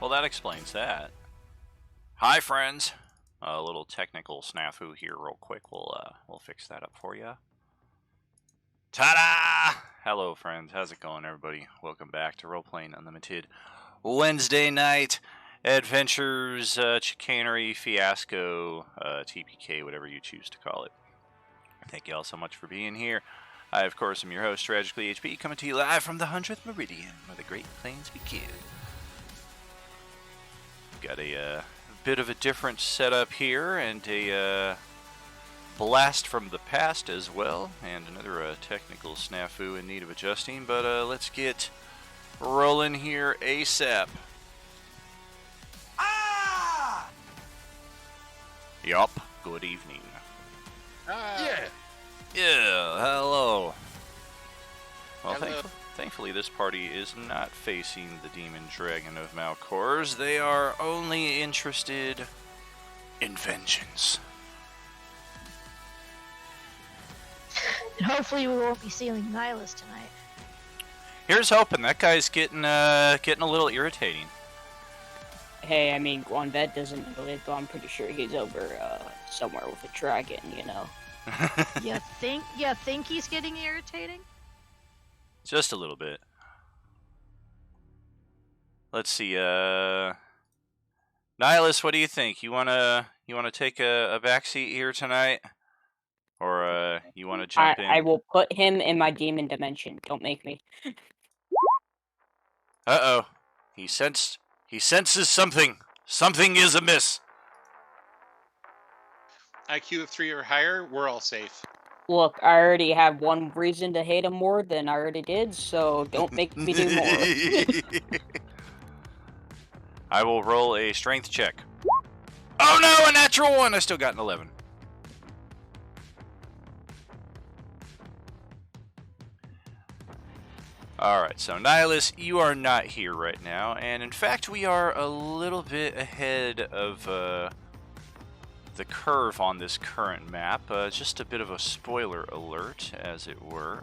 Well, that explains that. Hi, friends. A little technical snafu here, real quick. We'll fix that up for you. Ta-da! Hello, friends. How's it going, everybody? Welcome back to Roleplaying Unlimited Wednesday night adventures, chicanery, fiasco, TPK, whatever you choose to call it. Thank you all so much for being here. I, of course, am your host, Tragically HP, coming to you live from the 100th Meridian, where the Great Plains begin. Got a bit of a different setup here, and a blast from the past as well, and another technical snafu in need of adjusting, but let's get rolling here ASAP. Ah! Yup, good evening. Yeah. Hello. Well, Hello. thankfully this party is not facing the demon dragon of Malcors. They are only interested in vengeance. And hopefully we won't be seeing Nihilus tonight. Here's hoping. That guy's getting a little irritating. Hey, I mean, Guanvet doesn't know it, but I'm pretty sure he's over somewhere with a dragon, you know. You think he's getting irritating? Just a little bit. Let's see. Nihilus, what do you think? You wanna take a backseat here tonight, or you wanna jump in? I will put him in my demon dimension. Don't make me. Uh-oh. He senses something. Something is amiss. IQ of 3 or higher, we're all safe. Look, I already have one reason to hate him more than I already did, so don't make me do more. I will roll a strength check. Oh no, a natural 1! I still got an 11. Alright, so Nihilus, you are not here right now, and in fact we are a little bit ahead of the curve on this current map. Just a bit of a spoiler alert, as it were.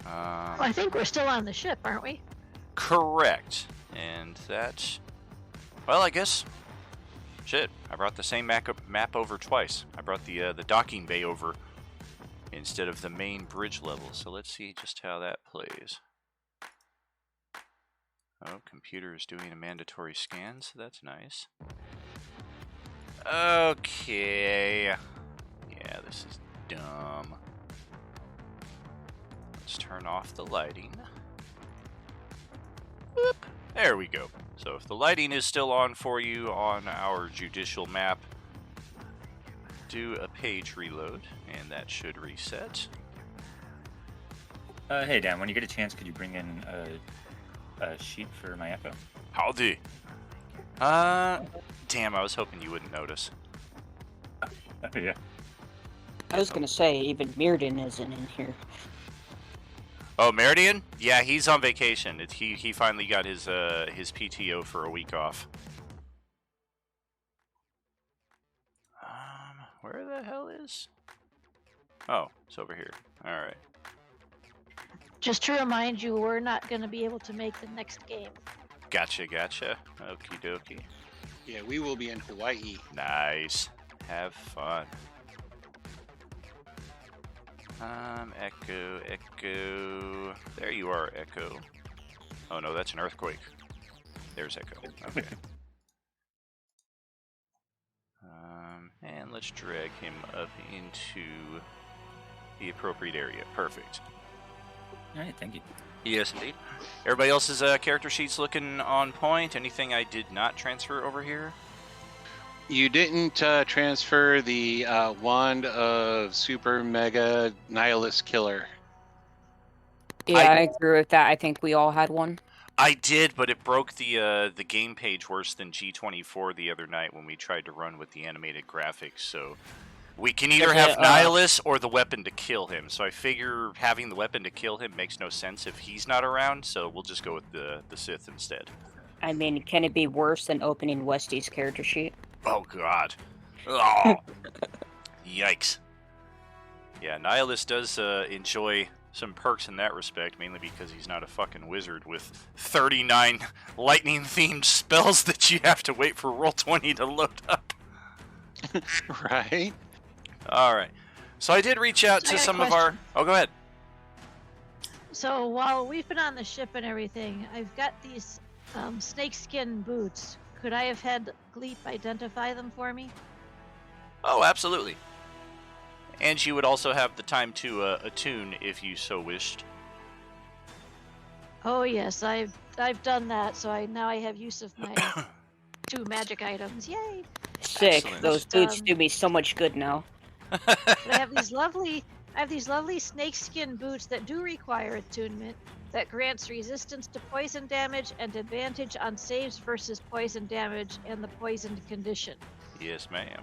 Well, I think we're still on the ship, aren't we? Correct. And that... Well, I guess... Shit, I brought the same map over twice. I brought the docking bay over instead of the main bridge level. So let's see just how that plays. Oh, computer is doing a mandatory scan, so that's nice. Okay. Yeah, this is dumb. Let's turn off the lighting. Whoop. There we go. So if the lighting is still on for you on our judicial map, do a page reload, and that should reset. Hey Dan, when you get a chance, could you bring in a sheet for my echo? Howdy. Damn, I was hoping you wouldn't notice. Yeah. I was gonna say, even Mirrodin isn't in here. Oh, Meridian? Yeah, he's on vacation. He finally got his PTO for a week off. Where the hell is? Oh, it's over here. All right. Just to remind you, we're not going to be able to make the next game. Gotcha. Okie dokie. Yeah, we will be in Hawaii. Nice. Have fun. Echo. There you are, Echo. Oh no, that's an earthquake. There's Echo. Okay. And let's drag him up into the appropriate area. Perfect. Alright, thank you. Yes, indeed. Everybody else's character sheets looking on point. Anything I did not transfer over here? You didn't transfer the wand of Super Mega Nihilus Killer. Yeah, I agree with that. I think we all had one. I did, but it broke the game page worse than G24 the other night when we tried to run with the animated graphics. So we can either have Nihilus or the weapon to kill him. So I figure having the weapon to kill him makes no sense if he's not around. So we'll just go with the Sith instead. I mean, can it be worse than opening Westy's character sheet? Oh God! Oh, yikes! Yeah, Nihilus does enjoy some perks in that respect, mainly because he's not a fucking wizard with 39 lightning-themed spells that you have to wait for Roll20 to load up. Right? All right. So I did reach out I to got a some of our... question. Oh, go ahead. So while we've been on the ship and everything, I've got these snakeskin boots. Could I have had Gleep identify them for me? Oh, absolutely. And you would also have the time to attune if you so wished. Oh yes, I've done that. So now I have use of my 2 magic items. Yay! Sick. Excellent. Those Just, boots do me so much good now. But I have these lovely snakeskin boots that do require attunement that grants resistance to poison damage and advantage on saves versus poison damage and the poisoned condition. Yes, ma'am.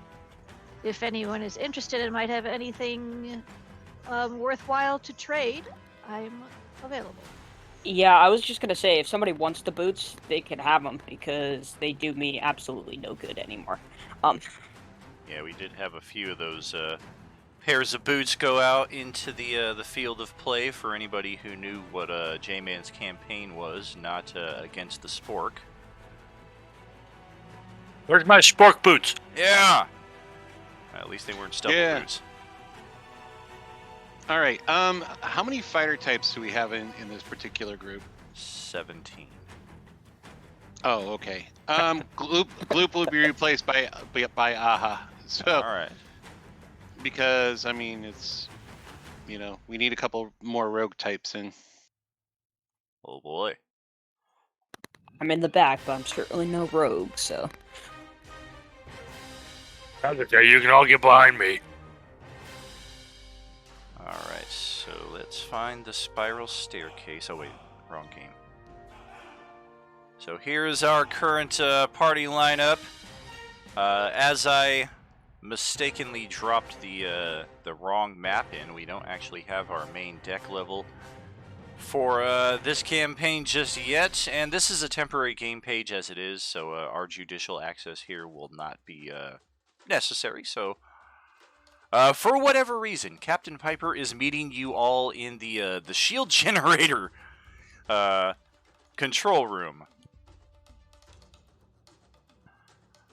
If anyone is interested and might have anything worthwhile to trade, I'm available. Yeah, I was just gonna say, if somebody wants the boots, they can have them because they do me absolutely no good anymore. Yeah, we did have a few of those pairs of boots go out into the field of play for anybody who knew what J-Man's campaign was, not against the Spork. Where's my spork boots? Yeah! At least they weren't stubble Yeah. boots. All right. How many fighter types do we have in this group? 17. Oh, okay. Gloop will be replaced by Aha. So, Alright. because I mean, it's we need a couple more rogue types in. Oh boy. I'm in the back, but I'm certainly no rogue, so. Okay, you can all get behind me. Alright, so let's find the spiral staircase. Oh wait, wrong game. So here's our current party lineup. As I mistakenly dropped the wrong map in, we don't actually have our main deck level for this campaign just yet, and this is a temporary game page as it is, so our judicial access here will not be necessary. So for whatever reason, Captain Piper is meeting you all in the shield generator control room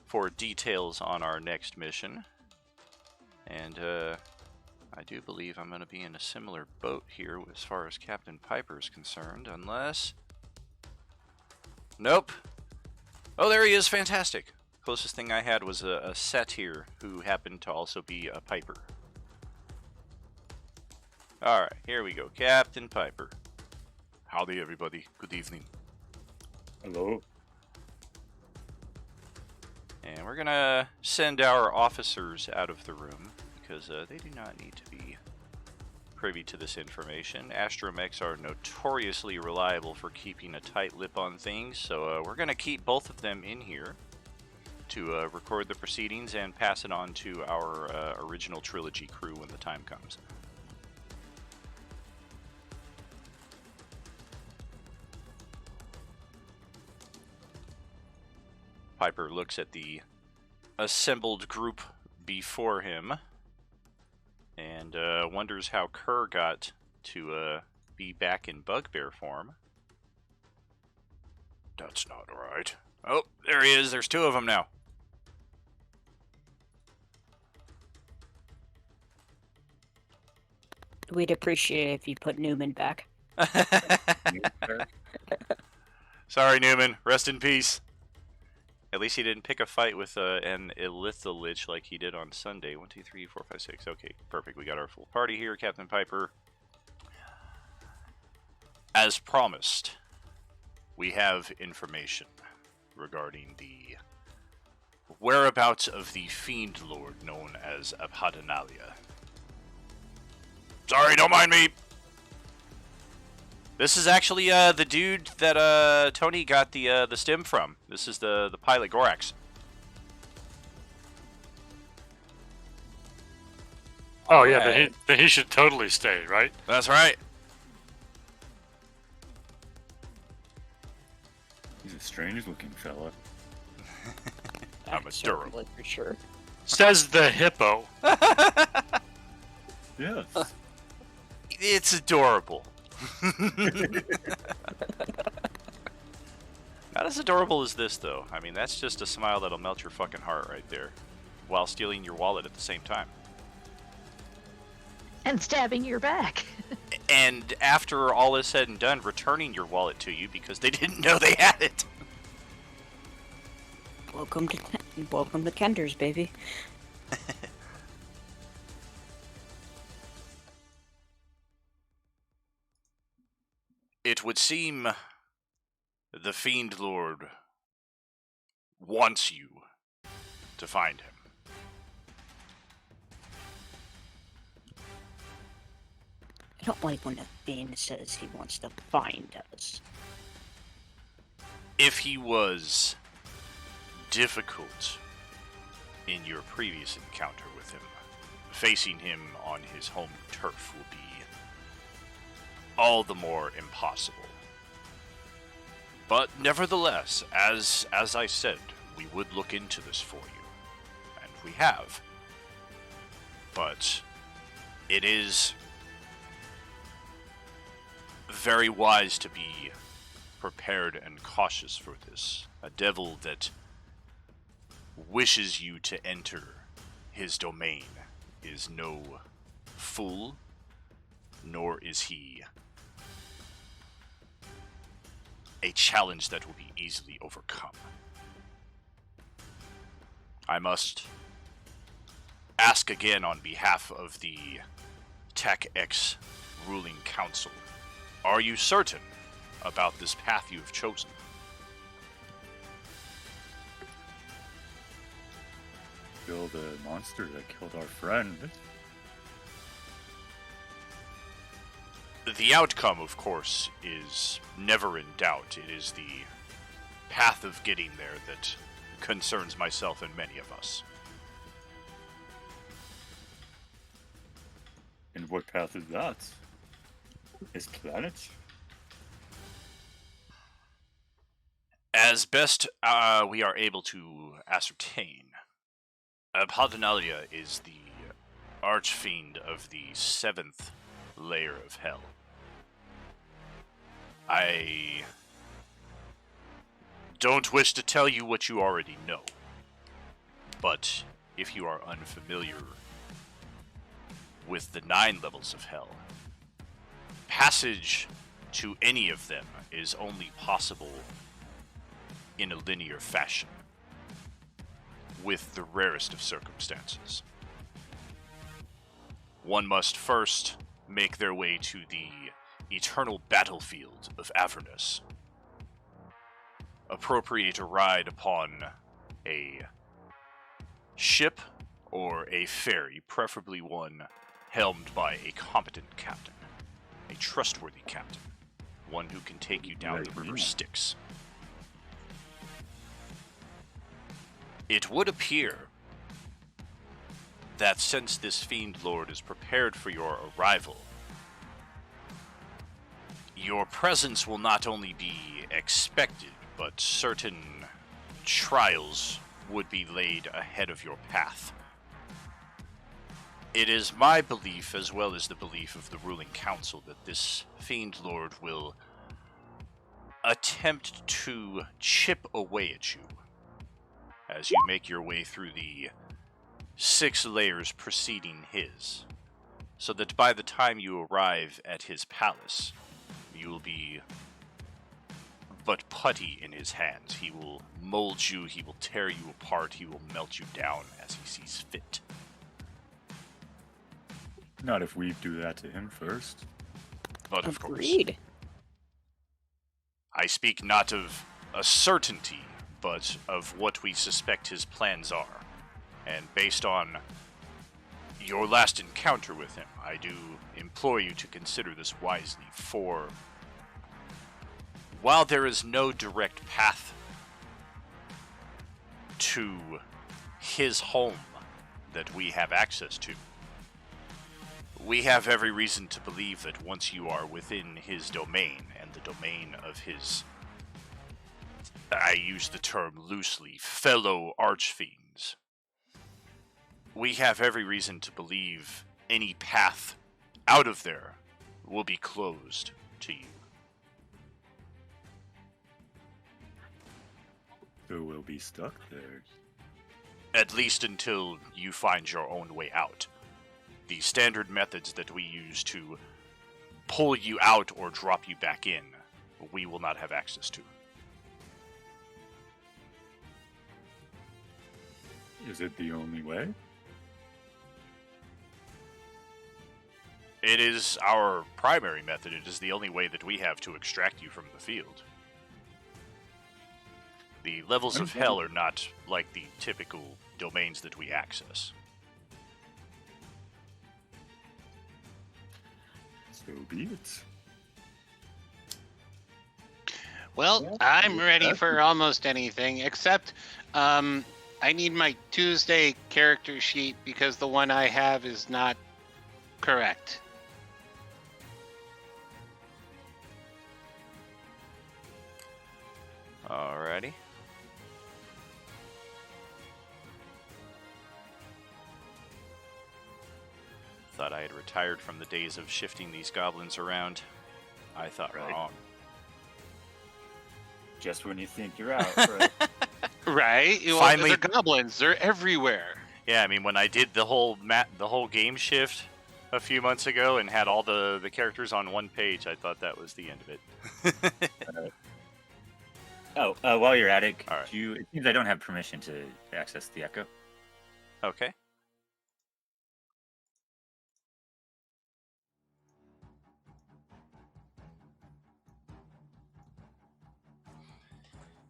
for details on our next mission. And I do believe I'm going to be in a similar boat here as far as Captain Piper is concerned, unless... Nope. Oh, there he is. Fantastic. Closest thing I had was a Set here, who happened to also be a Piper. Alright, here we go. Captain Piper. Howdy, everybody. Good evening. Hello. And we're gonna send our officers out of the room, because they do not need to be privy to this information. Astromechs are notoriously reliable for keeping a tight lip on things, so we're gonna keep both of them in here to record the proceedings and pass it on to our original trilogy crew when the time comes. Piper looks at the assembled group before him and wonders how Kerr got to be back in bugbear form. That's not right. Oh, there he is. There's 2 of them now. We'd appreciate it if you put Newman back. Sorry, Newman. Rest in peace. At least he didn't pick a fight with an Illithalich like he did on Sunday. 1, 2, 3, 4, 5, 6. Okay, perfect. We got our full party here, Captain Piper. As promised, we have information regarding the whereabouts of the Fiend Lord known as Abhadanalia. Sorry, don't mind me. This is actually the dude that Tony got the stem from. This is the pilot Gorax. Oh yeah, then he should totally stay, right? That's right. He's a strange-looking fella. I'm a Durham. Certainly, for sure. Says the hippo. Yes. It's adorable. Not as adorable as this, though. I mean, that's just a smile that'll melt your fucking heart right there, while stealing your wallet at the same time. And stabbing your back. And after all is said and done, returning your wallet to you because they didn't know they had it. Welcome to Kender's, baby. It would seem the Fiend Lord wants you to find him. I don't like when a Fiend says he wants to find us. If he was difficult in your previous encounter with him, facing him on his home turf will be all the more impossible. But nevertheless, as I said, we would look into this for you. And we have. But it is very wise to be prepared and cautious for this. A devil that wishes you to enter his domain is no fool, nor is he a challenge that will be easily overcome. I must ask again on behalf of the TechX ruling council. Are you certain about this path you have chosen? Kill the monster that killed our friend. The outcome, of course, is never in doubt. It is the path of getting there that concerns myself and many of us. And what path is that? His planet? As best we are able to ascertain, Apollinalia is the archfiend of the 7th layer of hell. I don't wish to tell you what you already know, but if you are unfamiliar with the 9 levels of hell, passage to any of them is only possible in a linear fashion, with the rarest of circumstances. One must first make their way to the eternal battlefield of Avernus, appropriate a ride upon a ship or a ferry, preferably one helmed by a competent captain, a trustworthy captain, one who can take you down the river Styx. It would appear that since this Fiend Lord is prepared for your arrival, your presence will not only be expected, but certain trials would be laid ahead of your path. It is my belief, as well as the belief of the ruling council, that this Fiend Lord will attempt to chip away at you as you make your way through the 6 layers preceding his, so that by the time you arrive at his palace, you will be but putty in his hands. He will mold you, he will tear you apart, he will melt you down as he sees fit. Not if we do that to him first. But of course, Agreed. I speak not of a certainty, but of what we suspect his plans are. And based on your last encounter with him, I do implore you to consider this wisely, for while there is no direct path to his home that we have access to, we have every reason to believe that once you are within his domain, and the domain of his, I use the term loosely, fellow archfiends, we have every reason to believe any path out of there will be closed to you. So we'll be stuck there. At least until you find your own way out. The standard methods that we use to pull you out or drop you back in, we will not have access to. Is it the only way? It is our primary method. It is the only way that we have to extract you from the field. The levels of hell are not like the typical domains that we access. So be it. Well, I'm ready for almost anything, except I need my Tuesday character sheet because the one I have is not correct. Alrighty. Thought I had retired from the days of shifting these goblins around. I thought Right. wrong. Just when you think you're out, right? Right? Well, Finally- they're goblins. They're everywhere. Yeah, I mean, when I did the whole game shift a few months ago and had all the characters on one page, I thought that was the end of it. While you're at it, All right. it seems I don't have permission to access the Echo. Okay.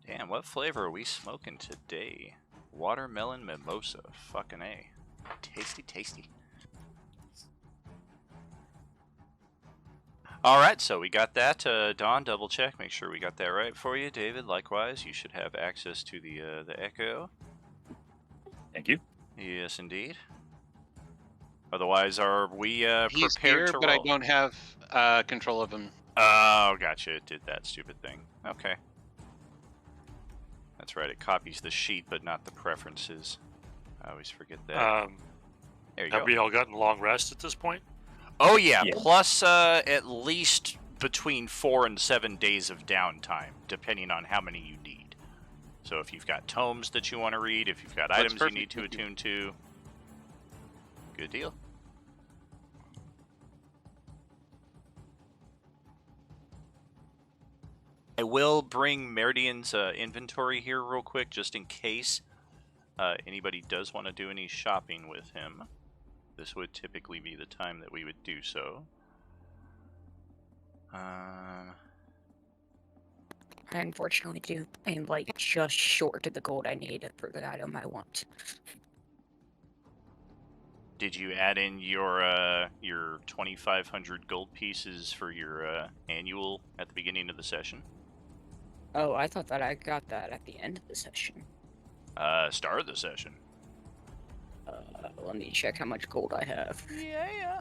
Damn, what flavor are we smoking today? Watermelon mimosa. Fucking A. Tasty, tasty. Alright, so we got that. Dawn, double check. Make sure we got that right for you. David, likewise, you should have access to the Echo. Thank you. Yes, indeed. Otherwise, are we He's prepared here, to but I roll? don't have control of him. Oh, gotcha. It did that stupid thing. Okay. That's right. It copies the sheet, but not the preferences. I always forget that. There you Have go. we all gotten long rest at this point? Oh, yeah. Yeah. Plus at least between 4 and 7 days of downtime, depending on how many you need. So if you've got tomes that you want to read, if you've got That's items you perfect, need to thank you. attune to, good deal. I will bring Meridian's inventory here real quick, just in case anybody does want to do any shopping with him. This would typically be the time that we would do so. I unfortunately do. I'm like just short of the gold I need for the item I want. Did you add in your 2,500 gold pieces for your annual at the beginning of the session? Oh, I thought that I got that at the end of the session. Start of the session. Let me check how much gold I have. Yeah.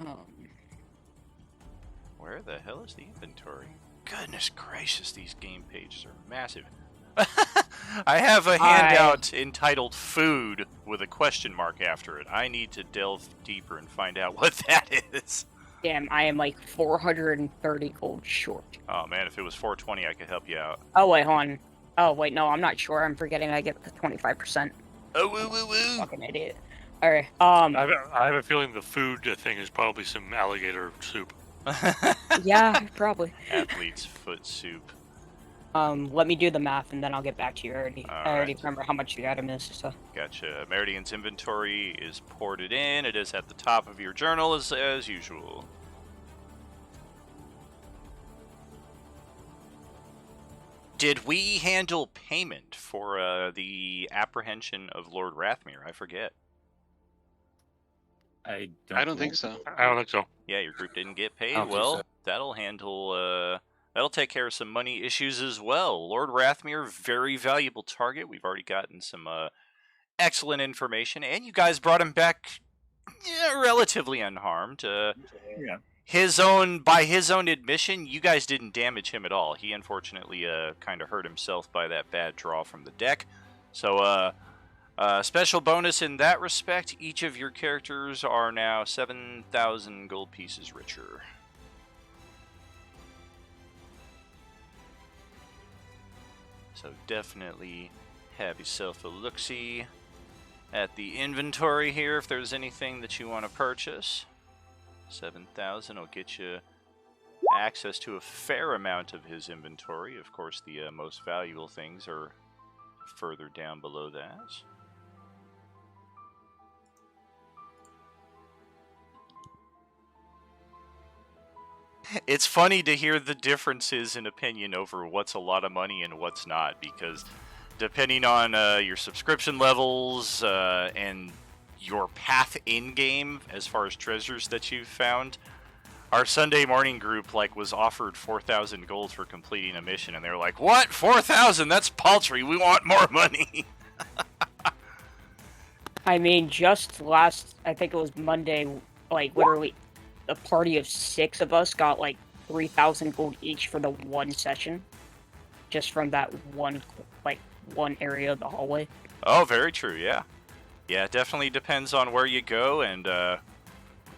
Um, Where the hell is the inventory? Goodness gracious, these game pages are massive. I have a handout entitled Food with a question mark after it. I need to delve deeper and find out what that is. damn, I am like 430 gold short. Oh man, if it was 420, I could help you out. Oh wait, hold on. Oh wait, no, I'm not sure. I'm forgetting I get the 25%. Oh, woo, woo, woo. Fucking idiot. All right. I have a feeling the food thing is probably some alligator soup. Yeah, probably. Athlete's foot soup. Let me do the math and then I'll get back to you. I already Alright. remember how much the item is. So. Gotcha. Meridian's inventory is ported in. It is at the top of your journal as usual. Did we handle payment for the apprehension of Lord Rathmere? I forget. I I don't think so. I don't think so. Yeah, your group didn't get paid. don't think Well, so. that'll handle. That'll take care of some money issues as well. Lord Rathmere, very valuable target. We've already gotten some excellent information, and you guys brought him back relatively unharmed. Yeah. By his own admission, you guys didn't damage him at all. He unfortunately kind of hurt himself by that bad draw from the deck. So Special bonus in that respect, each of your characters are now 7,000 gold pieces richer. So definitely have yourself a look-see at the inventory here if there's anything that you want to purchase. 7,000 will get you access to a fair amount of his inventory. Of course, the most valuable things are further down below that. It's funny to hear the differences in opinion over what's a lot of money and what's not, because depending on your subscription levels and your path in-game as far as treasures that you've found, our Sunday morning group was offered 4,000 gold for completing a mission, and they're like, "What? 4,000? That's paltry. We want more money." I mean, just I think it was Monday, literally, a party of 6 of us got 3,000 gold each for the one session, just from that one area of the hallway. Oh, very true. Yeah, it definitely depends on where you go, and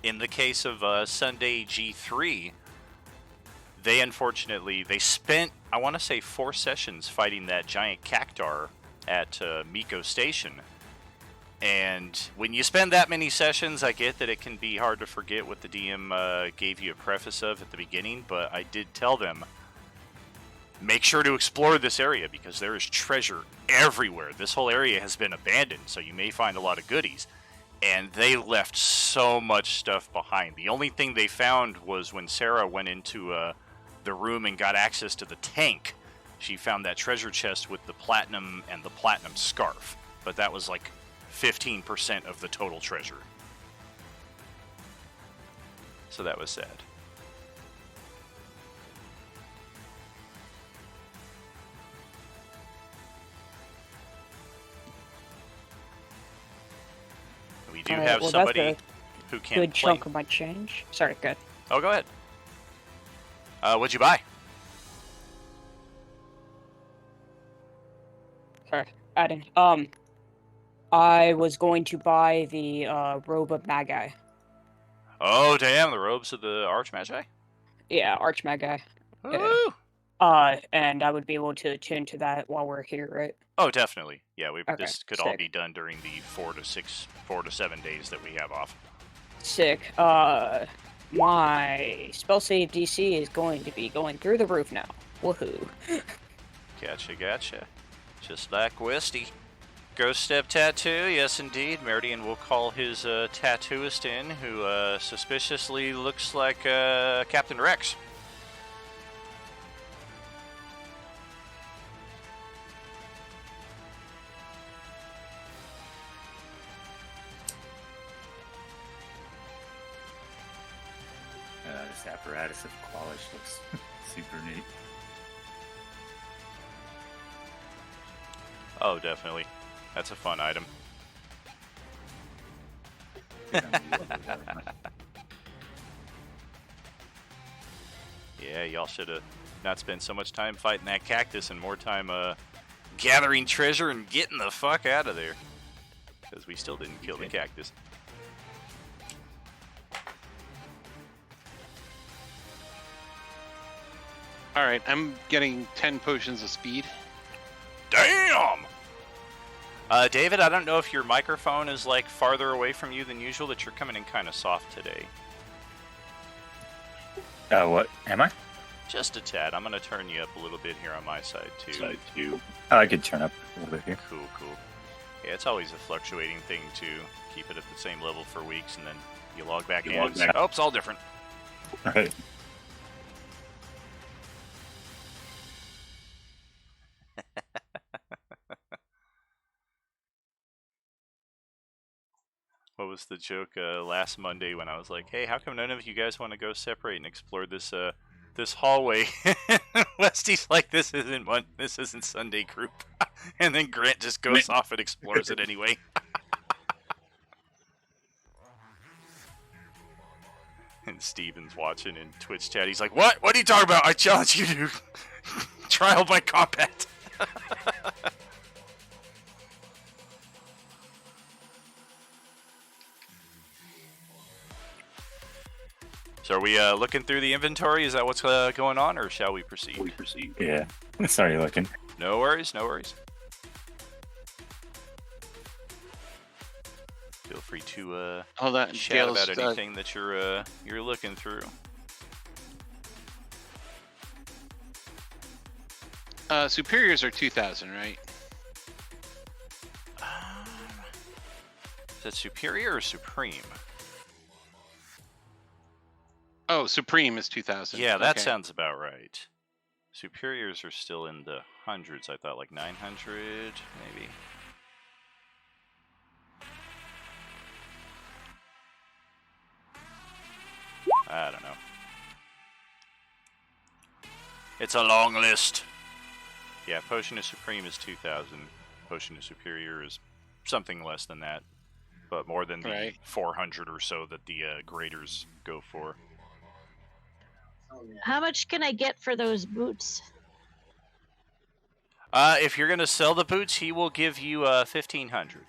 in the case of Sunday G3, they spent, I want to say, 4 sessions fighting that giant cactuar at Miko Station. And when you spend that many sessions, I get that it can be hard to forget what the DM gave you a preface of at the beginning, but I did tell them, make sure to explore this area because there is treasure everywhere. This whole area has been abandoned, so you may find a lot of goodies. And they left so much stuff behind. The only thing they found was when Sarah went into the room and got access to the tank, she found that treasure chest with the platinum and the platinum scarf. But that was 15% of the total treasure. So that was sad. We do have somebody who can't good play. chunk of my change. Sorry, good. Oh, go ahead. What'd you buy? Sorry, I didn't. I was going to buy the robe of Magi. Oh, damn, the robes of the Archmagi? Yeah, Arch Magi. Woo! And I would be able to attune to that while we're here, right? Oh, definitely. Yeah, Okay, this could all sick. be done during the 4 to 7 days that we have off. Sick. My spell save DC is going to be going through the roof now. Woohoo. Gotcha. Just like Westy. Ghost Step Tattoo, yes indeed. Meridian will call his tattooist in, who suspiciously looks like Captain Rex. This apparatus of Qualish looks super neat. Oh, definitely. That's a fun item. Yeah, y'all should have not spent so much time fighting that cactus and more time gathering treasure and getting the fuck out of there. Because we still didn't kill the cactus. Alright, I'm getting 10 potions of speed. Damn! David, I don't know if your microphone is farther away from you than usual, that you're coming in kind of soft today. What? Am I? Just a tad. I'm going to turn you up a little bit here on my side, too. I could turn up a little bit here. Cool. Yeah, it's always a fluctuating thing to keep it at the same level for weeks, and then you log back in. Oh, it's all different. Right. What was the joke last Monday when I was like, "Hey, how come none of you guys want to go separate and explore this this hallway?" Westy's like, "This isn't Sunday group," and then Grant just goes off and explores it anyway. And Steven's watching in Twitch chat. He's like, "What? What are you talking about? I challenge you to trial by combat." So are we looking through the inventory? Is that what's going on, or shall we proceed? Yeah. Sorry, looking. No worries, no worries. Feel free to Hold on, chat Gil's, about anything that you're looking through. Superiors are 2,000, right? Is that superior or supreme? Oh, Supreme is 2,000. Yeah, that Okay. sounds about right. Superiors are still in the hundreds. I thought like 900, maybe. I don't know. It's a long list. Yeah, Potion of Supreme is 2,000. Potion of Superior is something less than that, but more than the Right. 400 or so that the graders go for. How much can I get for those boots? If you're gonna sell the boots, he will give you 1,500.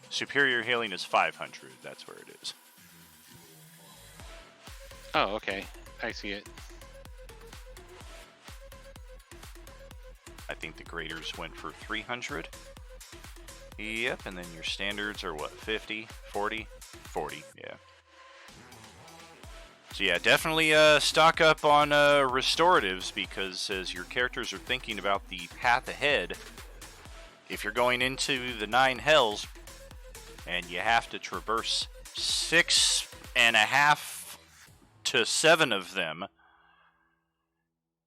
Superior healing is 500. That's where it is. Oh, okay. I see it. I think the graders went for 300. Yep, and then your standards are what, 50, 40? 40, yeah. So yeah, definitely stock up on restoratives, because as your characters are thinking about the path ahead, if you're going into the 9 hells and you have to traverse 6.5 to 7 of them,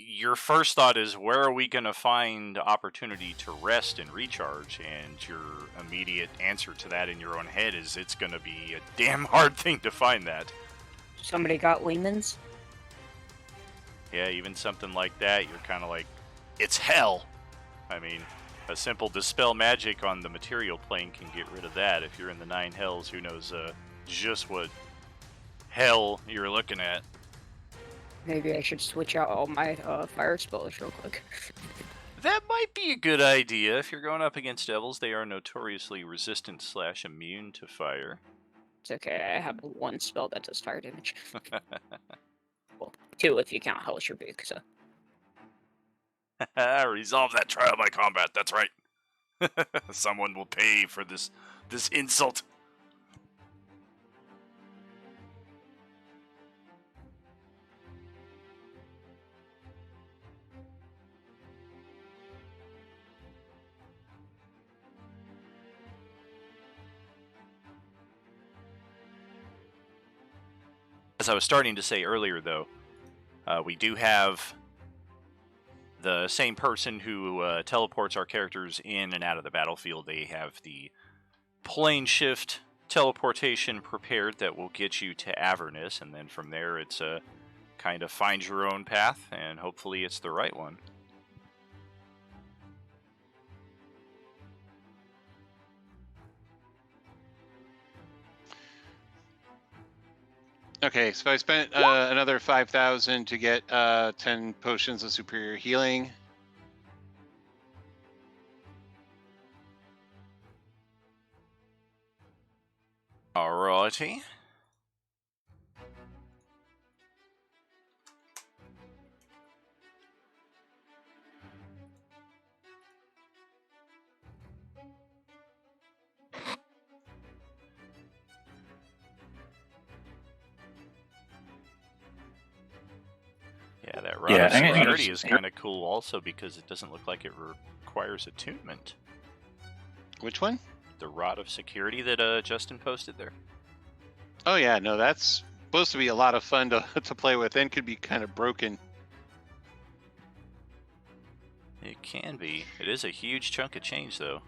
your first thought is, where are we going to find opportunity to rest and recharge? And your immediate answer to that in your own head is, it's going to be a damn hard thing to find that. Somebody got Lehman's? Yeah, even something like that, you're kind of like, it's hell. I mean, a simple dispel magic on the material plane can get rid of that. If you're in the 9 hells, who knows just what hell you're looking at. Maybe I should switch out all my fire spells real quick. That might be a good idea. If you're going up against devils, they are notoriously resistant / immune to fire. It's okay, I have 1 spell that does fire damage. Well, 2 if you count Hellish Rebuke, so. Resolve that trial by combat, that's right. Someone will pay for this insult. As I was starting to say earlier, though, we do have the same person who teleports our characters in and out of the battlefield. They have the plane shift teleportation prepared that will get you to Avernus, and then from there it's a kind of find your own path, and hopefully it's the right one. Okay, so I spent another 5,000 to get 10 potions of superior healing. Alrighty. Yeah, that Rod Yeah, of I'm gonna Security use- is kind of cool also, because it doesn't look like it requires attunement. Which one? The Rod of Security that Justin posted there. Oh yeah, no, that's supposed to be a lot of fun to to play with, and could be kind of broken. It can be. It is a huge chunk of change, though.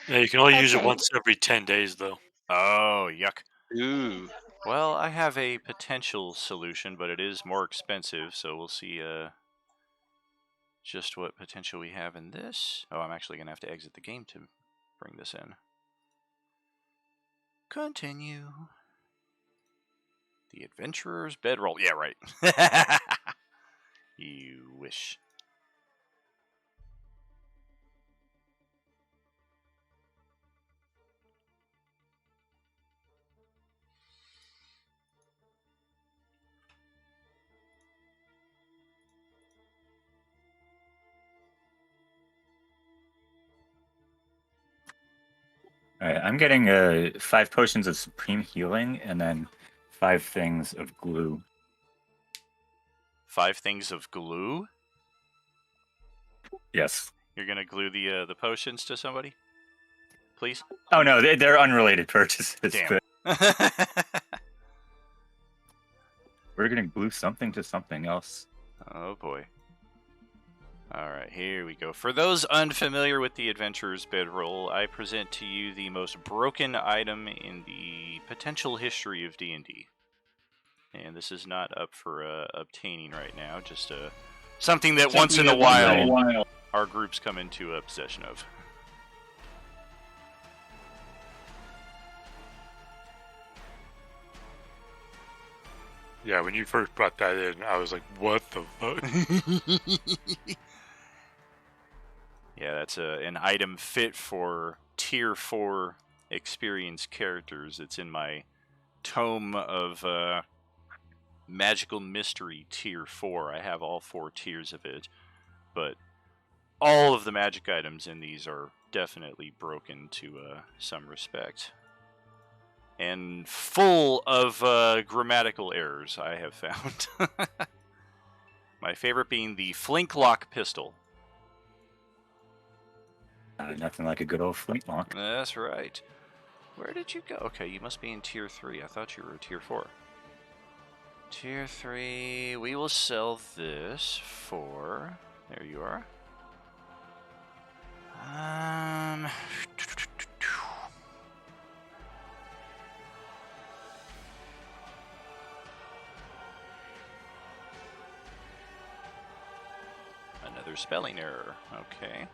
Yeah, you can only use it Okay. once every 10 days, though. Oh, yuck. Ooh. Well, I have a potential solution, but it is more expensive, so we'll see just what potential we have in this. Oh, I'm actually going to have to exit the game to bring this in. Continue. The Adventurer's Bedroll. Yeah, right. You wish. All right, I'm getting 5 potions of supreme healing and then 5 things of glue. 5 things of glue. Yes. You're gonna glue the potions to somebody, please. Oh no, they're unrelated purchases. Damn. But we're gonna glue something to something else. Oh boy. Alright, here we go. For those unfamiliar with the Adventurer's Bedroll, I present to you the most broken item in the potential history of D&D. And this is not up for obtaining right now, just something that once in a while our groups come into possession of. Yeah, when you first brought that in, I was like, what the fuck? Yeah, that's an item fit for Tier 4 experienced characters. It's in my Tome of Magical Mystery Tier 4. I have all 4 tiers of it, but all of the magic items in these are definitely broken to some respect. And full of grammatical errors, I have found. My favorite being the Flintlock pistol. Nothing like a good old flintlock. That's right. Where did you go? Okay, you must be in Tier 3. I thought you were Tier 4. Tier 3. We will sell this for... There you are. Another spelling error. Okay.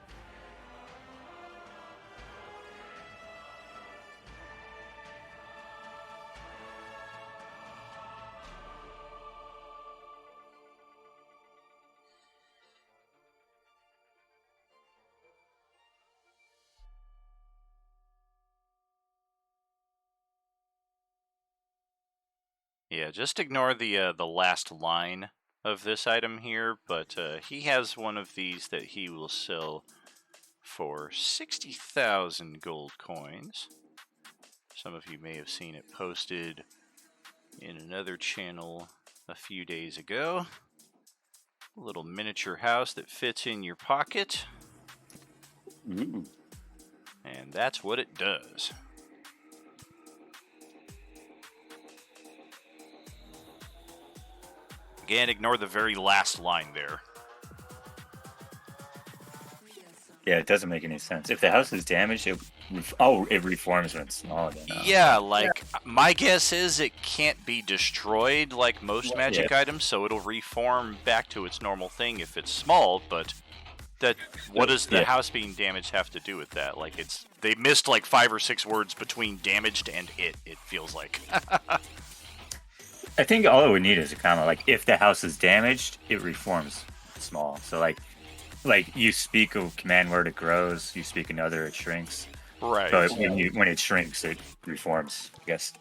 Yeah, just ignore the last line of this item here, but he has one of these that he will sell for 60,000 gold coins. Some of you may have seen it posted in another channel a few days ago. A little miniature house that fits in your pocket. Ooh. And that's what it does. Again, ignore the very last line there. Yeah, it doesn't make any sense. If the house is damaged, it reforms when it's small again. Yeah, like, my guess is it can't be destroyed like most magic items, so it'll reform back to its normal thing if it's small, but what does the house being damaged have to do with that? Like, they missed like 5 or 6 words between damaged and it feels like. I think all it would need is a comma. Like, if the house is damaged, it reforms small. So, like you speak a command word, it grows. You speak another, it shrinks. Right. So when it shrinks, it reforms, I guess.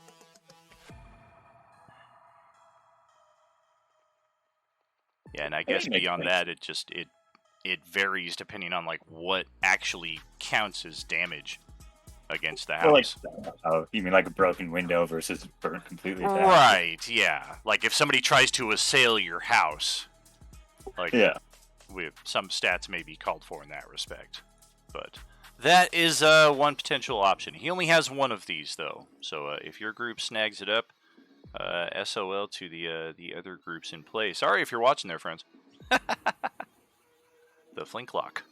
Yeah, and I guess beyond that, it varies depending on like what actually counts as damage against the house. Oh, you mean like a broken window versus burnt completely down? Right, yeah. Like if somebody tries to assail your house, like some stats may be called for in that respect. But that is one potential option. He only has one of these though, so if your group snags it up, SOL to the other groups in play. Sorry if you're watching there, friends. The Flintlock.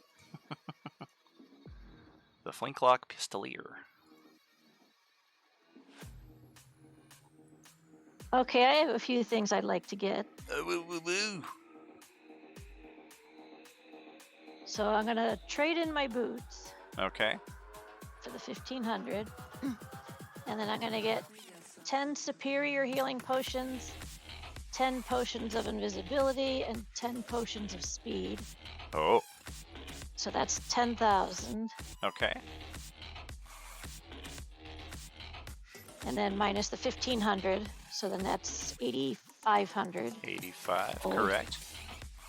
The Flintlock Pistolier. Okay, I have a few things I'd like to get. Woo, woo, woo. So I'm gonna trade in my boots Okay. for the 1500, and then I'm gonna get 10 superior healing potions, 10 potions of invisibility, and 10 potions of speed. Oh, So that's 10,000, okay. and then minus the 1500, so then that's 8,500. 85, Gold. correct.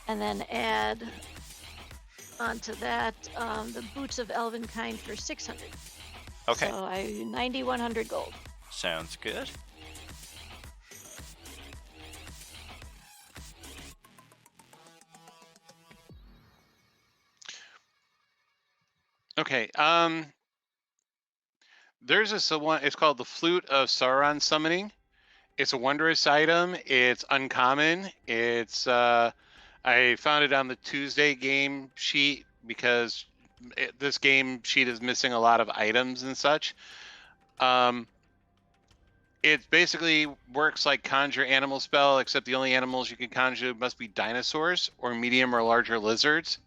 And then add onto that the boots of Elvenkind for 600. Okay. So 9100 gold. Sounds good. Okay. There's this one. It's called the Flute of Sauron Summoning. It's a wondrous item. It's uncommon. It's I found it on the Tuesday game sheet because this game sheet is missing a lot of items and such. It basically works like conjure animal spell, except the only animals you can conjure must be dinosaurs or medium or larger lizards.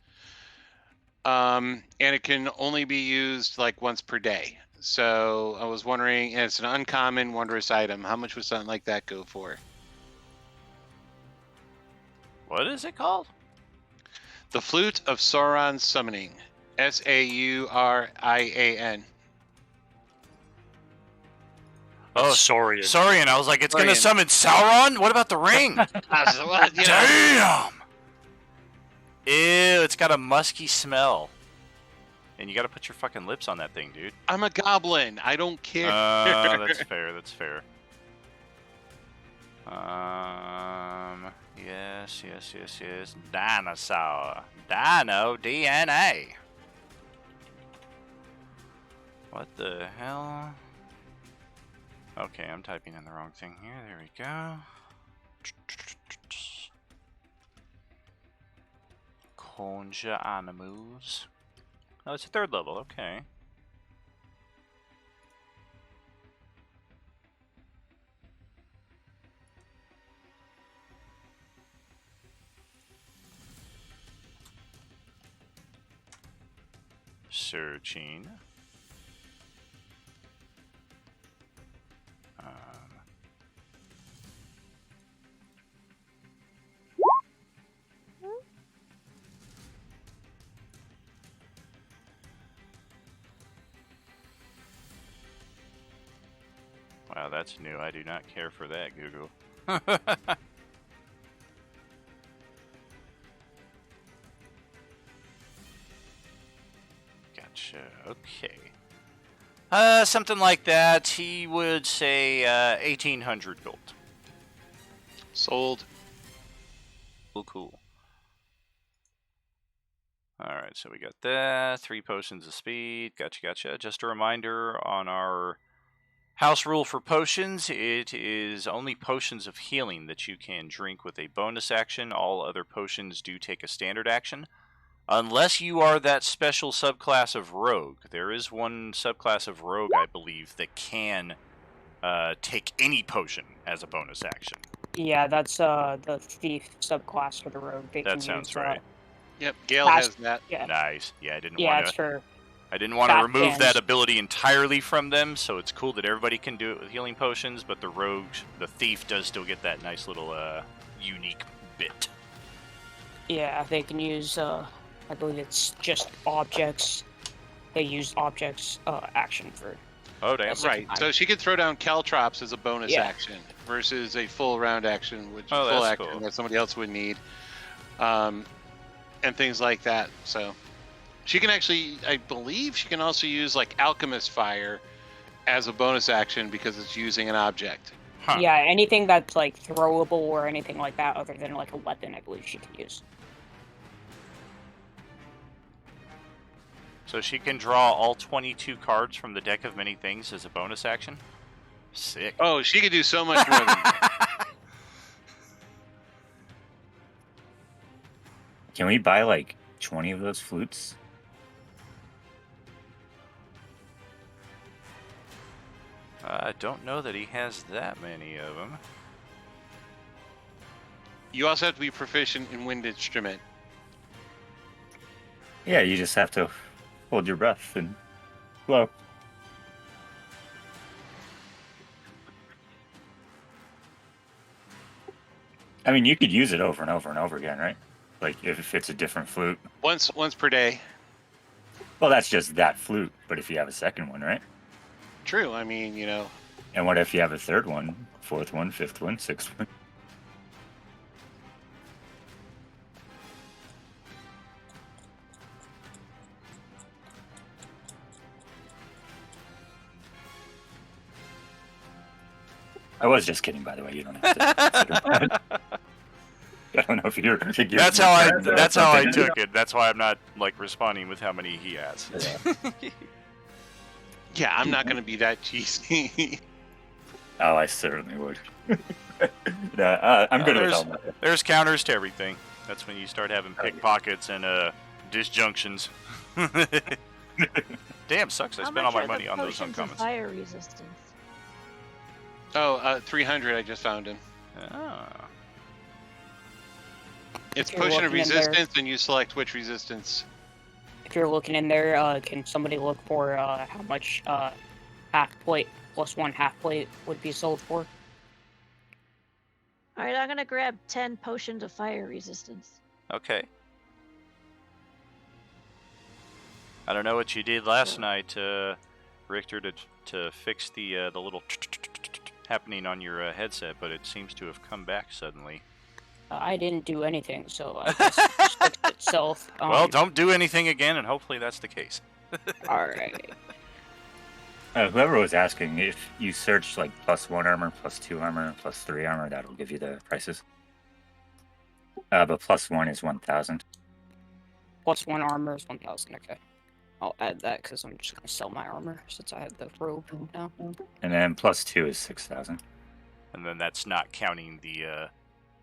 And it can only be used like once per day. So I was wondering, and it's an uncommon wondrous item. How much would something like that go for? What is it called? The Flute of Sauron Summoning. Saurian. Oh, Saurian. Saurian. I was like, it's gonna Saurian. summon Sauron? What about the ring? Damn! Ew, it's got a musky smell. And you gotta put your fucking lips on that thing, dude. I'm a goblin. I don't care. That's fair, that's fair. Yes. Dinosaur. Dino DNA. What the hell? Okay, I'm typing in the wrong thing here. There we go. Conjure animals. Oh, it's a 3rd level. Okay. Searching. Wow, that's new. I do not care for that, Google. Gotcha. Okay. Something like that. He would say 1,800 gold. Sold. Cool. Alright, so we got that. 3 potions of speed. Gotcha. Just a reminder on our house rule for potions, it is only potions of healing that you can drink with a bonus action. All other potions do take a standard action. Unless you are that special subclass of rogue. There is one subclass of rogue, I believe, that can take any potion as a bonus action. Yeah, that's the thief subclass for the rogue. They That can sounds use, right. Yep, Gale Fast- has that. Yeah, Nice. Yeah, I didn't yeah, want it's to. for I didn't want to fast remove hands. that ability entirely from them, so it's cool that everybody can do it with healing potions, but the rogue, the thief, does still get that nice little unique bit. Yeah, they can use. I believe it's just objects. They use objects action for. Oh, damn. That's Right. So she could throw down Caltrops as a bonus Yeah. action versus a full round action, which Oh, full that's action cool. that somebody else would need, and things like that. So she can actually, I believe, she can also use like Alchemist Fire as a bonus action because it's using an object. Huh. Yeah, anything that's like throwable or anything like that, other than like a weapon, I believe she can use. So she can draw all 22 cards from the deck of many things as a bonus action? Sick. Oh, she could do so much more than that. Can we buy like 20 of those flutes? I don't know that he has that many of them. You also have to be proficient in wind instrument. Yeah, you just have to hold your breath and blow. I mean, you could use it over and over and over again, right? Like if it's a different flute. Once per day. Well, that's just that flute. But if you have a second one, right? True. I mean, you know, And what if you have a third one, fourth one, fifth one, sixth one? I was just kidding, by the way. You don't have to consider that. I don't know if you're going to give. That's how I took it. That's why I'm not like responding with how many he has. Yeah. Yeah, I'm not going to be that cheesy. Oh, I certainly would. I'm good with all that. There's counters to everything. That's when you start having pickpockets and disjunctions. Damn, sucks. I How spent all much my are money the on those potions of uncommons. fire resistance? Oh, 300. I just found him. Ah. It's If you're potion of looking in there- resistance, and you select which resistance. If you're looking in there, can somebody look for how much half plate plus 1 half plate would be sold for? All right, I'm gonna grab 10 potions of fire resistance. Okay. I don't know what you did last night, Richter, to fix the little happening on your headset, but it seems to have come back suddenly. I didn't do anything, so I guess it just fixed itself. Well, don't do anything again, and hopefully that's the case. Alright. Whoever was asking, if you search like +1 armor, +2 armor, +3 armor, that'll give you the prices. But +1 is 1,000. Plus 1 armor is 1,000, okay. I'll add that because I'm just going to sell my armor since I have the robe now. And then +2 is 6,000. And then that's not counting the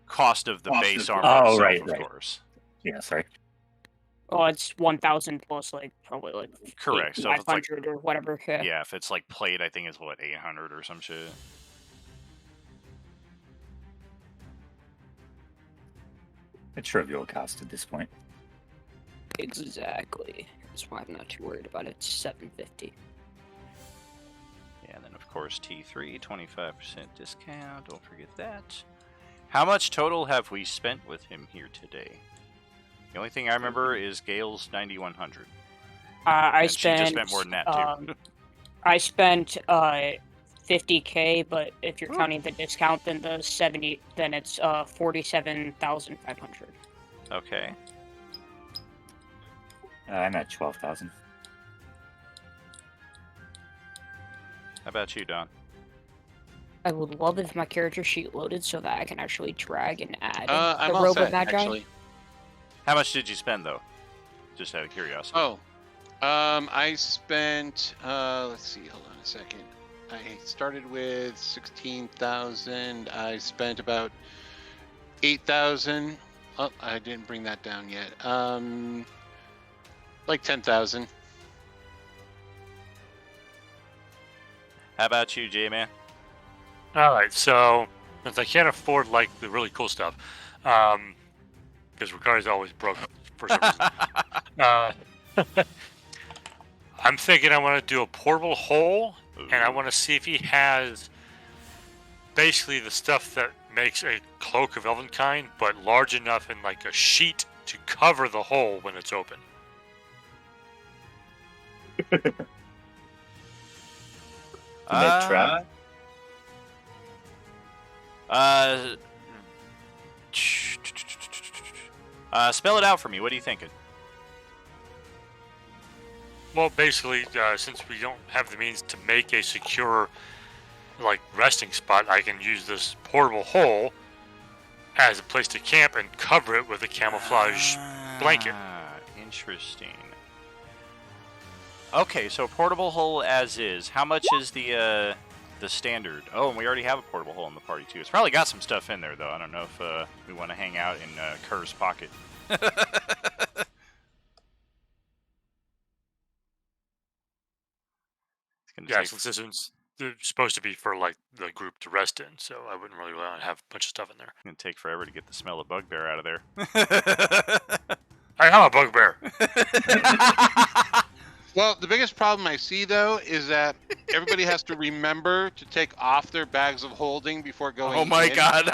cost of the base armor Oh, itself, right, of right. course. Yeah, sorry. Oh, it's 1,000 plus like probably like Correct. So if it's like 500 or whatever. Yeah. yeah, if it's like plate, I think it's what 800 or some shit. A trivial cost at this point. Exactly. That's why I'm not too worried about it. It's 750. Yeah, and then of course T3, 25% discount. Don't forget that. How much total have we spent with him here today? The only thing I remember is Gale's 9,100. I And she spent. just spent more than that too. I spent 50K, but if you're counting the discount, then the 70, then it's 47,500. Okay. I'm at 12,000. How about you, Don? I would love if my character sheet loaded so that I can actually drag and add I'm the all robe of set, Magi. actually. How much did you spend though? Just out of curiosity. Oh, I spent. Let's see. Hold on a second. I started with 16,000. I spent about 8,000. Oh, I didn't bring that down yet. Like 10,000. How about you, J-Man? All right, so since I can't afford like the really cool stuff, because Ricard's always broke for some reason, I'm thinking I want to do a portable hole, and I want to see if he has basically the stuff that makes a cloak of Elvenkind, but large enough in like a sheet to cover the hole when it's open. Trap? Spell it out for me. What are you thinking? Well, basically, since we don't have the means to make a secure, like, resting spot, I can use this portable hole as a place to camp and cover it with a camouflage blanket. Interesting. Okay, so portable hole as is. How much is the standard? Oh, and we already have a portable hole in the party too. It's probably got some stuff in there though. I don't know if we want to hang out in Kerr's pocket. Yeah, since this one's supposed to be for like the group to rest in, so I wouldn't really want to have a bunch of stuff in there. It's gonna take forever to get the smell of bugbear out of there. I am a bugbear. Well, the biggest problem I see though is that everybody has to remember to take off their bags of holding before going. Oh my in. god!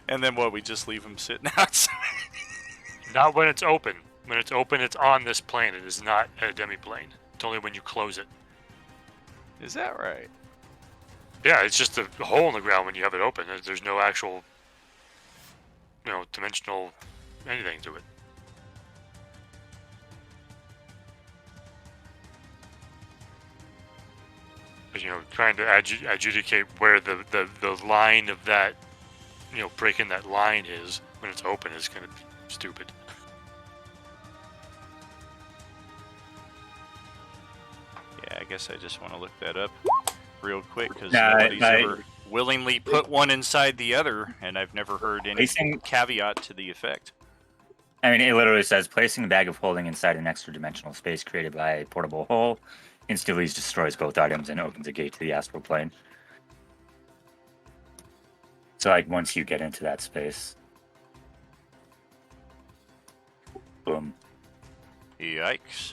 And then what? We just leave them sitting outside. Not when it's open. When it's open, it's on this plane. It is not a demi-plane. It's only when you close it. Is that right? Yeah, it's just a hole in the ground when you have it open. There's no actual, dimensional anything to it. But, trying to adjudicate where the line of that, breaking that line is when it's open is kind of stupid. Yeah, I guess I just want to look that up real quick because Nah, nobody's ever willingly put one inside the other, and I've never heard any Placing- caveat to the effect. I mean, it literally says placing a bag of holding inside an extra dimensional space created by a portable hole instantly destroys both items and opens a gate to the astral plane. So, like, once you get into that space, boom. Yikes.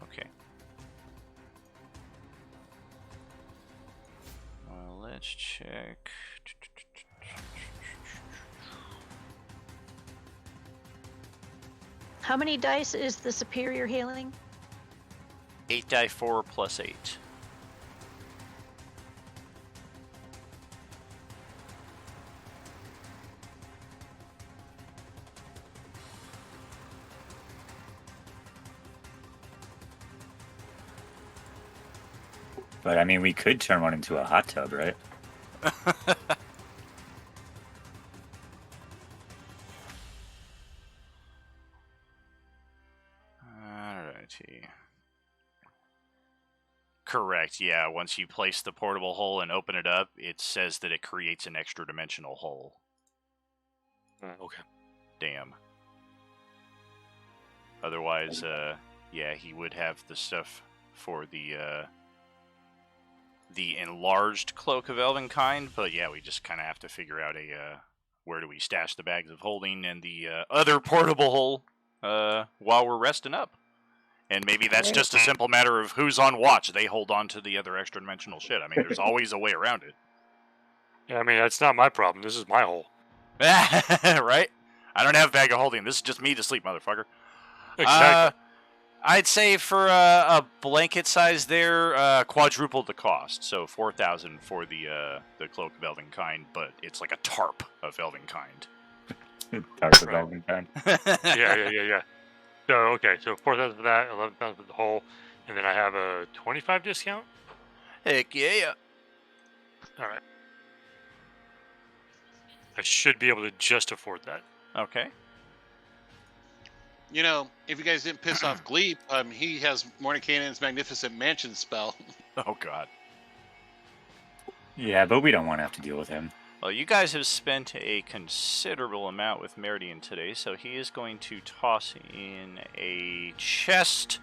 Okay. Well, let's check. How many dice is the superior healing? 8 die 4 plus 8. But I mean, we could turn one into a hot tub, right? Alrighty. Correct, yeah. Once you place the portable hole and open it up, it says that it creates an extra dimensional hole. Okay. Damn. Otherwise, yeah, he would have the stuff for the enlarged Cloak of Elvenkind, but yeah, we just kind of have to figure out where do we stash the bags of holding and the other portable hole while we're resting up. And maybe that's just a simple matter of who's on watch. They hold on to the other extra dimensional shit. I mean, there's always a way around it. Yeah, I mean, that's not my problem. This is my hole. Right? I don't have a bag of holding. This is just me to sleep, motherfucker. Exactly. I'd say for a blanket size there, quadruple the cost. So 4,000 for the Cloak of Elvenkind, but it's like a tarp of Elvenkind. Tarp of Elvenkind. Yeah. So, okay, so 4,000 for that, 11,000 for the hole, and then I have a 25 discount? Heck yeah. Alright. I should be able to just afford that. Okay. If you guys didn't piss off Gleep, he has Mordenkainen's Magnificent Mansion spell. Oh, God. Yeah, but we don't want to have to deal with him. Well, you guys have spent a considerable amount with Meridian today, so he is going to toss in a chest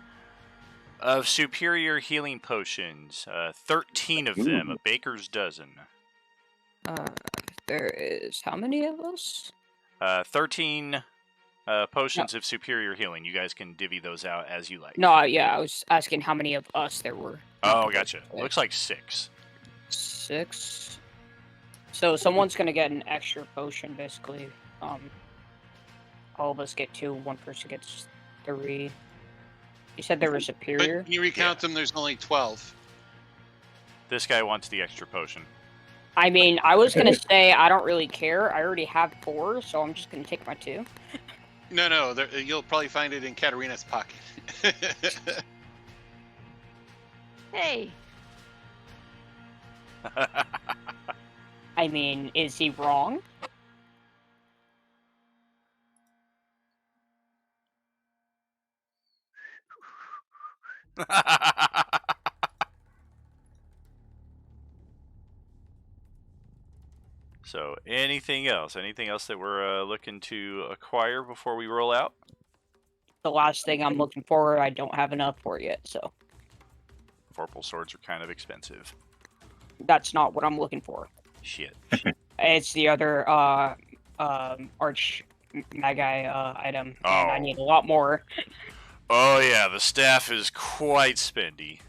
of superior healing potions. 13 of them, a baker's dozen. There is how many of us? 13 potions of superior healing. You guys can divvy those out as you like. No, yeah, I was asking how many of us there were. Oh, gotcha. Looks like 6. 6. So someone's gonna get an extra potion, basically. All of us get 2. One person gets 3. You said there were superior. But when you recount them, there's only 12. This guy wants the extra potion. I mean, I was gonna say I don't really care. I already have 4, so I'm just gonna take my 2. No, you'll probably find it in Katarina's pocket. Hey, I mean, is he wrong? So, anything else? Anything else that we're looking to acquire before we roll out? The last thing I'm looking for, I don't have enough for yet, so Vorpal swords are kind of expensive. that's not what I'm looking for. Shit. It's the other arch magi item, and I Oh. need a lot more. Oh yeah, the staff is quite spendy.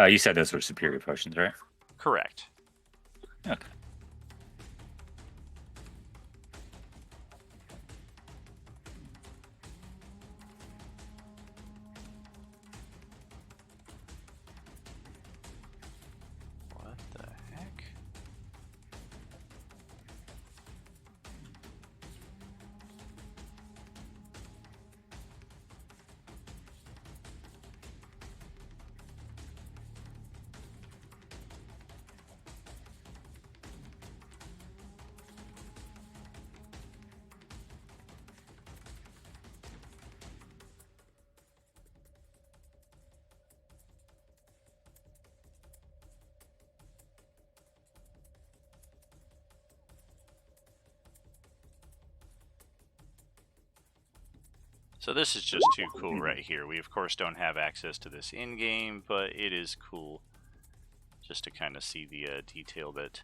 You said those were superior potions, right? Correct. Okay. So this is just too cool right here. We of course don't have access to this in-game, but it is cool just to kind of see the detail that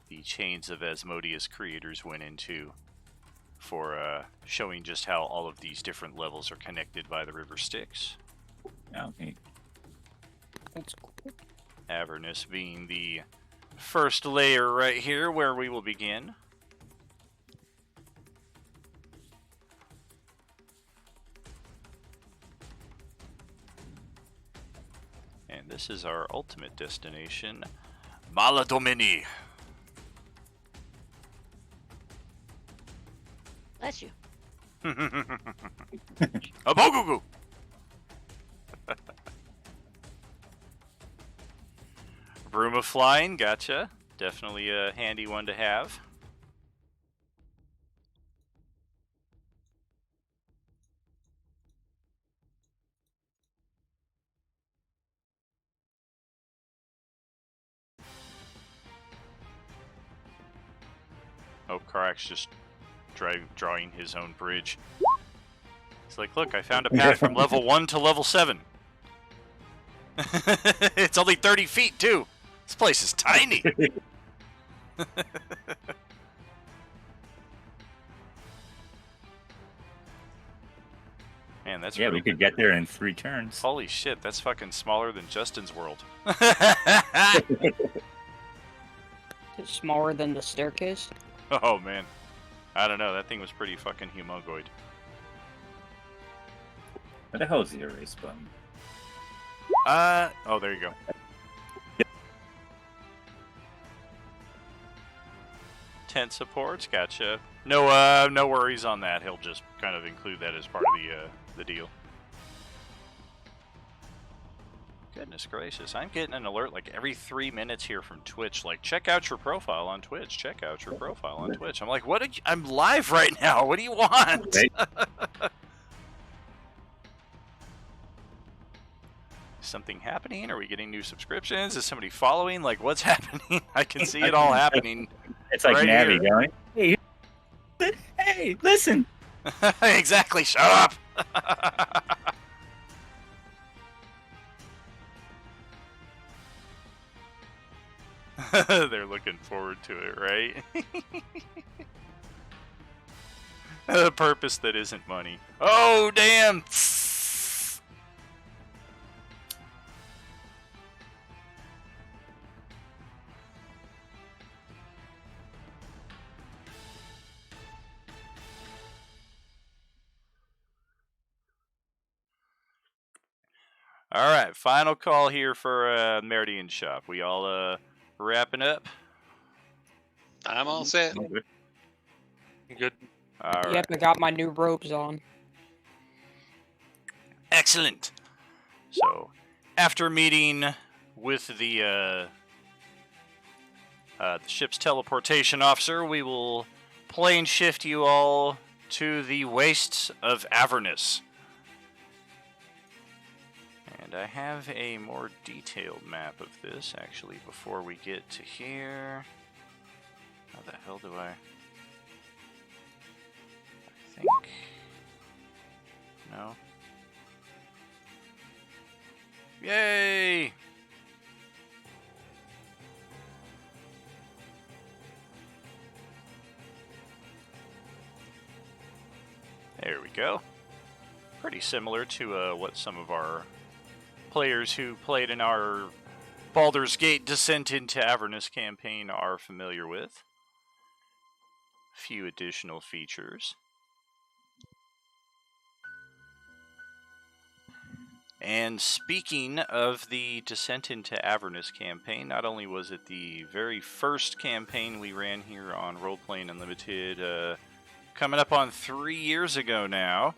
the Chains of Asmodeus creators went into for showing just how all of these different levels are connected by the river Styx. Okay. That's cool. Avernus being the first layer right here where we will begin. And this is our ultimate destination, Maladomini. Bless you. Abogugu! Broom of Flying, gotcha. Definitely a handy one to have. Oh, Karak's just drawing his own bridge. He's like, look, I found a path from level 1 to level 7. It's only 30 feet, too. This place is tiny. Man, that's Yeah, we could get there in 3 turns. Holy shit, that's fucking smaller than Justin's world. It's smaller than the staircase. Oh, man. I don't know, that thing was pretty fucking humongoid. What the hell is the erase button? Oh, there you go. Tent supports, gotcha. No, no worries on that. He'll just kind of include that as part of the deal. Goodness gracious, I'm getting an alert like every 3 minutes here from Twitch. Like, check out your profile on Twitch. Check out your profile on Twitch. I'm like, what? I'm live right now. What do you want? Right. Is something happening? Are we getting new subscriptions? Is somebody following? Like, what's happening? I can see it all happening. It's like right Navi here. going, hey, listen. Exactly. Shut up. They're looking forward to it, right? A purpose that isn't money. Oh, damn. All right, final call here for Meridian Shop. We all wrapping up? I'm all set. Good. All right. Yep, I got my new robes on. Excellent. So, after meeting with the ship's teleportation officer, we will plane shift you all to the wastes of Avernus. And I have a more detailed map of this, actually, before we get to here. How the hell do I think... No? Yay! There we go. Pretty similar to what some of our players who played in our Baldur's Gate Descent into Avernus campaign are familiar with. Few additional features. And speaking of the Descent into Avernus campaign, not only was it the very first campaign we ran here on Roleplaying Unlimited, coming up on 3 years ago now,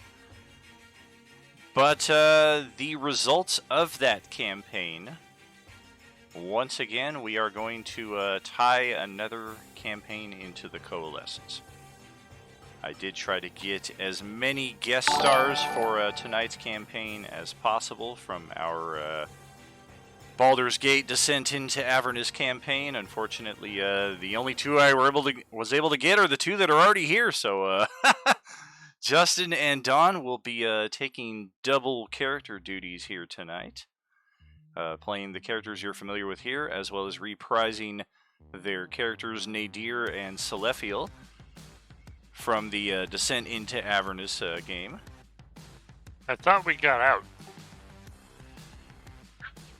but the results of that campaign, once again, we are going to tie another campaign into the Coalescence. I did try to get as many guest stars for tonight's campaign as possible from our Baldur's Gate Descent into Avernus campaign. Unfortunately, the only two I was able to get are the two that are already here, so Justin and Dawn will be taking double character duties here tonight, playing the characters you're familiar with here, as well as reprising their characters Nadir and Selephiel from the Descent into Avernus game. I thought we got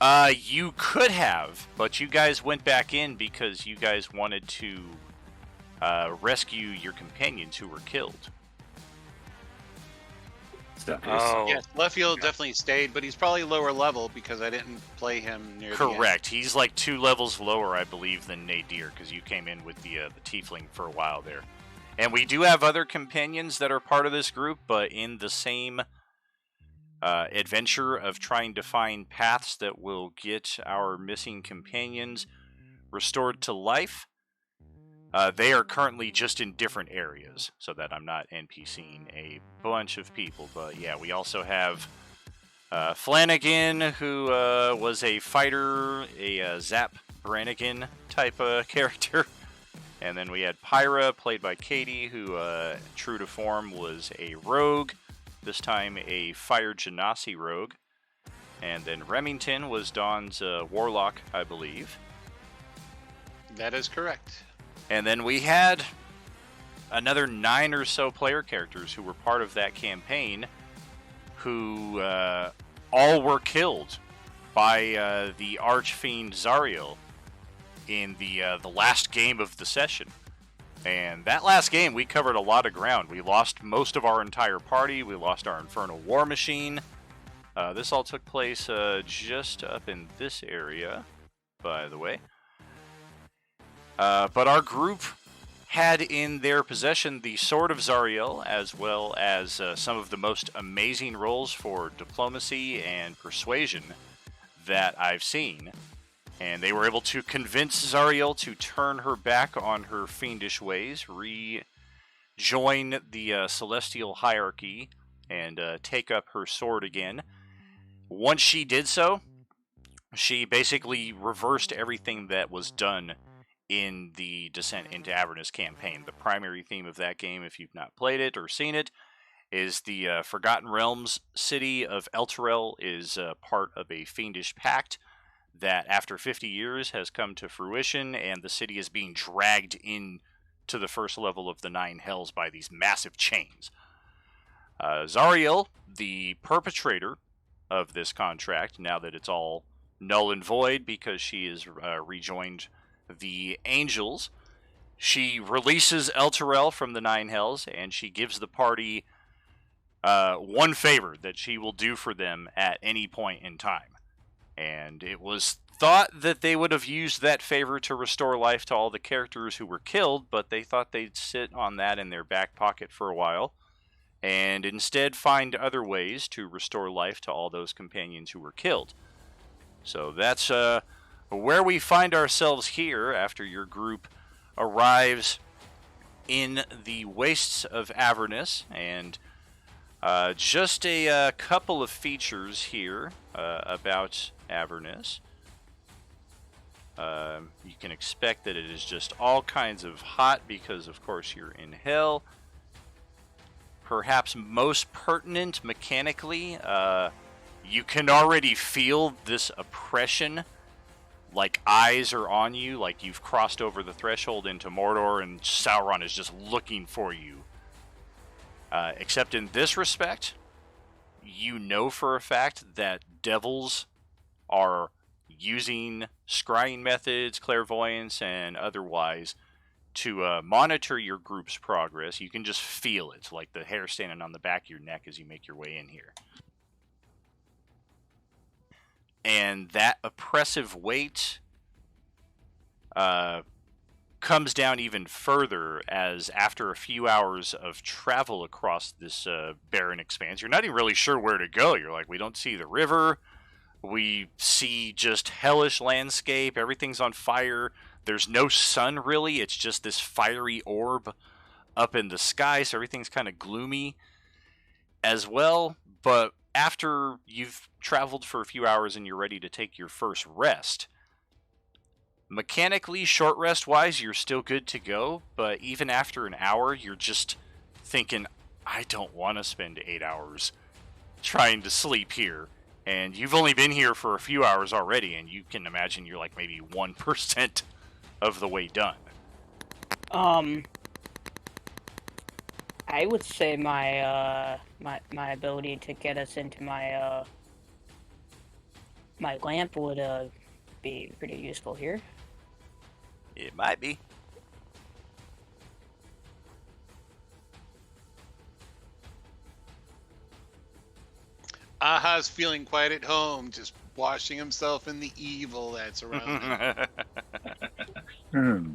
out. You could have, but you guys went back in because you guys wanted to rescue your companions who were killed. Oh, Yes, Leffield definitely stayed, but he's probably lower level because I didn't play him near the end. Correct. He's like 2 levels lower, I believe, than Nadir, because you came in with the Tiefling for a while there. And we do have other companions that are part of this group, but in the same adventure of trying to find paths that will get our missing companions restored to life. They are currently just in different areas, so that I'm not NPCing a bunch of people. But yeah, we also have Flanagan, who was a fighter, a Zap Brannigan type character. And then we had Pyra, played by Katie, who, true to form, was a rogue. This time a Fire Genasi rogue. And then Remington was Dawn's warlock, I believe. That is correct. And then we had another 9 or so player characters who were part of that campaign, who all were killed by the Archfiend Zariel in the last game of the session. And that last game, we covered a lot of ground. We lost most of our entire party. We lost our Infernal War Machine. This all took place just up in this area, by the way. But our group had in their possession the Sword of Zariel, as well as some of the most amazing rolls for diplomacy and persuasion that I've seen. And they were able to convince Zariel to turn her back on her fiendish ways, rejoin the Celestial Hierarchy, and take up her sword again. Once she did so, she basically reversed everything that was done in the Descent into Avernus campaign. The primary theme of that game, if you've not played it or seen it, is the Forgotten Realms city of Elturel is part of a fiendish pact that after 50 years has come to fruition, and the city is being dragged in to the first level of the 9 hells by these massive chains. Zariel, the perpetrator of this contract, now that it's all null and void because she is rejoined the angels, she releases Elturel from the 9 hells, and she gives the party one favor that she will do for them at any point in time. And it was thought that they would have used that favor to restore life to all the characters who were killed, but they thought they'd sit on that in their back pocket for a while, and instead find other ways to restore life to all those companions who were killed. So that's where we find ourselves here after your group arrives in the wastes of Avernus. And just a couple of features here about Avernus. You can expect that it is just all kinds of hot because, of course, you're in hell. Perhaps most pertinent mechanically, you can already feel this oppression, like eyes are on you, like you've crossed over the threshold into Mordor and Sauron is just looking for you. Except in this respect, you know for a fact that devils are using scrying methods, clairvoyance, and otherwise to monitor your group's progress. You can just feel it, like the hair standing on the back of your neck as you make your way in here. And that oppressive weight comes down even further as after a few hours of travel across this barren expanse, you're not even really sure where to go. You're like, we don't see the river. We see just hellish landscape. Everything's on fire. There's no sun, really. It's just this fiery orb up in the sky, so everything's kind of gloomy as well. But after you've traveled for a few hours and you're ready to take your first rest, mechanically, short rest-wise, you're still good to go. But even after an hour, you're just thinking, I don't want to spend 8 hours trying to sleep here. And you've only been here for a few hours already, and you can imagine you're like maybe 1% of the way done. I would say my my ability to get us into my my lamp would be pretty useful here. It might be. Aha's feeling quite at home, just washing himself in the evil that's around him. Hmm.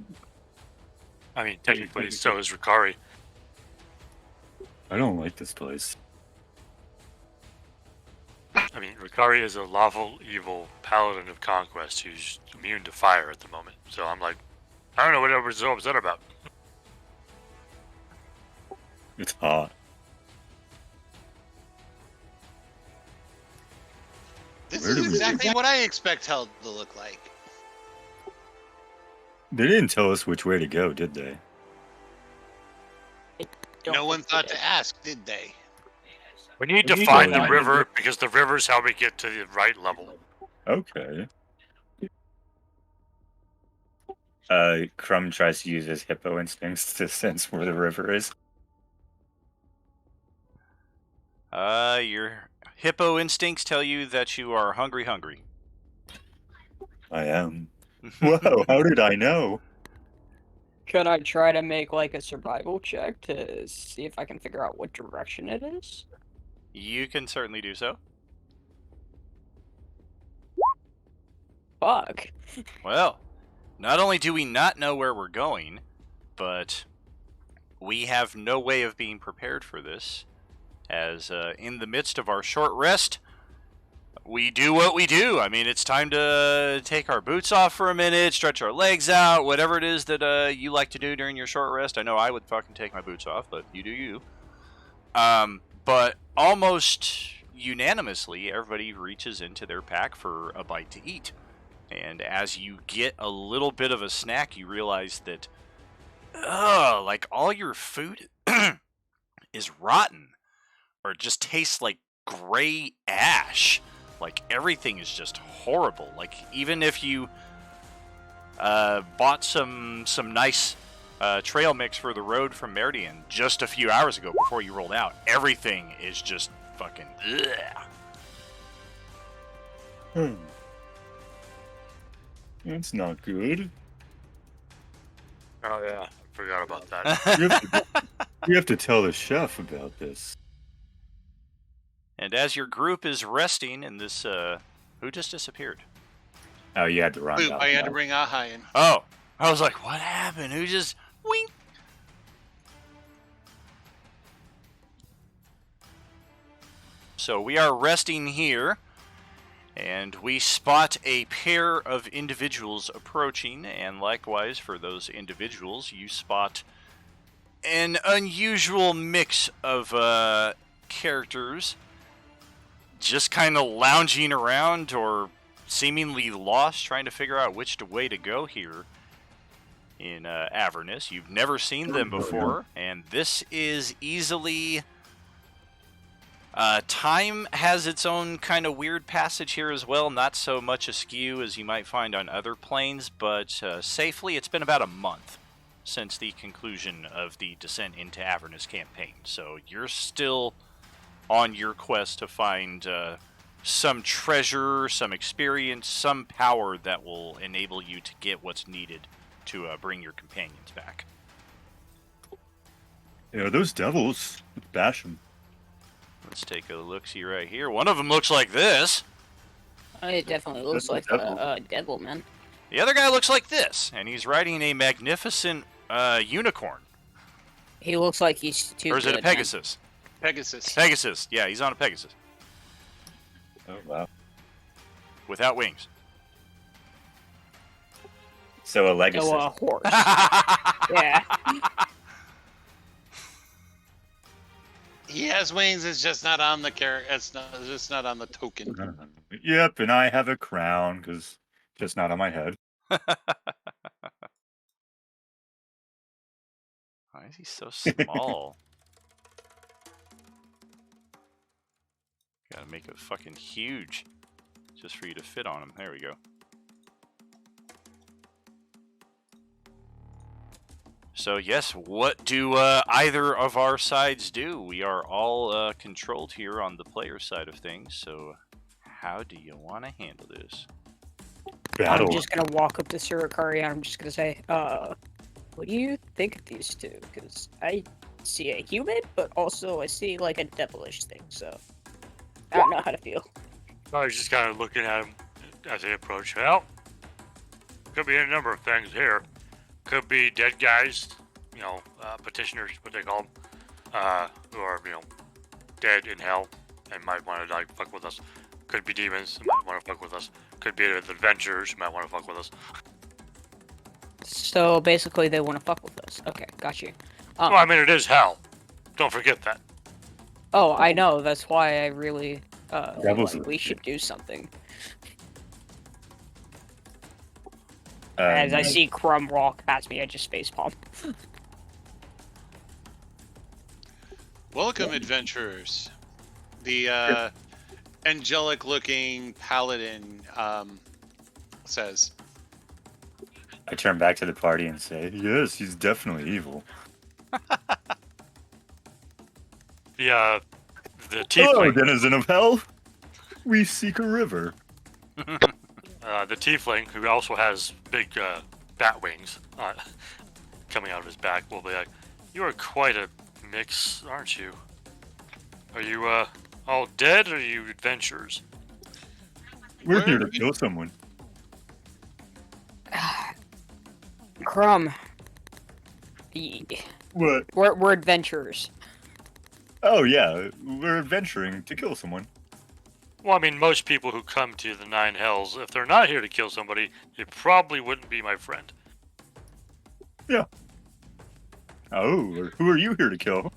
I mean, technically, so is Ricari. I don't like this place. I mean, Ricari is a lawful evil paladin of conquest who's immune to fire at the moment. So I'm like, I don't know what everyone's so upset about. It's hot. This Where is do we- exactly what I expect hell to look like. They didn't tell us which way to go, did they? Don't No one think thought they to ask, did they? We need We to need find to the find river because the river's how we get to the right level. Okay. Crumb tries to use his hippo instincts to sense where the river is. Your hippo instincts tell you that you are hungry. I am. Whoa, how did I know? Can I try to make like a survival check to see if I can figure out what direction it is? You can certainly do so. Fuck. Well, not only do we not know where we're going, but we have no way of being prepared for this, as in the midst of our short rest, we do what we do. I mean, it's time to take our boots off for a minute, stretch our legs out, whatever it is that you like to do during your short rest. I know I would fucking take my boots off, but you do you. But almost unanimously, everybody reaches into their pack for a bite to eat. And as you get a little bit of a snack, you realize that, like all your food is rotten, or it just tastes like gray ash. Like everything is just horrible. Like even if you bought some nice trail mix for the road from Meridian just a few hours ago before you rolled out, everything is just fucking ugh. That's not good. Oh yeah, I forgot about that. You have to tell the chef about this. And as your group is resting in this, who just disappeared? Oh, you had to run. Boop, out I had to now. bring Aha in. Oh, I was like, what happened? Who just wink? So we are resting here, and we spot a pair of individuals approaching, and likewise for those individuals, you spot an unusual mix of characters just kind of lounging around or seemingly lost, trying to figure out which way to go here in Avernus. You've never seen them before, and this is easily... time has its own kind of weird passage here as well, not so much askew as you might find on other planes, but safely it's been about a month since the conclusion of the Descent into Avernus campaign, so you're still on your quest to find some treasure, some experience, some power that will enable you to get what's needed to bring your companions back. Yeah, those devils. Bash them. Let's take a look-see right here. One of them looks like this. It definitely looks That's like a devil. a devil, man. The other guy looks like this, and he's riding a magnificent unicorn. He looks like he's too Or is it a good, man. Pegasus? Pegasus. Pegasus. Yeah, he's on a Pegasus. Oh, wow. Without wings. So a legacy. So a horse. Yeah. He has wings. It's just not on the character. It's just not on the token. Yep, and I have a crown, because just not on my head. Why is he so small? Gotta make it fucking huge just for you to fit on him. There we go. So yes, what do either of our sides do? We are all controlled here on the player side of things, so how do you want to handle this? Battle. I'm just gonna walk up to Surikari and I'm just gonna say, what do you think of these two? Because I see a human, but also I see like a devilish thing, so I don't know how to feel. I was just kind of looking at him as they approach. Well, could be a number of things here. Could be dead guys, you know, petitioners, what they call them, who are, you know, dead in hell and might want to like fuck with us. Could be demons who might want to fuck with us. Could be adventurers who might want to fuck with us. So basically, they want to fuck with us. Okay, got you. Well, I mean, it is hell. Don't forget that. Oh, I know. That's why I really Rebels like we should do something. Um, As I see Crumb walk past me, I just facepalm. Welcome, adventurers. The angelic-looking paladin says, I turn back to the party and say, yes, he's definitely evil. The Hello, tiefling, denizen of hell. We seek a river. the tiefling, who also has big bat wings coming out of his back, will be like, "You are quite a mix, aren't you? Are you all dead, or are you adventurers?" We're here to Where- kill someone. Crumb. What? We're adventurers. Oh yeah, we're adventuring to kill someone. Well, I mean, most people who come to the Nine Hells, if they're not here to kill somebody, they probably wouldn't be my friend. Oh, who are you here to kill?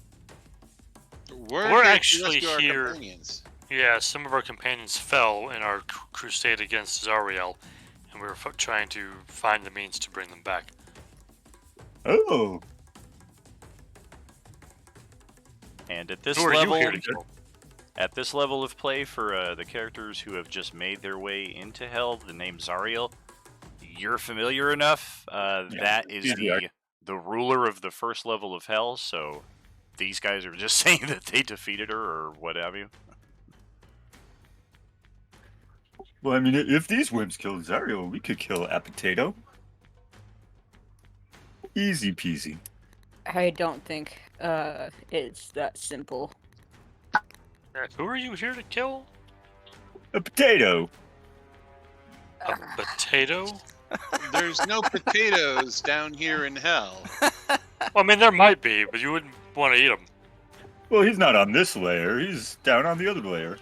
We're We're here to actually rescue our here- companions. Yeah, some of our companions fell in our crusade against Zariel, and we were trying to find the means to bring them back. Oh, And at this Who are level, you here to kill? at this level of play for the characters who have just made their way into hell, the name Zariel, you're familiar enough. That is he's the the ruler of the first level of hell. So these guys are just saying that they defeated her or what have you. well, I mean, if these wimps killed Zariel, we could kill a potato. Easy peasy. I don't think it's that simple. Who are you here to kill? A potato. A potato? There's no potatoes down here in hell. Well, I mean, there might be, but you wouldn't want to eat them. Well, he's not on this layer. He's down on the other layer.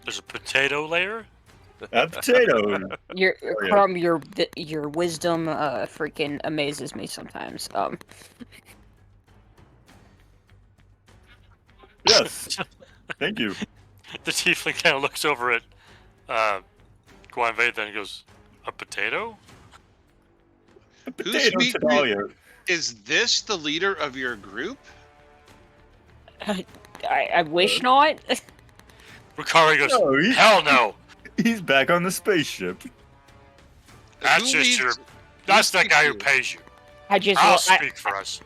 There's a potato layer? A potato. Your yeah. Crumb, your wisdom freaking amazes me sometimes. Yes. Thank you. The tiefling kind of looks over at Guan Vei, then goes, "A potato?" A potato speak- Talia. Is this the leader of your group? I wish not. Ricari goes, No, "Hell no! he's back on the spaceship. That's Who just leads- your. That's who the guy who leads pays you. I just I'll I, speak for us."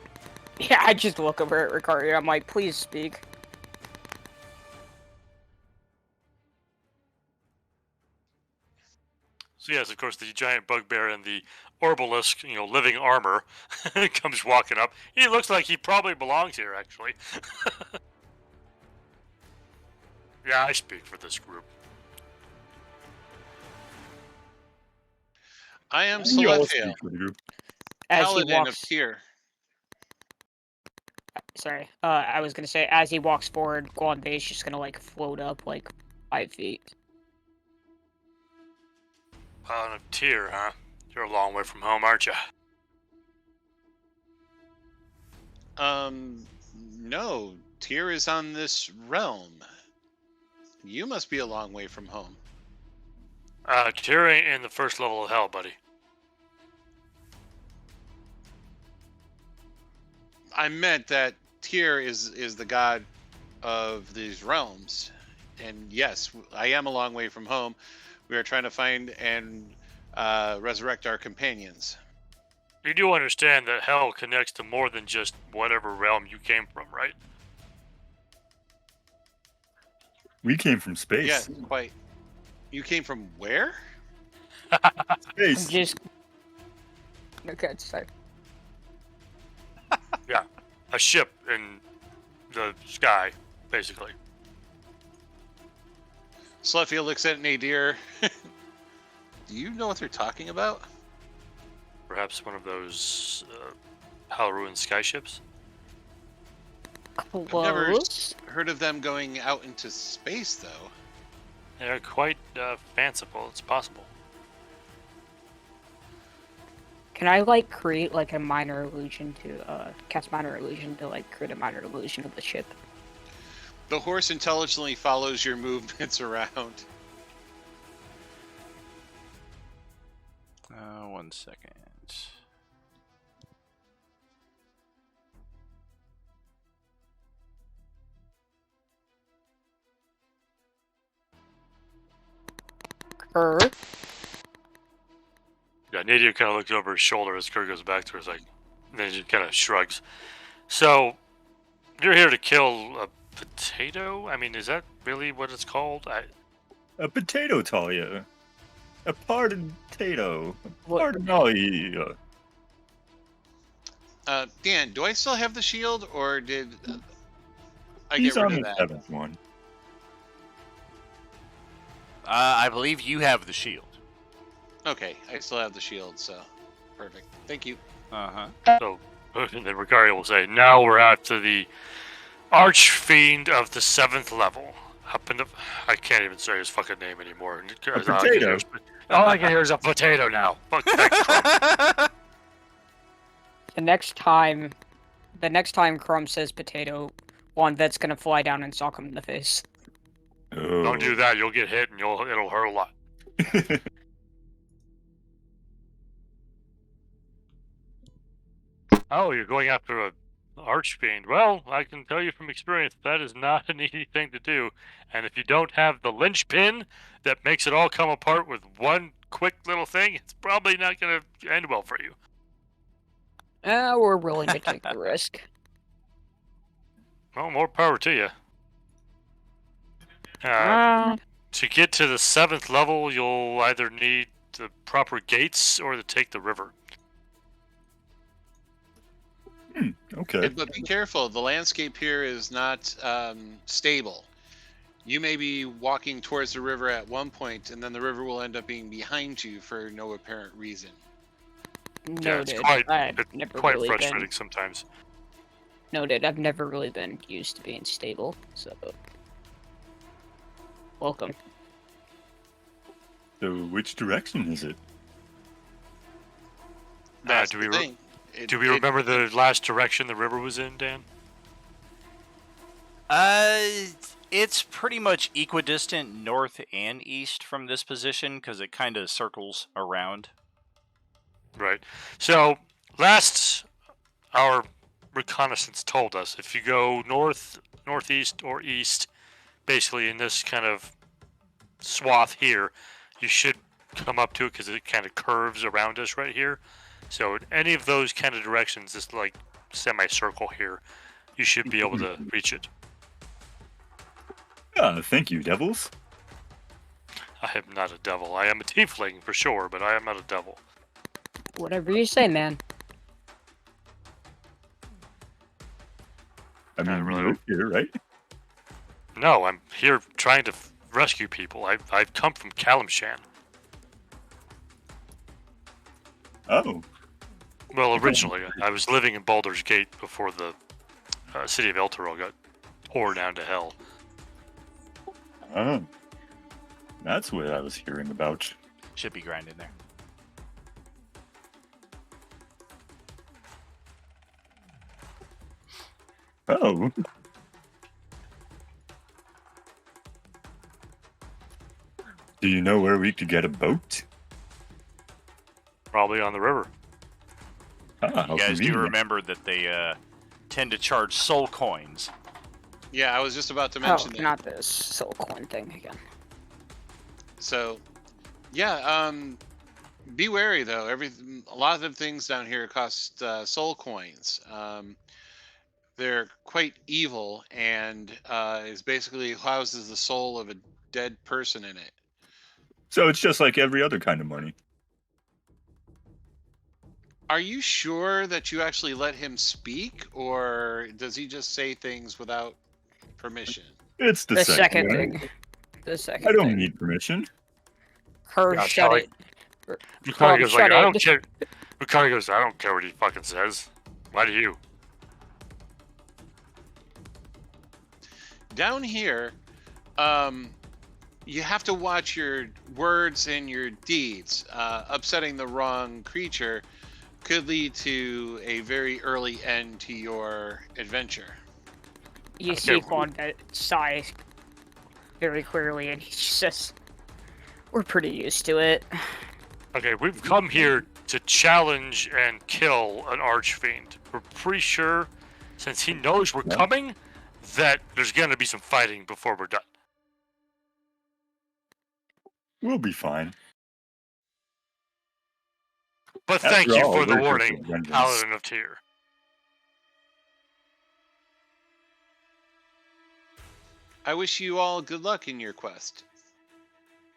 yeah, I just look over at Ricardo. I'm like, please speak. So yes, of course, the giant bugbear and the Orbalisk, you know, living armor, comes walking up. He looks like he probably belongs here, actually. Yeah, I speak for this group. I am You all Celestial, speak for the group. As paladin he of walks, Tyr. sorry, I was gonna say as he walks forward, Guan Vei's just gonna like float up like 5 feet. On a tier, huh? You're a long way from home, aren't you? No, Tyr is on this realm. You must be a long way from home. Tyr ain't in the first level of hell, buddy. I meant that Tyr is the god of these realms, And yes, I am a long way from home. We are trying to find and resurrect our companions. You do understand that hell connects to more than just whatever realm you came from, right? We came from space. Yes, quite. You came from where? Space. Just okay. Sorry. A ship in the sky, basically. Sluffield looks at Nadir. Do you know what they're talking about? Perhaps one of those Halruan skyships? never- Close. Heard of them going out into space, though. They're quite fanciful. It's possible. Can I like create like a minor illusion to cast minor illusion to like create a minor illusion of the ship? The horse intelligently follows your movements around. 1 second. Kerr. Yeah, Nadia kind of looks over his shoulder as Kerr goes back to her. It's like, and then he kind of shrugs. So, you're here to kill a potato? I mean, is that really what it's called? A potato, Talia. A pardon potato. What? Pardon all you. Dan, do I still have the shield, or did I He's get on rid the of that? 7th one. I believe you have the shield. Okay, I still have the shield, so perfect. Thank you. Uh-huh. So, and then Ricario will say, now we're out to the Archfiend of the 7th level. I can't even say his fucking name anymore. Potato. All I can hear is a potato now. Fuck, thanks, Crumb. The next time Crumb says potato, one vet's gonna fly down and sock him in the face. Oh. Don't do that. You'll get hit and it'll hurt a lot. Oh, you're going after a Archfiend. Well, I can tell you from experience that is not an easy thing to do. And if you don't have the linchpin that makes it all come apart with one quick little thing, it's probably not going to end well for you. We're willing to take the risk. Well, more power to you. To get to the 7th level, you'll either need the proper gates or to take the river. Okay. But be careful. The landscape here is not stable. You may be walking towards the river at one point, and then the river will end up being behind you for no apparent reason. Noted. Yeah, it's quite, I've it's never quite really frustrating been sometimes. noted. I've never really been used to being stable, so welcome. So which direction is it? That's do the we thing. Do we remember the last direction the river was in, Dan? It's pretty much equidistant north and east from this position because it kind of circles around. Right. So, last our reconnaissance told us if you go north, northeast, or east, basically in this kind of swath here, you should come up to it because it kind of curves around us right here. So, in any of those kind of directions, this like semicircle here, you should be able to reach it. Thank you, devils. I am not a devil. I am a tiefling for sure, but I am not a devil. Whatever you say, man. I mean, really you live here, right? No, I'm here trying to rescue people. I've come from Kalimshan. Oh. Well, originally, I was living in Baldur's Gate before the city of Elturel got tore down to hell. Oh. That's what I was hearing about. Should be grinding there. Oh. Do you know where we could get a boat? Probably on the river. How You guys do convenient. remember that they tend to charge soul coins. Yeah, I was just about to mention Oh, that. not this soul coin thing again. So, yeah, be wary though. A lot of the things down here cost soul coins. They're quite evil, and is basically houses the soul of a dead person in it. So it's just like every other kind of money. Are you sure that you actually let him speak, or does he just say things without permission? It's the, The second one. thing. The second I don't thing. need permission. Her Yeah, shut Charlie. it. Mikari goes like, shut I it. don't care. Mikari goes, I don't care what he fucking says. Why do you? Down here, you have to watch your words and your deeds. Upsetting the wrong creature could lead to a very early end to your adventure. You Okay, see Quan sigh very clearly, and he says, "We're pretty used to it." Okay, we've come here to challenge and kill an archfiend. We're pretty sure, since he knows we're coming, that there's gonna be some fighting before we're done. We'll be fine. But After thank you all, for the we're here for warning, vengeance. Paladin of Tyr. I wish you all good luck in your quest.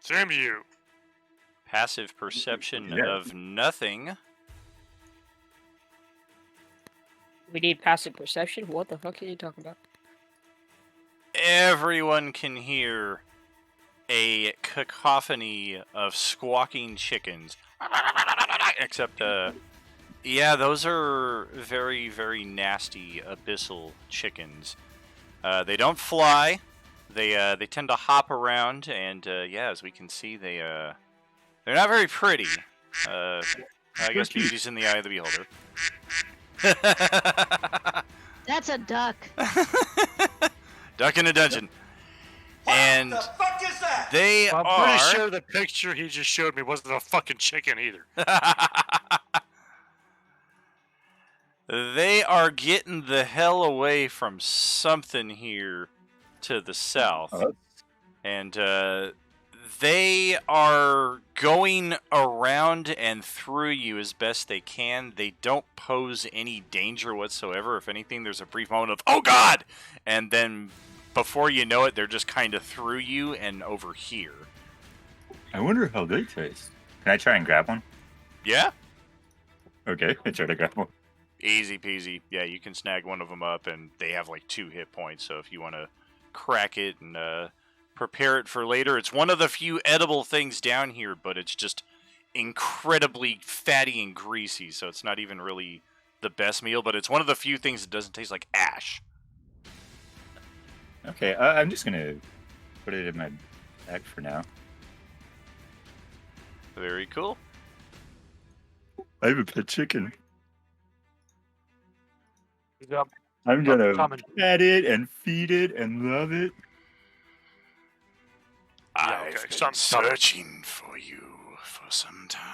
Same to you. Passive perception Yeah. of nothing. We need passive perception. What the fuck are you talking about? Everyone can hear a cacophony of squawking chickens. Except, yeah, those are very, very nasty abyssal chickens. They don't fly. They tend to hop around, and yeah, as we can see, they're not very pretty. I guess beauty's in the eye of the beholder. That's a duck. Duck in a dungeon. And What the fuck is that? they I'm are. pretty sure the picture he just showed me wasn't a fucking chicken either. They are getting the hell away from something here to the south. Oh, And they are going around and through you as best they can. They don't pose any danger whatsoever. If anything, there's a brief moment of, oh God! And then before you know it, they're just kind of through you and over here. I wonder how they taste. Can I try and grab one? Yeah? Okay, I try to grab one. Easy peasy. Yeah, you can snag one of them up, and they have like 2 hit points. So if you want to crack it and prepare it for later, it's one of the few edible things down here, but it's just incredibly fatty and greasy. So it's not even really the best meal, but it's one of the few things that doesn't taste like ash. Okay, I'm just gonna put it in my bag for now. Very cool. I have a pet chicken. Yep. I'm gonna Coming. pet it and feed it and love it. Yeah, I've okay, been something's coming. searching for you for some time.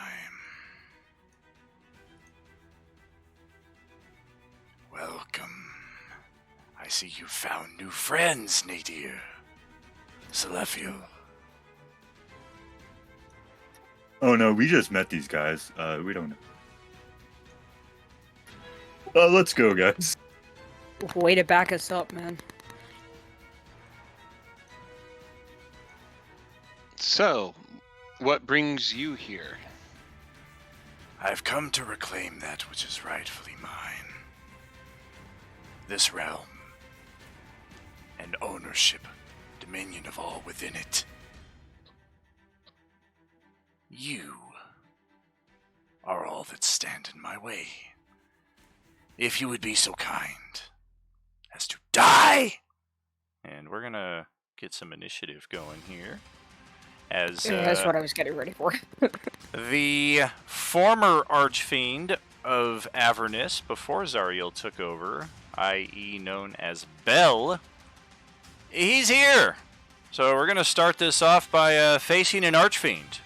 Welcome. I see you found new friends, Nadir. Celestial. Oh no, we just met these guys. We don't know. Let's go, guys. Way to back us up, man. So, what brings you here? I've come to reclaim that which is rightfully mine. This realm. And ownership, dominion of all within it. You are all that stand in my way. If you would be so kind as to die! And we're gonna get some initiative going here. As That's what I was getting ready for. the former Archfiend of Avernus, before Zariel took over, i.e. known as Bell, he's here! So we're going to start this off by facing an Archfiend.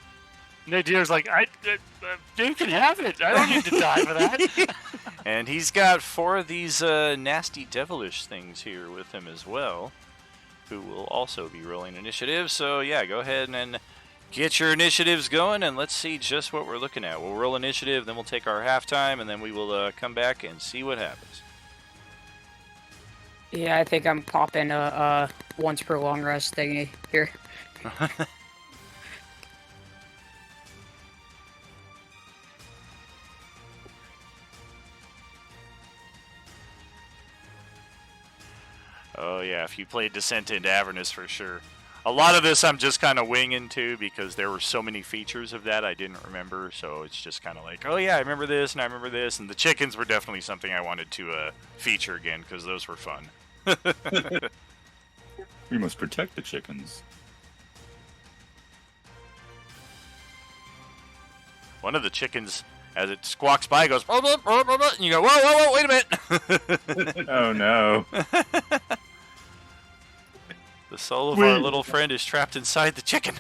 Nadir's like, you can have it. I don't need to die for that. And he's got 4 of these nasty devilish things here with him as well, who will also be rolling initiative. So yeah, go ahead and get your initiatives going, and let's see just what we're looking at. We'll roll initiative, then we'll take our halftime, and then we will come back and see what happens. Yeah, I think I'm popping a once per long rest thingy here. Oh yeah, if you played Descent into Avernus for sure. A lot of this I'm just kind of winging too because there were so many features of that I didn't remember, so it's just kind of like, oh yeah, I remember this and I remember this, and the chickens were definitely something I wanted to feature again because those were fun. We must protect the chickens. One of the chickens, as it squawks by, goes, "Blah, blah, blah, blah, blah," and you go, whoa, whoa, whoa, wait a minute. Oh no. The soul of our little friend is trapped inside the chicken.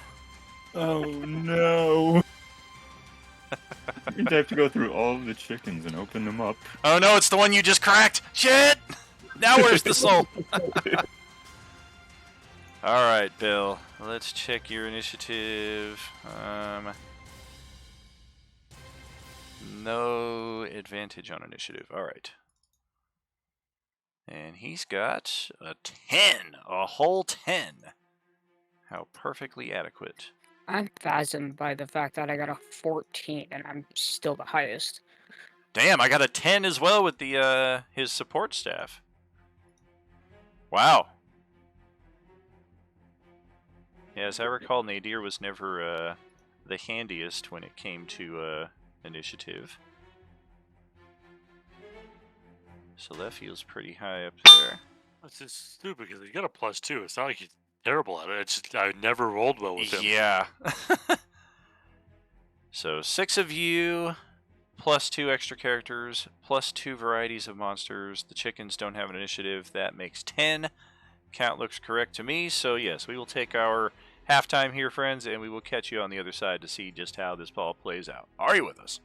Oh no. We'd have to go through all of the chickens and open them up. Oh no, it's the one you just cracked. Shit! Now where's the soul? Alright, Bill. Let's check your initiative. No advantage on initiative. Alright. And he's got a 10. A whole 10. How perfectly adequate. I'm phasmed by the fact that I got a 14 and I'm still the highest. Damn, I got a 10 as well with the his support staff. Wow. Yeah, as I recall, Nadir was never the handiest when it came to initiative. So that feels pretty high up there. That's just stupid because he got a +2. It's not like he's terrible at it. It's just, I never rolled well with him. Yeah. So 6 of you, +2 extra characters, +2 varieties of monsters. The chickens don't have an initiative. That makes 10. Count looks correct to me. So yes, we will take our halftime here, friends, and we will catch you on the other side to see just how this ball plays out. Are you with us?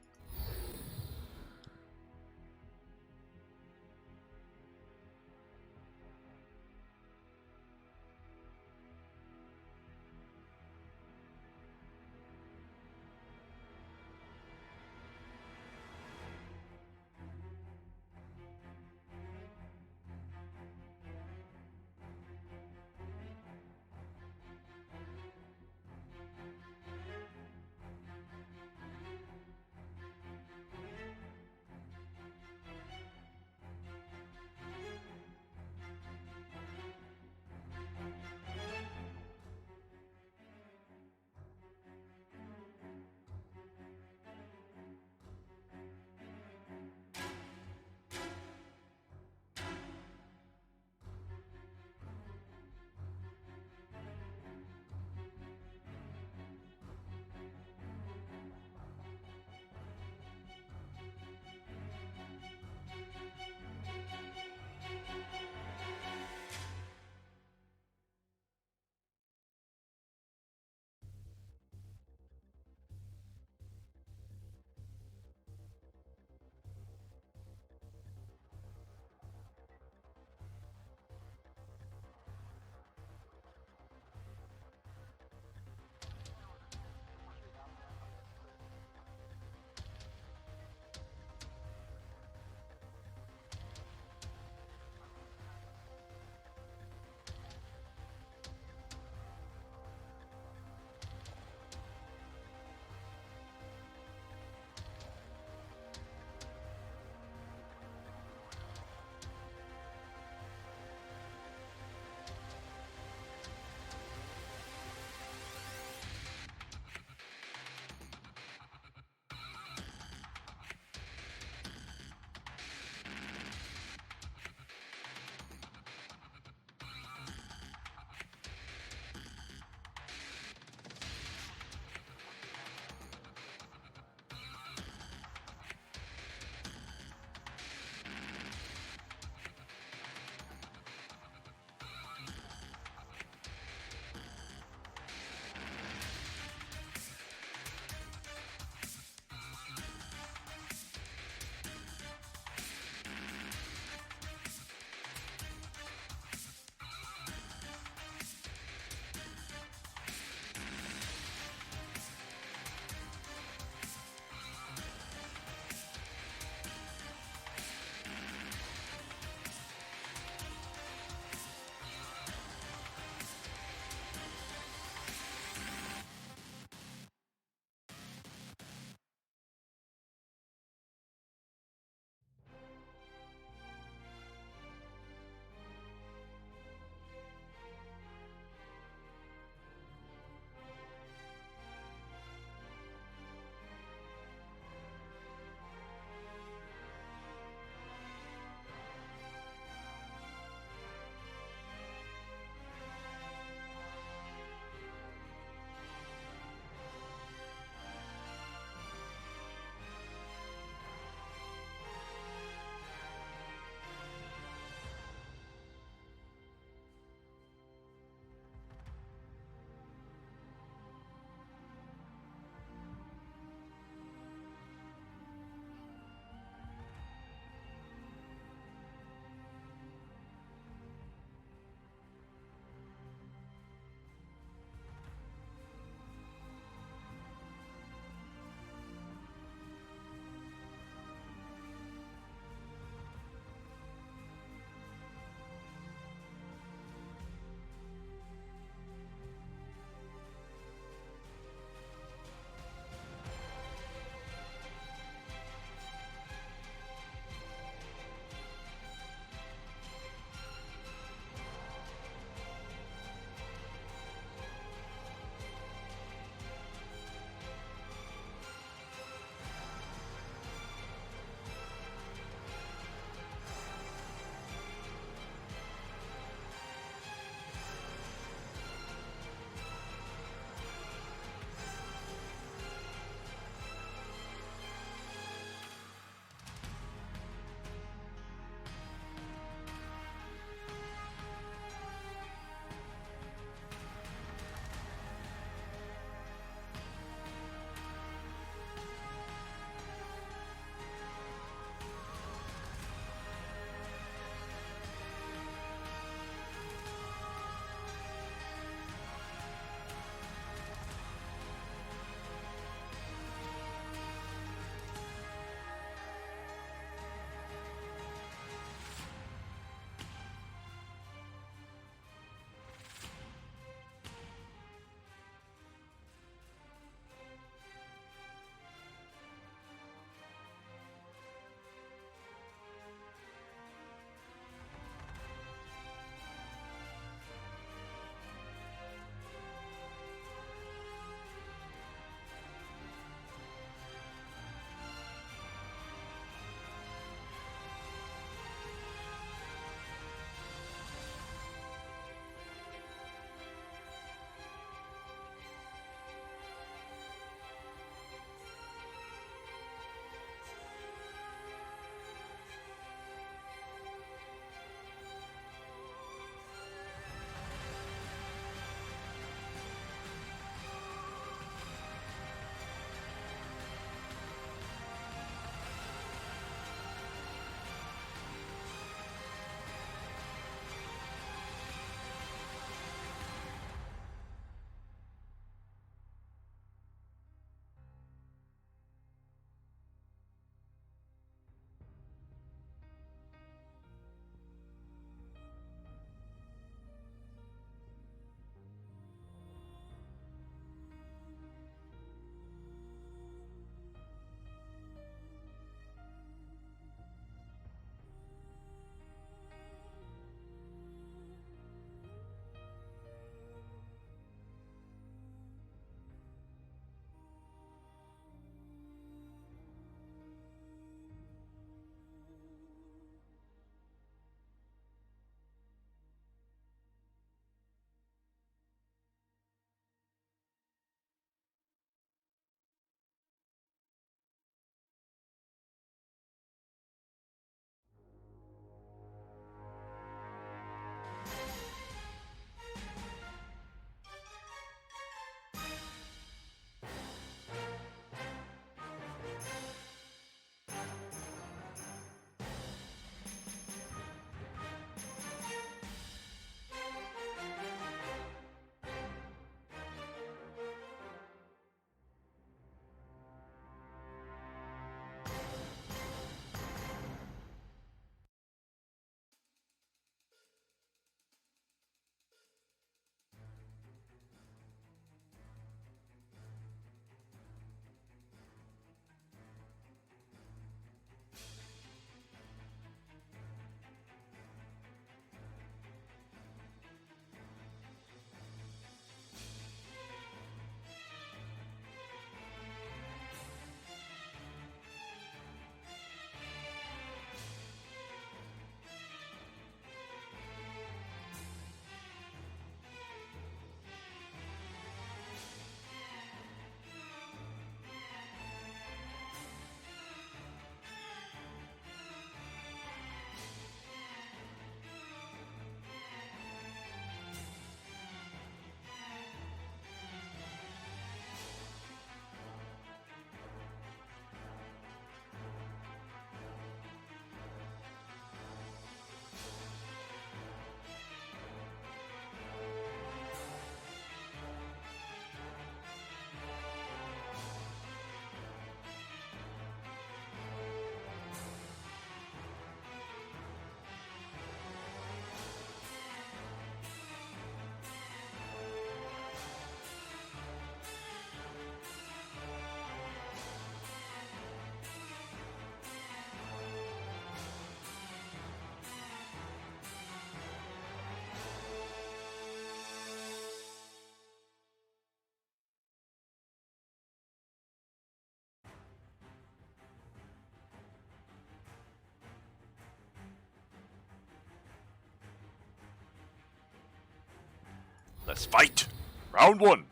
Let's fight! Round 1.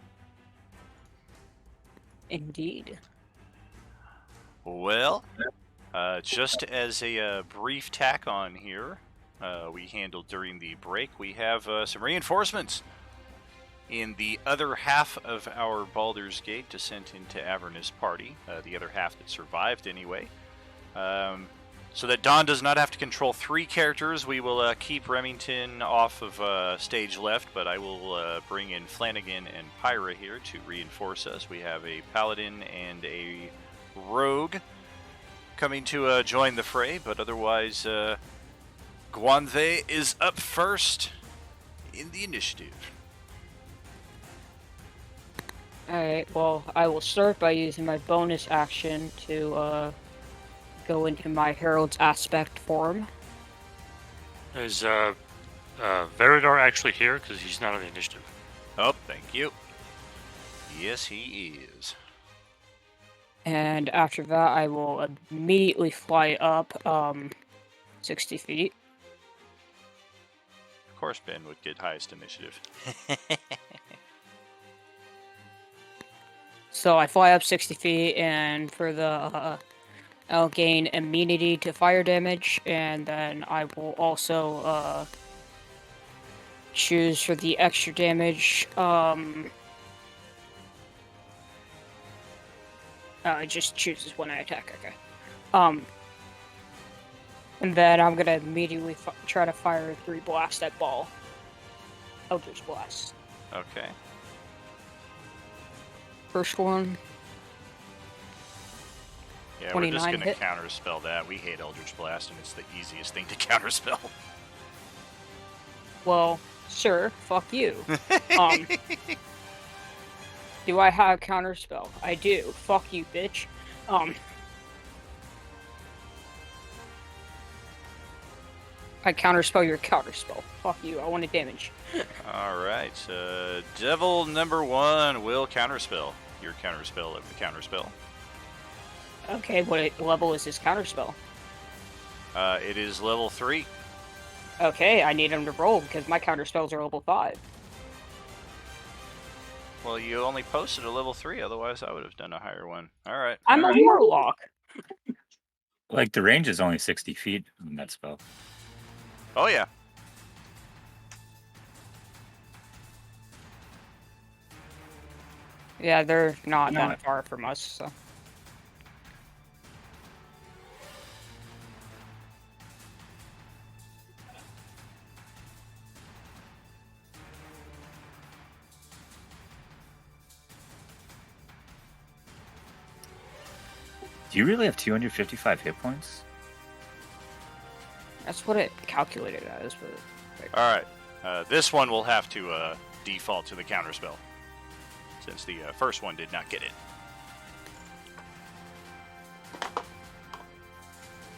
Indeed. Well, just as a brief tack on here, we handled during the break, we have some reinforcements in the other half of our Baldur's Gate Descent into Avernus party, the other half that survived anyway. So that Dawn does not have to control 3 characters, we will keep Remington off of stage left, but I will bring in Flanagan and Pyra here to reinforce us. We have a Paladin and a Rogue coming to join the fray, but otherwise, Guanve is up first in the initiative. Alright, well, I will start by using my bonus action to go into my Herald's Aspect form. Is Veridar actually here? Because he's not on the initiative. Oh, thank you. Yes, he is. And after that, I will immediately fly up 60 feet. Of course, Ben would get highest initiative. So I fly up 60 feet, and for the I'll gain immunity to fire damage, and then I will also choose for the extra damage. It just chooses when I attack. Okay. And then I'm gonna immediately try to fire 3 blasts at Ball. Eldritch Blast. Okay. First one. Yeah, we're just 29 gonna hit. counterspell that. We hate Eldritch Blast, and it's the easiest thing to counterspell. Well, sir, fuck you. Do I have counterspell? I do. Fuck you, bitch. I counterspell your counterspell. Fuck you. I want to damage. Alright, Devil number 1 will counterspell. Your counterspell of the counterspell. Okay, what level is his counterspell? It is level 3. Okay, I need him to roll because my counterspells are level 5. Well, you only posted a level 3, otherwise I would have done a higher one. Alright. I'm a warlock. Like the range is only 60 feet in that spell. Oh, yeah. Yeah, they're not No. that far from us, so. Do you really have 255 hit points? That's what it calculated as, but... Alright. This one will have to default to the counterspell, since the first one did not get it.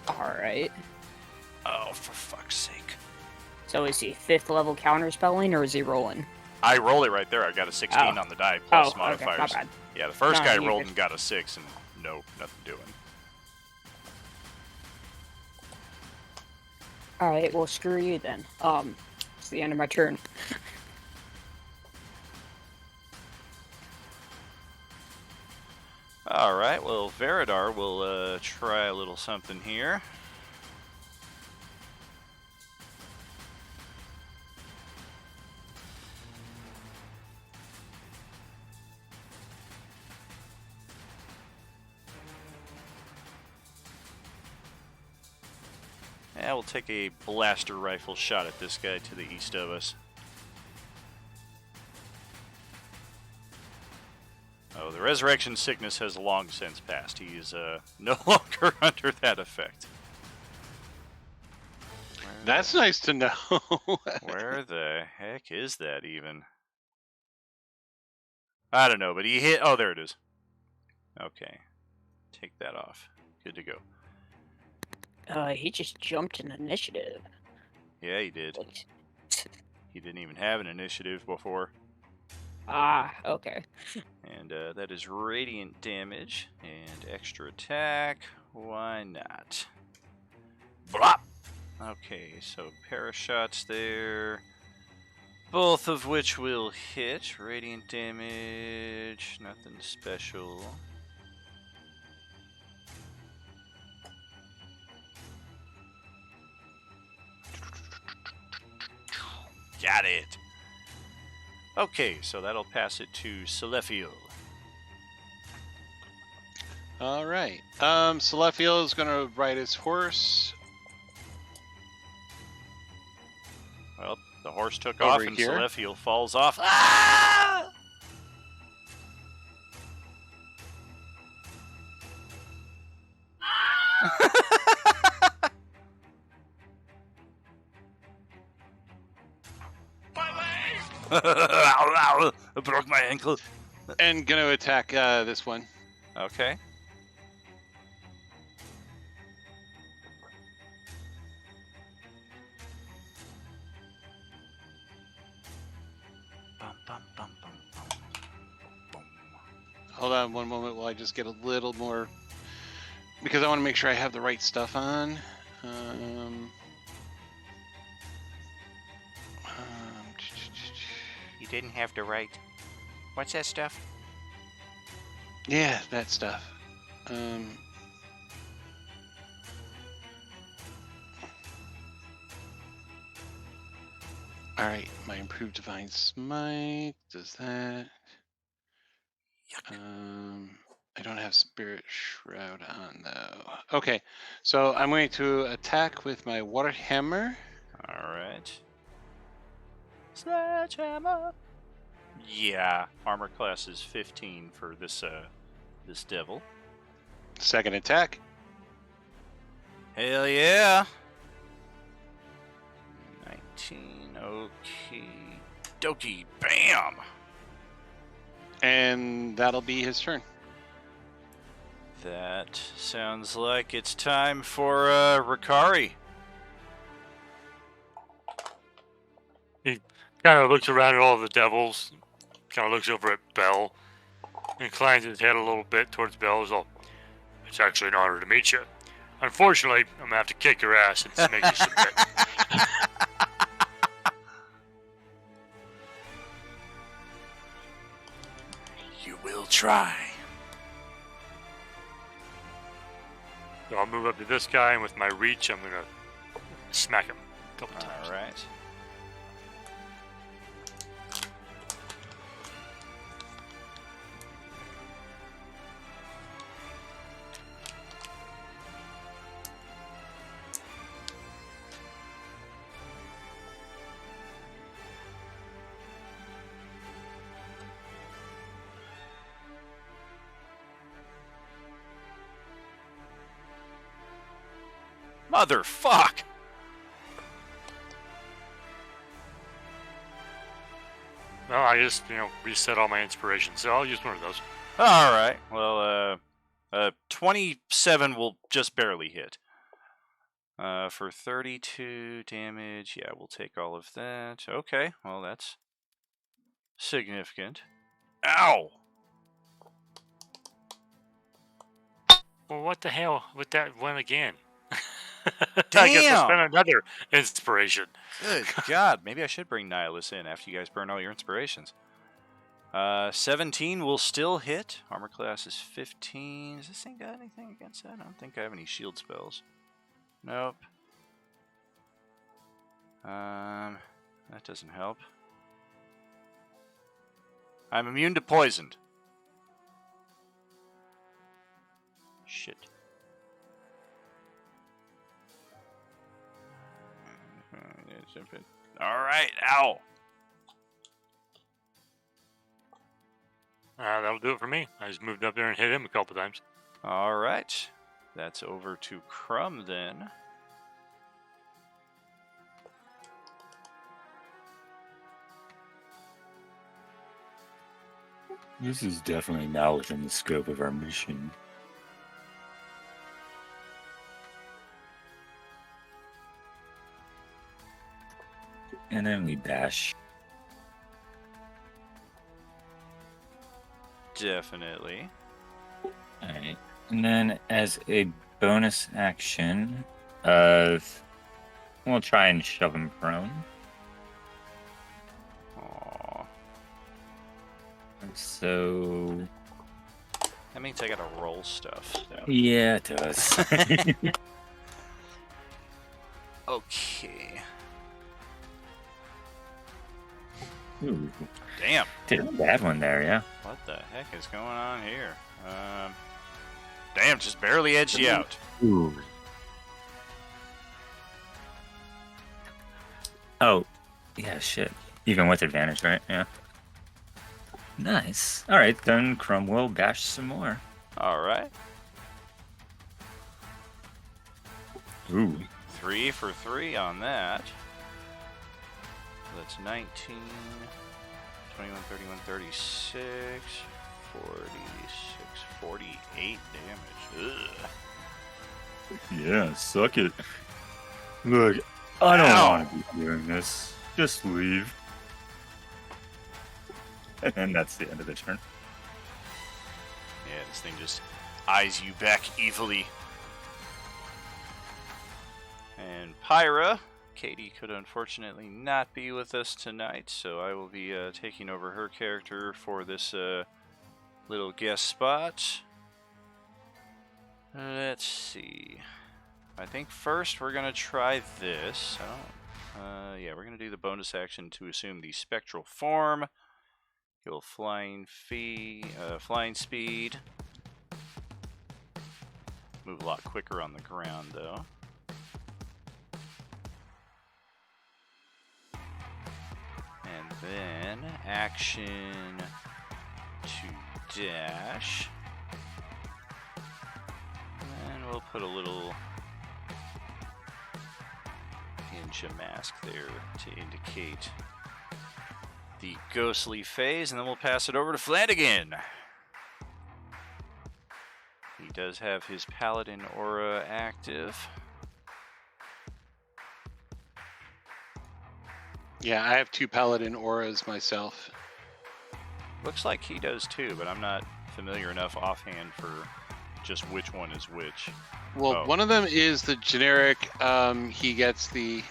Alright. Oh, for fuck's sake. So is he 5th level counterspelling, or is he rolling? I roll it right there. I got a 16 Oh. on the die, plus Okay, my modifiers. bad. Yeah, the first No, guy you rolled could- and got a 6, and no, nothing doing. Alright, well, screw you then. It's the end of my turn. Alright, well, Veridar will try a little something here. Yeah, we'll take a blaster rifle shot at this guy to the east of us. Oh, the resurrection sickness has long since passed. He is no longer under that effect. That's nice to know. Where the heck is that even? I don't know, but he hit... Oh, there it is. Okay. Take that off. Good to go. He just jumped in initiative. Yeah, he did. He didn't even have an initiative before. Ah, okay. And that is radiant damage and extra attack. Why not? Blop! Okay, so pair of shots there. Both of which will hit. Radiant damage, nothing special. Got it. Okay, so that'll pass it to Celefiel. All right. Celefiel is going to ride his horse Well, the horse took Over off and here. Celefiel falls off. Ah! I broke my ankle. and going to attack this one. Okay. Bum, bum, bum, bum, bum. Boom. Hold on one moment while I just get a little more, because I want to make sure I have the right stuff on. You didn't have to write. What's that stuff? Yeah, that stuff. All right, my improved divine smite does that. I don't have spirit shroud on though. Okay, so I'm going to attack with my water hammer. All right. Sledgehammer. Yeah, armor class is 15 for this this devil. Second attack. Hell yeah. 19. Okay. Dokie. Bam. And that'll be his turn. That sounds like it's time for Ricari. Kind of looks around at all the devils. Kind of looks over at Bell. Inclines his head a little bit towards Bell. Is all, it's actually an honor to meet you. Unfortunately, I'm going to have to kick your ass and make you submit. You will try. So I'll move up to this guy, and with my reach, I'm going to smack him a couple times. All right. Motherfuck! Well, I just, reset all my inspirations, so I'll use one of those. All right. Well, 27 will just barely hit. For 32 damage, yeah, we'll take all of that. Okay, well, that's significant. Ow! Well, what the hell with that one again? Damn! I guess I spent another inspiration. Good God, maybe I should bring Nihilus in after you guys burn all your inspirations. 17 will still hit. Armor class is 15. Does this thing got anything against that? I don't think I have any shield spells. Nope. That doesn't help. I'm immune to poisoned. Shit. Alright, ow. That'll do it for me. I just moved up there and hit him a couple times. Alright. That's over to Crumb then. This is definitely now within the scope of our mission. And then we dash. Definitely. Alright. And then as a bonus action, we'll try and shove him prone. So That means I gotta roll stuff. So. yeah, it does. Okay. Ooh, Damn. did a bad one there, yeah. What the heck is going on here? Damn, just barely edged you out. Ooh. Oh, yeah, shit. Even with advantage, right? Yeah. Nice. All right, then Crumb will bash some more. All right. Ooh. 3 for 3 on that. That's 19, 21, 31, 36, 46, 48 damage. Ugh. Yeah, suck it. Look, I don't Ow. want to be doing this. Just leave. And then that's the end of the turn. Yeah, this thing just eyes you back evilly. And Pyra, Katie could unfortunately not be with us tonight, so I will be taking over her character for this little guest spot. Let's see. I think first we're gonna try this. Yeah, we're gonna do the bonus action to assume the spectral form. Heal flying speed. Move a lot quicker on the ground, though. And then action to dash. And we'll put a little ninja mask there to indicate the ghostly phase, and then we'll pass it over to Flanagan. He does have his paladin aura active. Yeah, I have 2 paladin auras myself. Looks like he does too, but I'm not familiar enough offhand for just which one is which. Well, Oh. one of them is the generic. He gets the.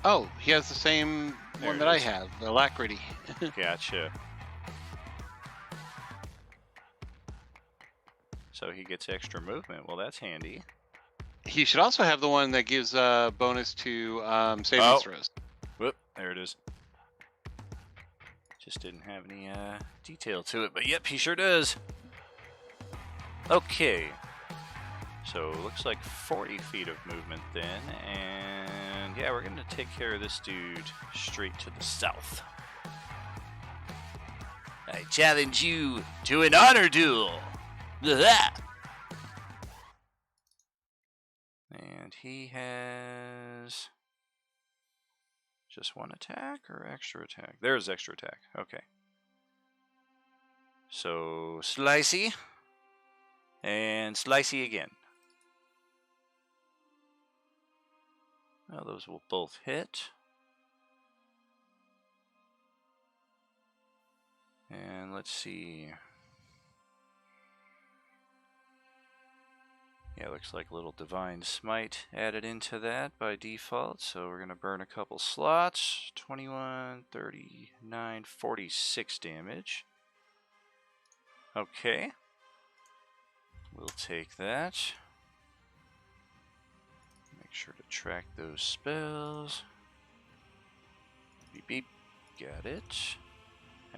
Oh, he has the same There one it that I is. have, the Alacrity. Gotcha. So he gets extra movement. Well, that's handy. He should also have the one that gives a bonus to saving Oh. throws. Whoop, there it is. Just didn't have any detail to it, but yep, he sure does. Okay. So looks like 40 feet of movement then, and yeah, we're gonna take care of this dude straight to the south. I challenge you to an honor duel. Blah. And he has just one attack or extra attack? There's extra attack. Okay. So Slicey and Slicey again. Well, those will both hit. And let's see. Yeah, looks like a little Divine Smite added into that by default. So we're going to burn a couple slots. 21, 39, 46 damage. Okay. We'll take that. Make sure to track those spells. Beep beep. Got it.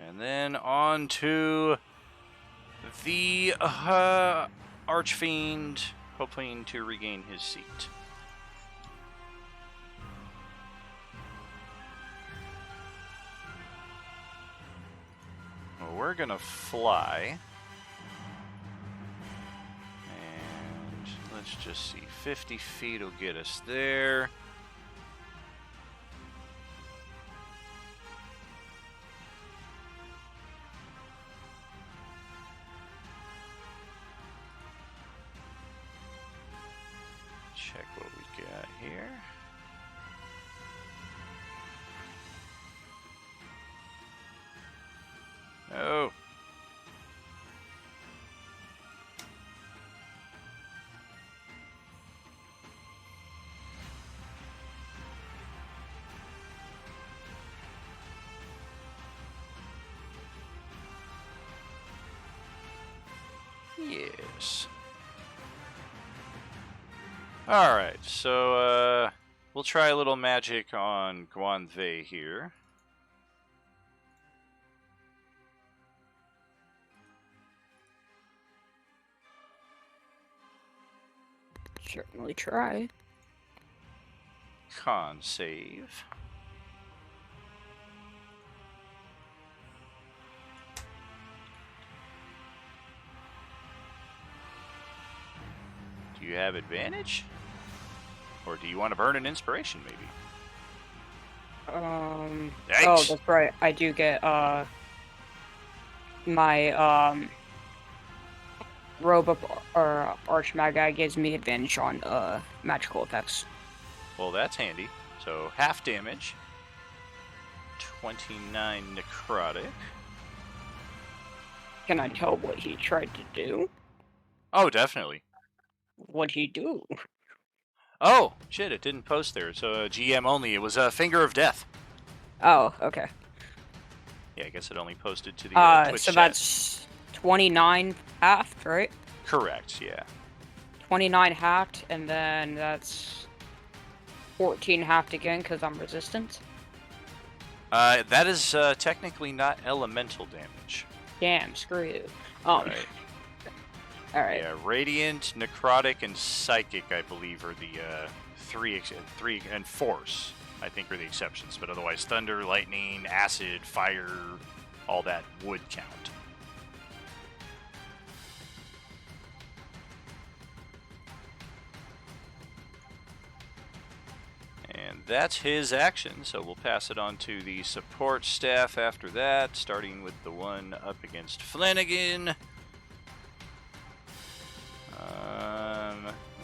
And then on to the Archfiend, hoping to regain his seat. Well, we're gonna fly. And let's just see. 50 feet will get us there. Check what we got here. Oh. Yes. Alright, so we'll try a little magic on Guanve here. Certainly try. Con save. Do you have advantage? Or do you want to burn an inspiration, maybe? Oh, Yikes. that's right. I do get my robe of or Archmagi gives me advantage on magical effects. Well, that's handy. So, half damage. 29 necrotic. Can I tell what he tried to do? Oh, definitely. What'd he do? Oh, shit, it didn't post there. So, GM only. It was a Finger of Death. Oh, okay. Yeah, I guess it only posted to the Twitch so chat. that's 29 halved, right? Correct, yeah. 29 halved, and then that's 14 halved again because I'm resistant. That is technically not elemental damage. Damn, screw you. Right. Alright. Yeah, Radiant, Necrotic, and Psychic, I believe, are the three, and Force, I think, are the exceptions. But otherwise, Thunder, Lightning, Acid, Fire, all that would count. And that's his action, so we'll pass it on to the support staff after that, starting with the one up against Flanagan.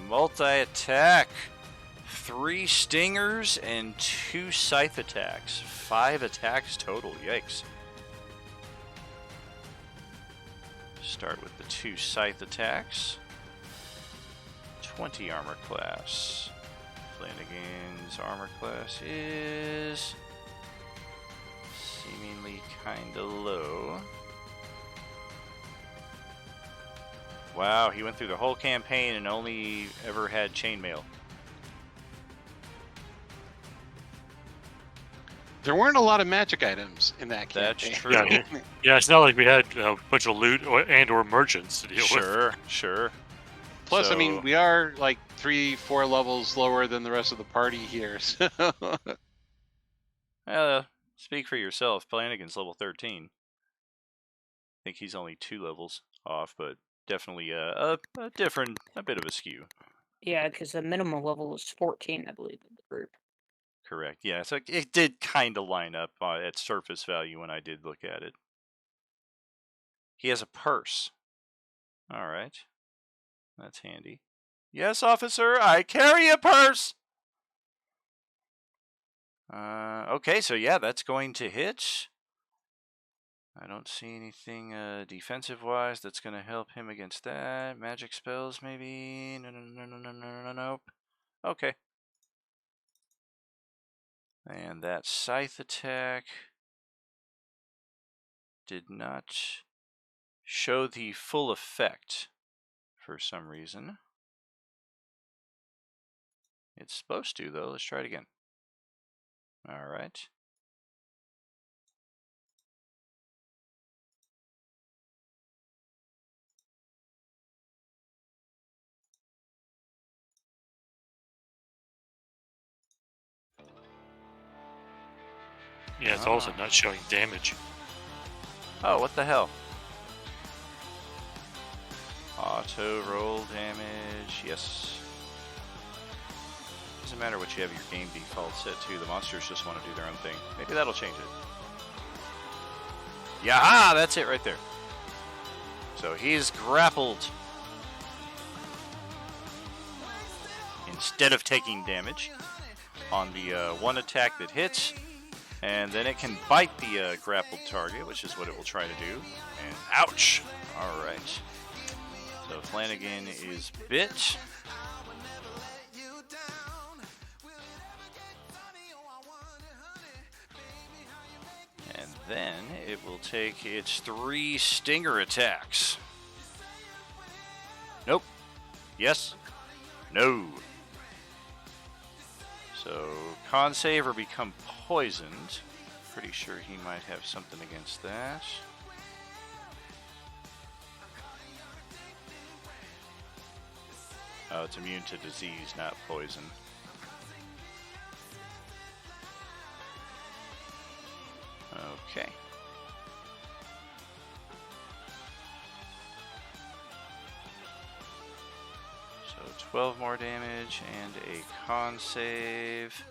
Multi-attack. 3 stingers and 2 scythe attacks. 5 attacks total, yikes. Start with the 2 scythe attacks. 20 armor class. Flanagan's armor class is seemingly kinda low. Wow, he went through the whole campaign and only ever had chainmail. There weren't a lot of magic items in that campaign. That's true. Yeah, it's not like we had a bunch of loot or merchants to deal with. Sure. Plus, I mean, So- we are like 3-4 levels lower than the rest of the party here. So. Speak for yourself. Flanagan's level 13. I think he's only 2 levels off, but definitely a bit of a skew. Yeah, because the minimum level is 14, I believe, in the group. Correct. Yeah, so it did kind of line up at surface value when I did look at it. He has a purse. All right. That's handy. Yes, officer, I carry a purse! Okay, so yeah, that's going to hit. I don't see anything defensive-wise that's going to help him against that. Magic spells, maybe? Nope. Okay. And that scythe attack did not show the full effect for some reason. It's supposed to, though. Let's try it again. All right. Yeah, it's also not showing damage. Oh, what the hell? Auto roll damage, yes. Doesn't matter what you have your game default set to, the monsters just want to do their own thing. Maybe that'll change it. Yaha! That's it right there. So he's grappled. Instead of taking damage on the one attack that hits, and then it can bite the grappled target, which is what it will try to do. And ouch! Alright. So Flanagan is bit. And then it will take its 3 stinger attacks. Nope. Yes. No. So, con save or become poisoned. Pretty sure he might have something against that. Oh, it's immune to disease, not poison. Okay. So 12 more damage and a con save.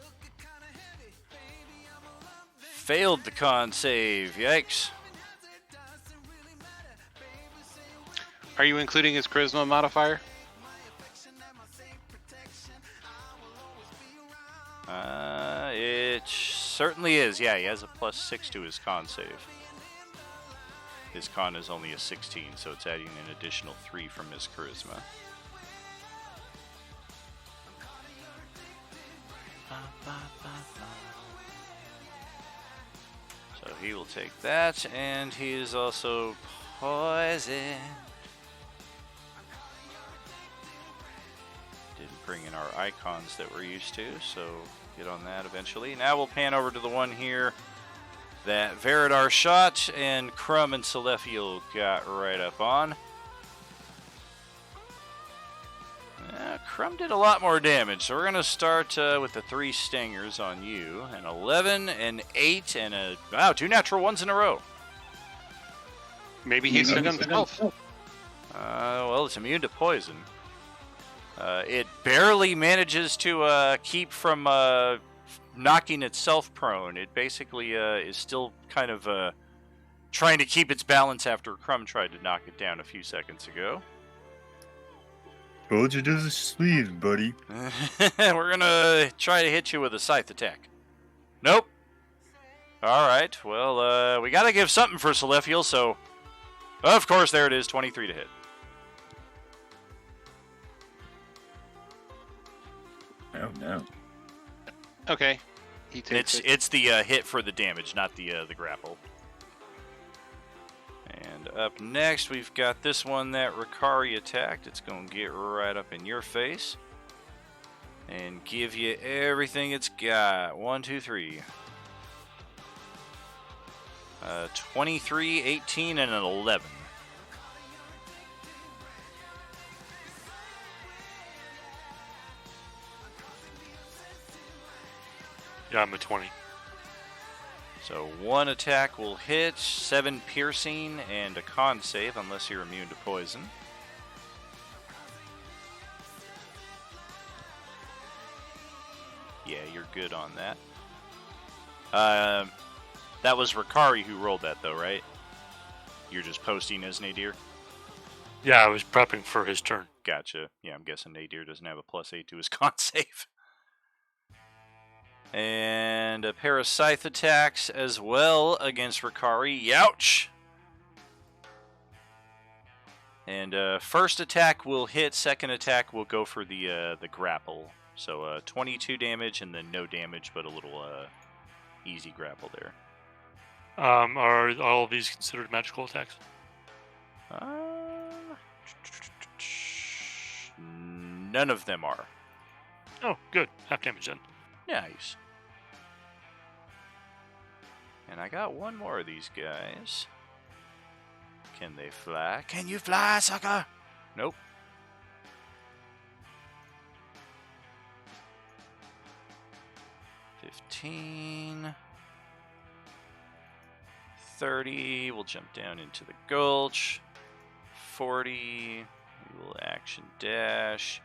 Failed the con save. Yikes. Are you including his charisma modifier? It certainly is. Yeah, he has a +6 to his con save. His con is only a 16, so it's adding an additional 3 from his charisma. So he will take that, and he is also poisoned. Didn't bring in our icons that we're used to, so get on that eventually. Now we'll pan over to the one here that Veridar shot, and Crumb and Celefiel got right up on. Crumb did a lot more damage, so we're going to start with the 3 stingers on you. An 11, an 8, and a... Wow, 2 natural ones in a row. Maybe he's stung himself. Well, it's immune to poison. It barely manages to keep from knocking itself prone. It basically is still kind of trying to keep its balance after Crumb tried to knock it down a few seconds ago. Told you to the sleeve, buddy. We're gonna try to hit you with a scythe attack. Nope. Alright, well, we gotta give something for Celefiel, so... Of course, there it is, 23 to hit. Oh, no. Okay. He takes It's the hit for the damage, not the grapple. And up next, we've got this one that Ricari attacked. It's going to get right up in your face and give you everything it's got. 1, 2, 3. 23, 18, and an 11. Yeah, I'm at 20. So 1 attack will hit, 7 piercing, and a con save unless you're immune to poison. Yeah, you're good on that. That was Ricari who rolled that though, right? You're just posting as Nadir? Yeah, I was prepping for his turn. Gotcha. Yeah, I'm guessing Nadir doesn't have a +8 to his con save. And a pair of scythe attacks as well against Ricari. Youch! And first attack will hit, second attack will go for the grapple. So 22 damage and then no damage, but a little easy grapple there. Are all of these considered magical attacks? None of them are. Oh, good. Half damage then. Nice. And I got one more of these guys. Can they fly? Can you fly, sucker? Nope. $15. 30. We'll jump down into the gulch. 40. We will action dash.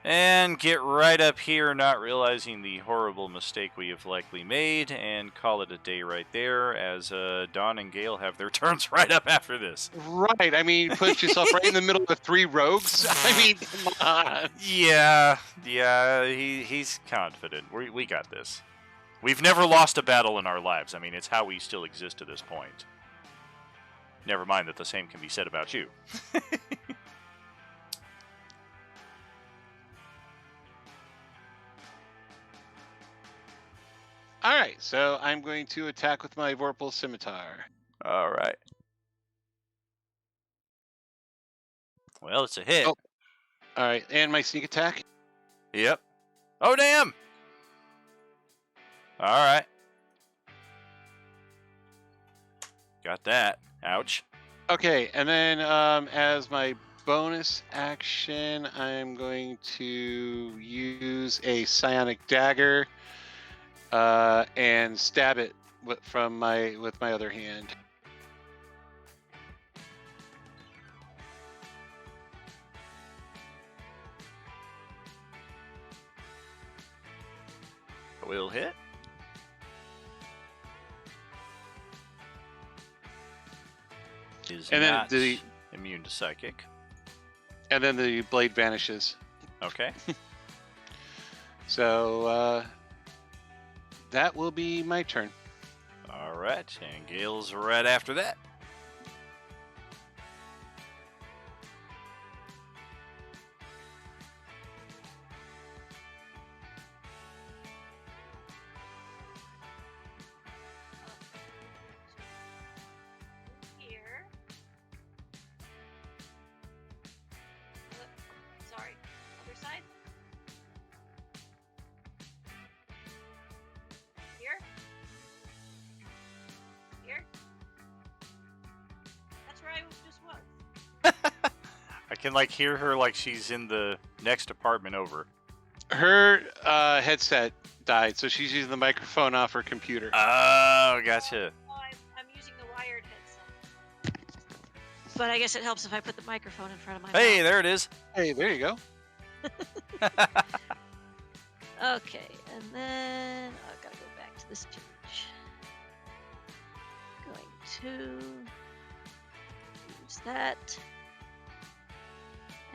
And get right up here, not realizing the horrible mistake we have likely made, and call it a day right there, as Dawn and Gale have their turns right up after this. Right. I mean, you put yourself right in the middle of the 3 rogues. I mean, come on. Yeah, he's confident. We got this. We've never lost a battle in our lives. I mean, it's how we still exist to this point. Never mind that the same can be said about you. All right, so I'm going to attack with my Vorpal Scimitar. All right. Well, it's a hit. Oh. All right, and my sneak attack. Yep. Oh, damn! Alright. Got that. Ouch. Okay, and then as my bonus action, I'm going to use a psionic dagger and stab it with my other hand. Will hit. Is And then not the- immune to psychic. And then the blade vanishes. Okay. So that will be my turn. Alright, and Gale's right after that. Here. Sorry. Other side. Here. Here. That's where I just was. I can like hear her like she's in the next apartment over. Her headset died, so she's using the microphone off her computer. Oh, gotcha. Oh, I'm using the wired headset. But I guess it helps if I put the microphone in front of my Hey, mouth. there it is. Hey, there you go. Okay, and then I've got to go back to this page. Going to use that.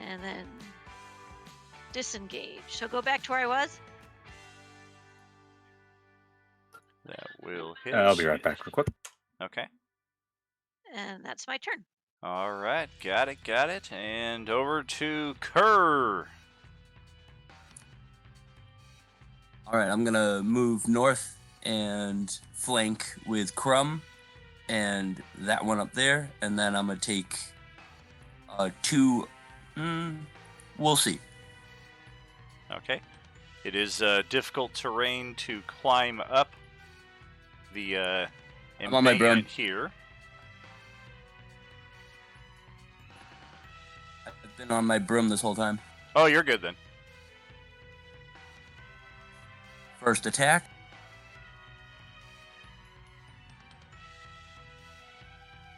And then disengage. So go back to where I was. That will hit. I'll be right back real quick. Okay. And that's my turn. All right, got it. And over to Kerr. All right, I'm gonna move north and flank with Crumb, and that one up there, and then I'm gonna take two. We'll see. Okay. It is difficult terrain to climb up the I'm on my broom. embankment here. I've been on my broom this whole time. Oh, you're good then. First attack.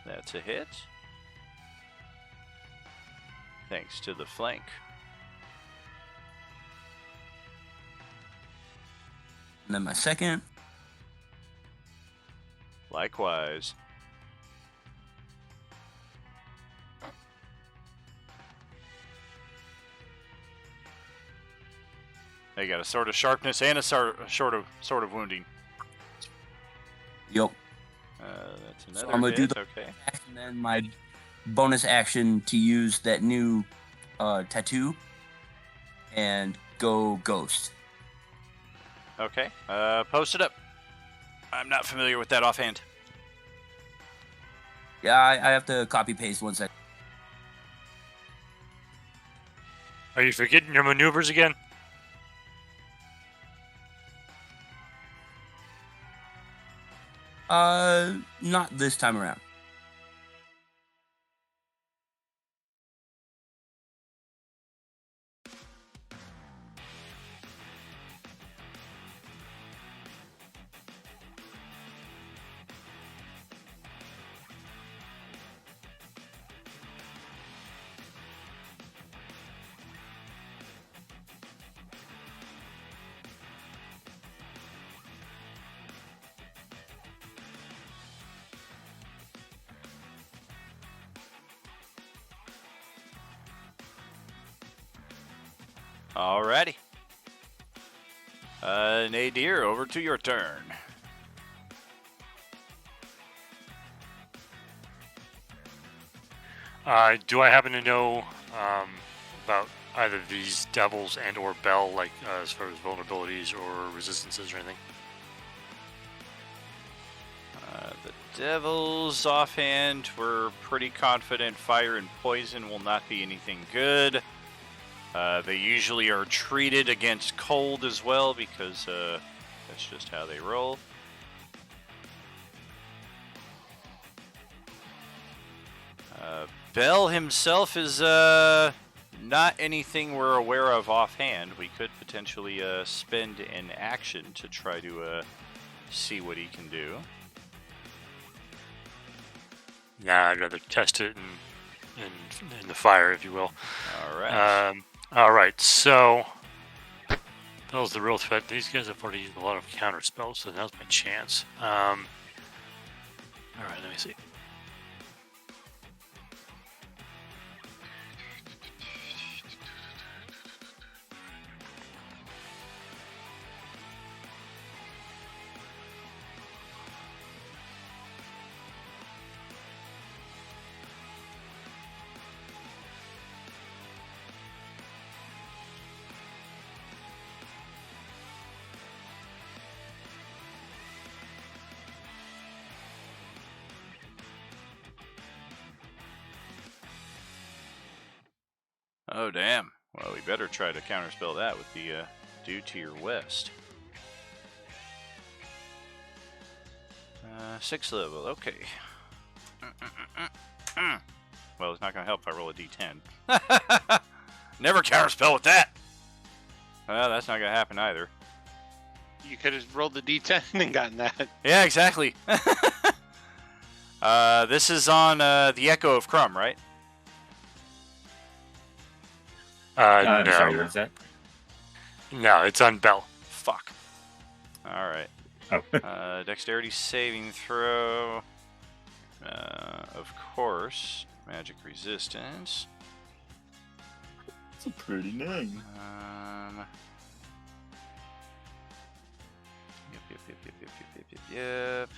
That's a hit. Thanks to the flank. And then my second. Likewise. They got a sword of sharpness and a sword of wounding. Yup. That's So another I'm gonna hit. do the- Okay. And then my bonus action to use that new tattoo and go ghost. Okay. Post it up. I'm not familiar with that offhand. Yeah, I have to copy paste 1 second. Are you forgetting your maneuvers again? Not this time around. Alrighty. Nadir, over to your turn. Do I happen to know about either these devils and or Bell, like as far as vulnerabilities or resistances or anything? The Devils offhand, we're pretty confident fire and poison will not be anything good. They usually are treated against cold as well because that's just how they roll. Bell himself is not anything we're aware of offhand. We could potentially spend an action to try to see what he can do. Nah, I'd rather test it in the fire, if you will. All right. All right, so Bell's the real threat. These guys have already used a lot of counter spells, so now's my chance. All right, let me see. Oh, damn. Well, we better try to counterspell that with the dude to your west. 6th level, okay. Well, it's not going to help if I roll a d10. Never counterspell with that! Well, that's not going to happen either. You could have rolled the d10 and gotten that. Yeah, exactly. This is on the Echo of Crumb, right? I'm No. sorry, what was that? No, it's on Bell. Fuck. Alright. Oh. Dexterity saving throw. Of course. Magic resistance. It's a pretty name. Yep.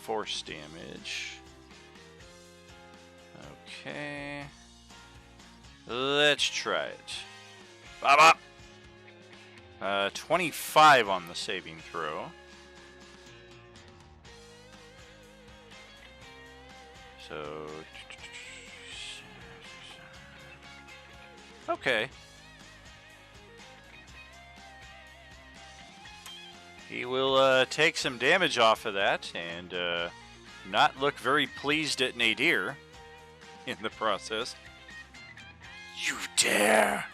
Force damage. Okay. Let's try it. Bop, bop. 25 on the saving throw. So. Okay. He will take some damage off of that and not look very pleased at Nadir in the process. You dare!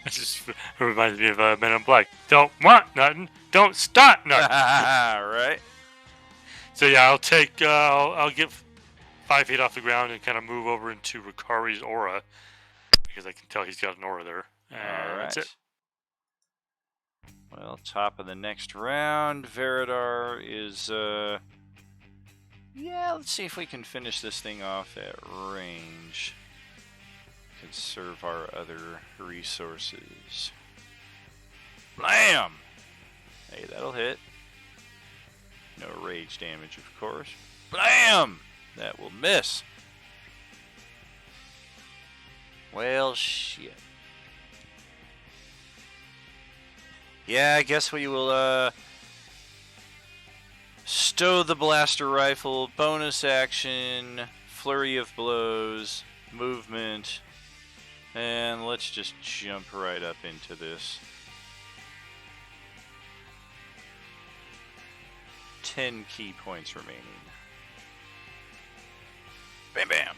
It just reminds me of Men in Black. Don't want nothing. Don't start nothing. Right? So yeah, I'll take. I'll get 5 feet off the ground and kind of move over into Ricari's aura because I can tell he's got an aura there. And Alright. that's it. Well, top of the next round, Veridar is, yeah, let's see if we can finish this thing off at range. Conserve our other resources. Blam! Hey, that'll hit. No rage damage, of course. Blam! That will miss. Well, shit. Yeah, I guess we will, stow the blaster rifle, bonus action, flurry of blows, movement, and let's just jump right up into this. 10 key points remaining. Bam, bam.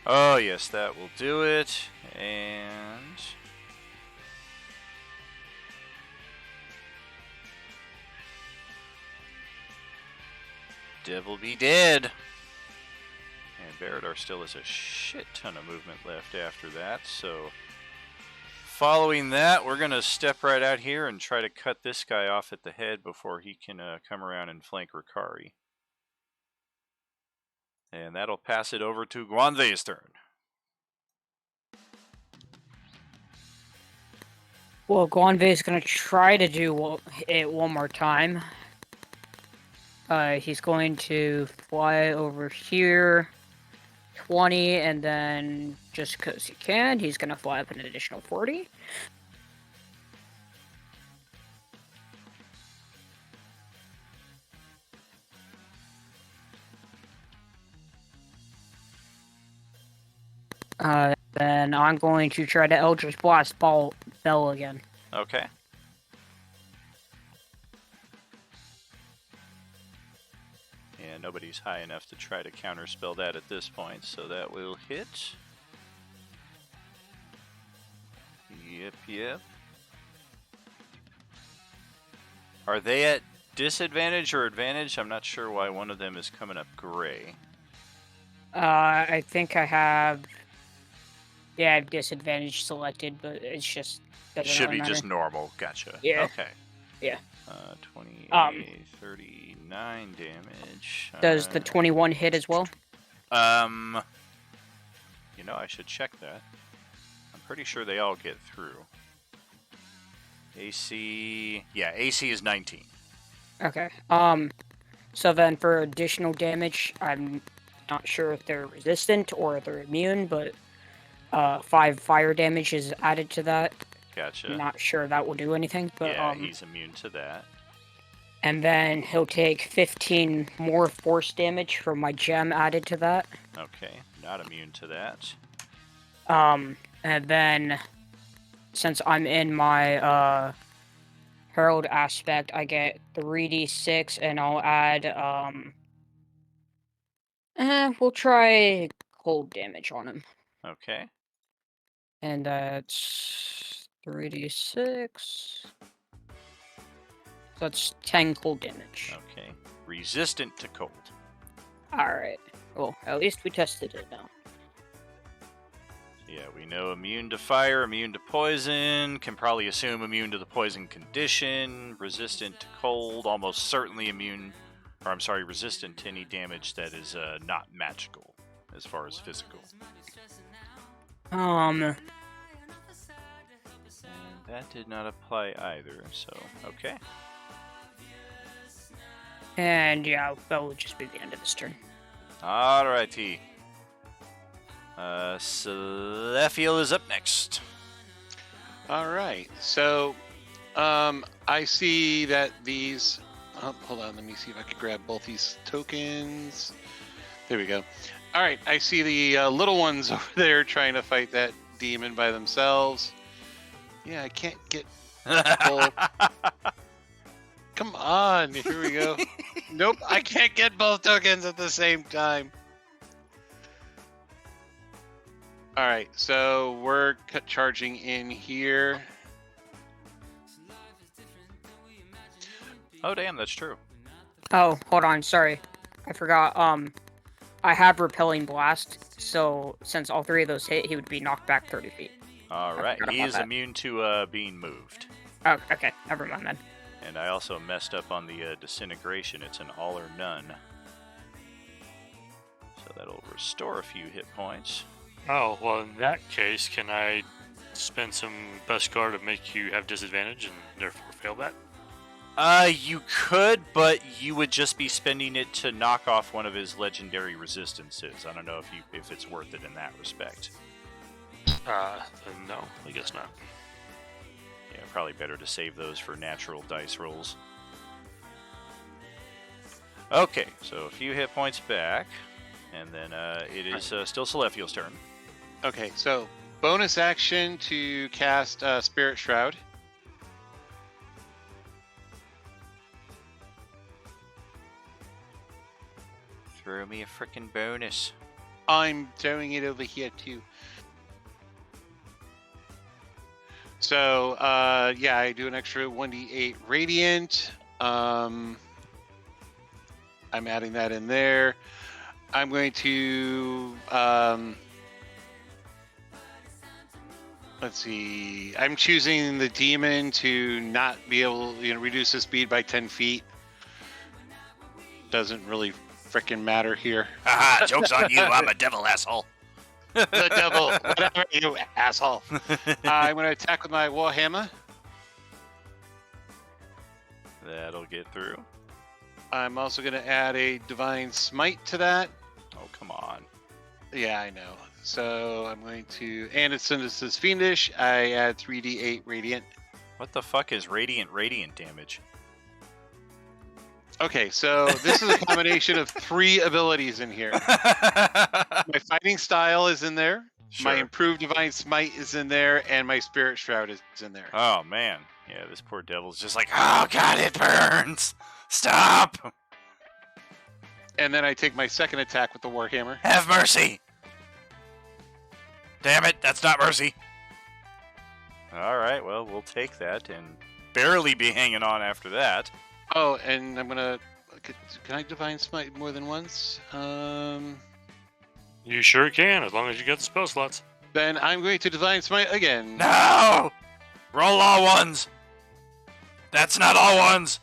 Oh, yes, that will do it, and... Devil be dead. And Veridar still has a shit ton of movement left after that, so following that, we're going to step right out here and try to cut this guy off at the head before he can come around and flank Ricari. And that'll pass it over to Guanve's turn. Well, Guanve is going to try to do it one more time. He's going to fly over here, 20, and then just because he can, he's going to fly up an additional 40. Then I'm going to try to Eldritch Blast Bell again. Okay. And nobody's high enough to try to counterspell that at this point, so that will hit. Yep. Are they at disadvantage or advantage? I'm not sure why one of them is coming up gray. I think I have... Yeah, I have disadvantage selected, but it's just... It should be just normal. Gotcha. Yeah. Okay. Yeah. 28, 39 damage. Does the 21 hit as well? I should check that. I'm pretty sure they all get through. AC is 19. Okay. So then for additional damage, I'm not sure if they're resistant or if they're immune, but 5 fire damage is added to that. Gotcha. I'm not sure that will do anything, but yeah, he's immune to that. And then he'll take 15 more force damage from my gem added to that. Okay, not immune to that. And then since I'm in my Herald aspect, I get 3d6, and I'll add we'll try cold damage on him. Okay. And that's 3d6. That's 10 cold damage. Okay. Resistant to cold. Alright. Well, at least we tested it now. Yeah, we know immune to fire, immune to poison, can probably assume immune to the poison condition, resistant to cold, almost certainly resistant to any damage that is not magical, as far as physical. And that did not apply either, so, okay. And yeah, that will just be the end of this turn. Alrighty. Selephiel is up next. All right. So, I see that these. Oh, hold on. Let me see if I can grab both these tokens. There we go. All right. I see the little ones over there trying to fight that demon by themselves. Yeah, I can't get. Both. Come on. Here we go. Nope. I can't get both tokens at the same time. All right, so we're charging in here. Oh, damn, that's true. Oh, hold on, sorry. I forgot, I have Repelling Blast, so since all 3 of those hit, he would be knocked back 30 feet. Alright, he is immune to being moved. Oh, okay, never mind then. And I also messed up on the disintegration. It's an all or none. So that'll restore a few hit points. Oh, well, in that case, can I spend some Beskar to make you have disadvantage and therefore fail that? You could, but you would just be spending it to knock off one of his legendary resistances. I don't know if it's worth it in that respect. Then no, I guess not. Yeah, probably better to save those for natural dice rolls. Okay, so a few hit points back, and then it is still Selephiel's turn. Okay, so bonus action to cast Spirit Shroud. Throw me a frickin' bonus. I'm throwing it over here too. So, yeah, I do an extra 1d8 Radiant. I'm adding that in there. I'm going to, let's see. I'm choosing the demon to not be able to reduce the speed by 10 feet. Doesn't really frickin' matter here. Haha, joke's on you, I'm a devil asshole. The devil, whatever, you asshole. I'm going to attack with my Warhammer. That'll get through. I'm also going to add a Divine Smite to that. Oh, come on. Yeah, I know. So I'm going to, and since this is Fiendish, I add 3d8 Radiant. What the fuck is radiant damage? Okay, so this is a combination of 3 abilities in here. My fighting style is in there. My Sure. improved Divine Smite is in there, and my Spirit Shroud is in there. Oh man, yeah, this poor devil's just like, oh god, it burns. Stop. And then I take my second attack with the Warhammer. Have mercy. Damn it, that's not mercy. All right, well, we'll take that and barely be hanging on after that. Oh, and I'm gonna. Can I Divine Smite more than once? You sure can, as long as you get the spell slots. Then I'm going to Divine Smite again. No! Roll all ones. That's not all ones.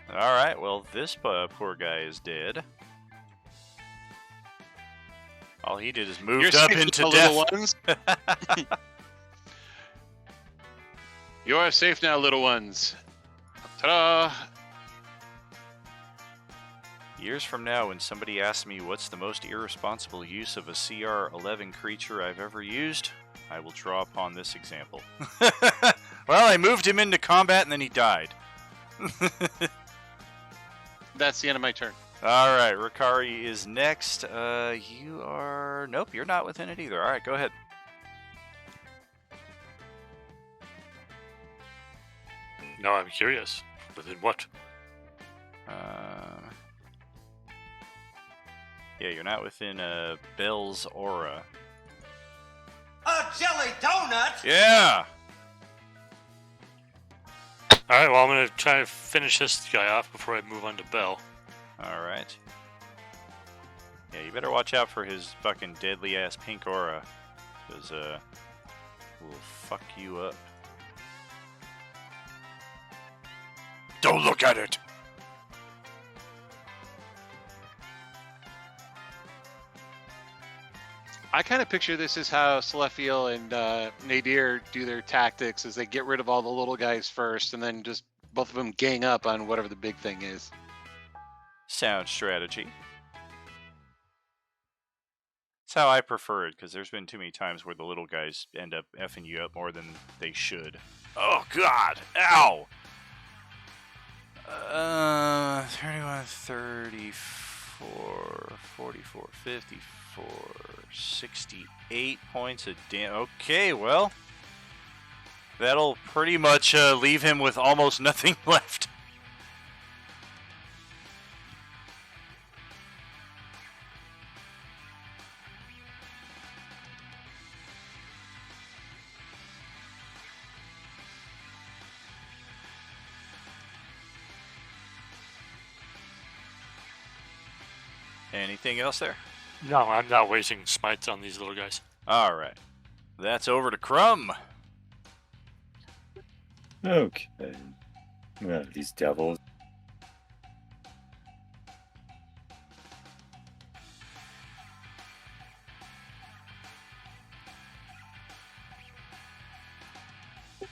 All right, well, this poor guy is dead. All he did is moved You're up safe, into now, death. little ones. You are safe now, little ones. Ta-da! Years from now, when somebody asks me what's the most irresponsible use of a CR-11 creature I've ever used, I will draw upon this example. Well, I moved him into combat and then he died. That's the end of my turn. All right, Rikari is next. You are... Nope, you're not within it either. All right, go ahead. No, I'm curious. Within what? Yeah, you're not within Bell's aura. A jelly donut? Yeah! Alright, well, I'm going to try to finish this guy off before I move on to Bell. All right. Yeah, you better watch out for his fucking deadly-ass pink aura. Because, will fuck you up. Don't look at it! I kind of picture this as how Celestial and Nadir do their tactics, as they get rid of all the little guys first, and then just both of them gang up on whatever the big thing is. Sound strategy. That's how I prefer it, because there's been too many times where the little guys end up effing you up more than they should. Oh, God! Ow! 31, 34, 44, 54, 68 points of damage. Okay, well, that'll pretty much leave him with almost nothing left. Anything else there? No, I'm not wasting smites on these little guys. All right. That's over to Crumb. Okay. These devils.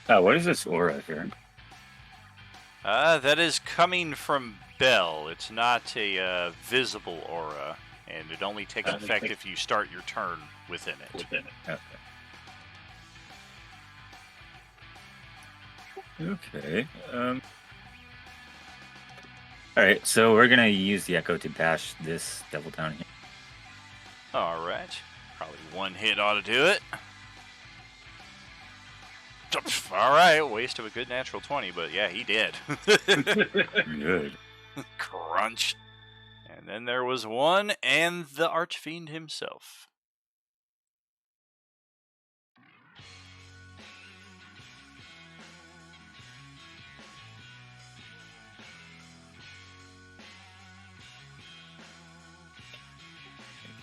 What is this aura here? That is coming from Bell. It's not a visible aura, and it only takes effect if you start your turn within it. Okay. Alright, so we're gonna use the echo to bash this devil down here. All right. Probably one hit ought to do it. All right, waste of a good natural 20, but yeah, he did. Good. Crunch. And then there was one, and the Archfiend himself.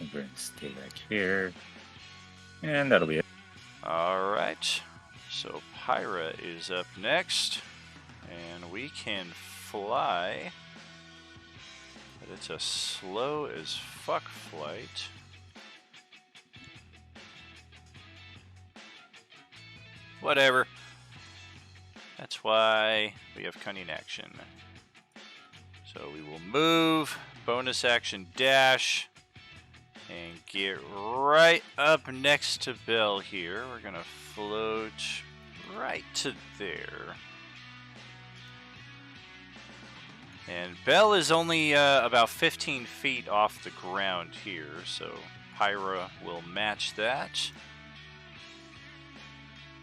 I'm going to stay back here. And that'll be it. All right. So Pyra is up next, and we can fly, but it's a slow as fuck flight. Whatever. That's why we have cunning action. So we will move, bonus action dash, and get right up next to Bell here. We're going to float right to there. And Bell is only about 15 feet off the ground here, so Pyra will match that.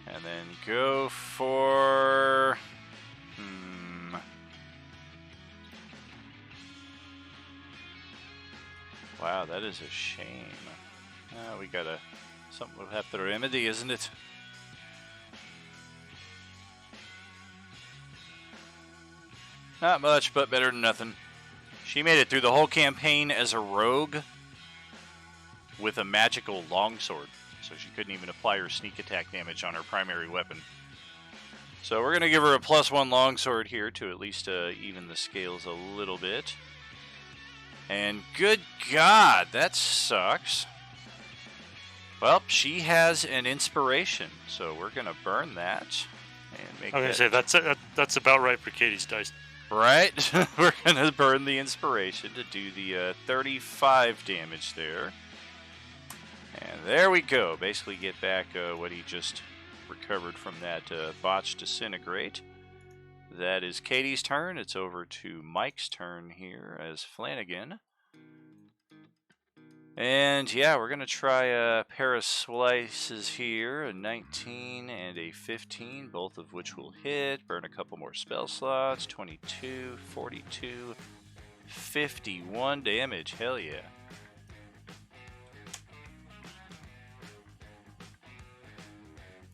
And then go for... Wow, that is a shame. We gotta... Something we'll have to remedy, isn't it? Not much, but better than nothing. She made it through the whole campaign as a rogue with a magical longsword. So she couldn't even apply her sneak attack damage on her primary weapon. So we're going to give her a +1 longsword here to at least even the scales a little bit. And good God, that sucks. Well, she has an inspiration, so we're going to burn that. And make I'm going to say that's about right for Katie's dice. Right? We're going to burn the inspiration to do the 35 damage there. And there we go. Basically get back what he just recovered from that botched disintegrate. That is Katie's turn. It's over to Mike's turn here as Flanagan. And yeah, we're going to try a pair of slices here, a 19 and a 15, both of which will hit. Burn a couple more spell slots, 22, 42, 51 damage, hell yeah.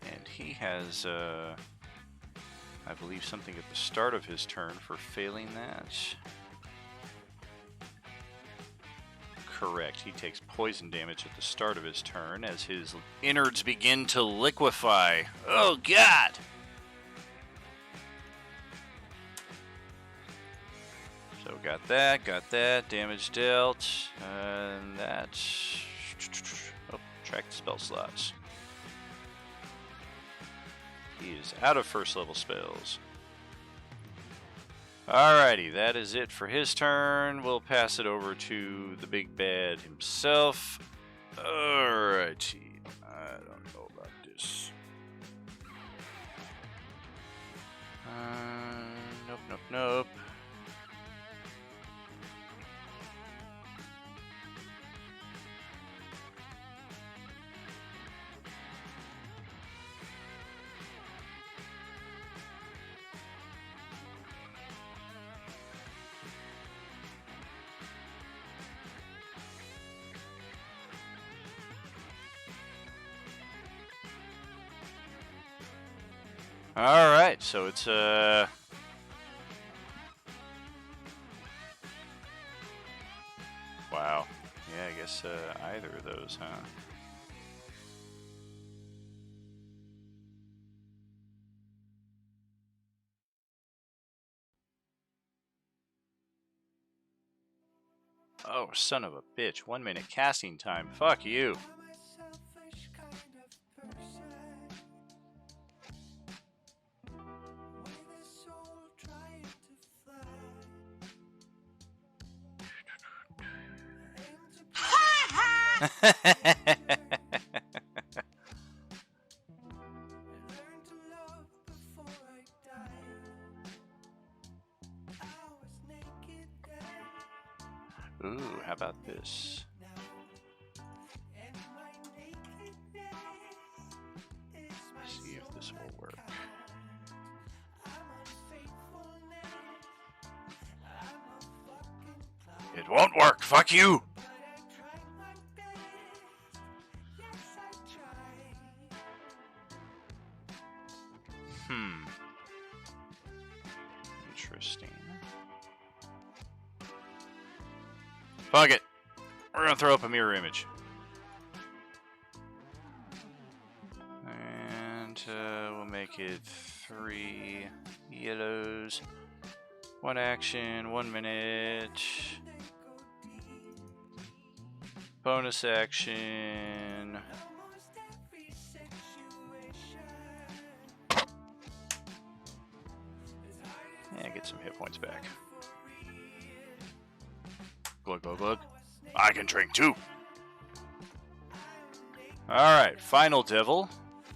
And he has, I believe, something at the start of his turn for failing that. Correct. He takes poison damage at the start of his turn as his innards begin to liquefy. Oh, God! So got that. Damage dealt. And that. Oh, track the spell slots. He is out of first level spells. Alrighty, that is it for his turn. We'll pass it over to the big bad himself. Alrighty, I don't know about this. Nope. Alright, so it's wow. Yeah, I guess either of those, huh? Oh, son of a bitch. 1 minute casting time. Fuck you. Ooh, how about this? Let's see if this will work. It won't work, fuck you! Interesting. Fuck it. We're gonna throw up a mirror image. And we'll make it 3 yellows. 1 action, 1 minute. Bonus action. And get some hit points back. Glug, glug, glug. I can drink too. Alright, Final Devil.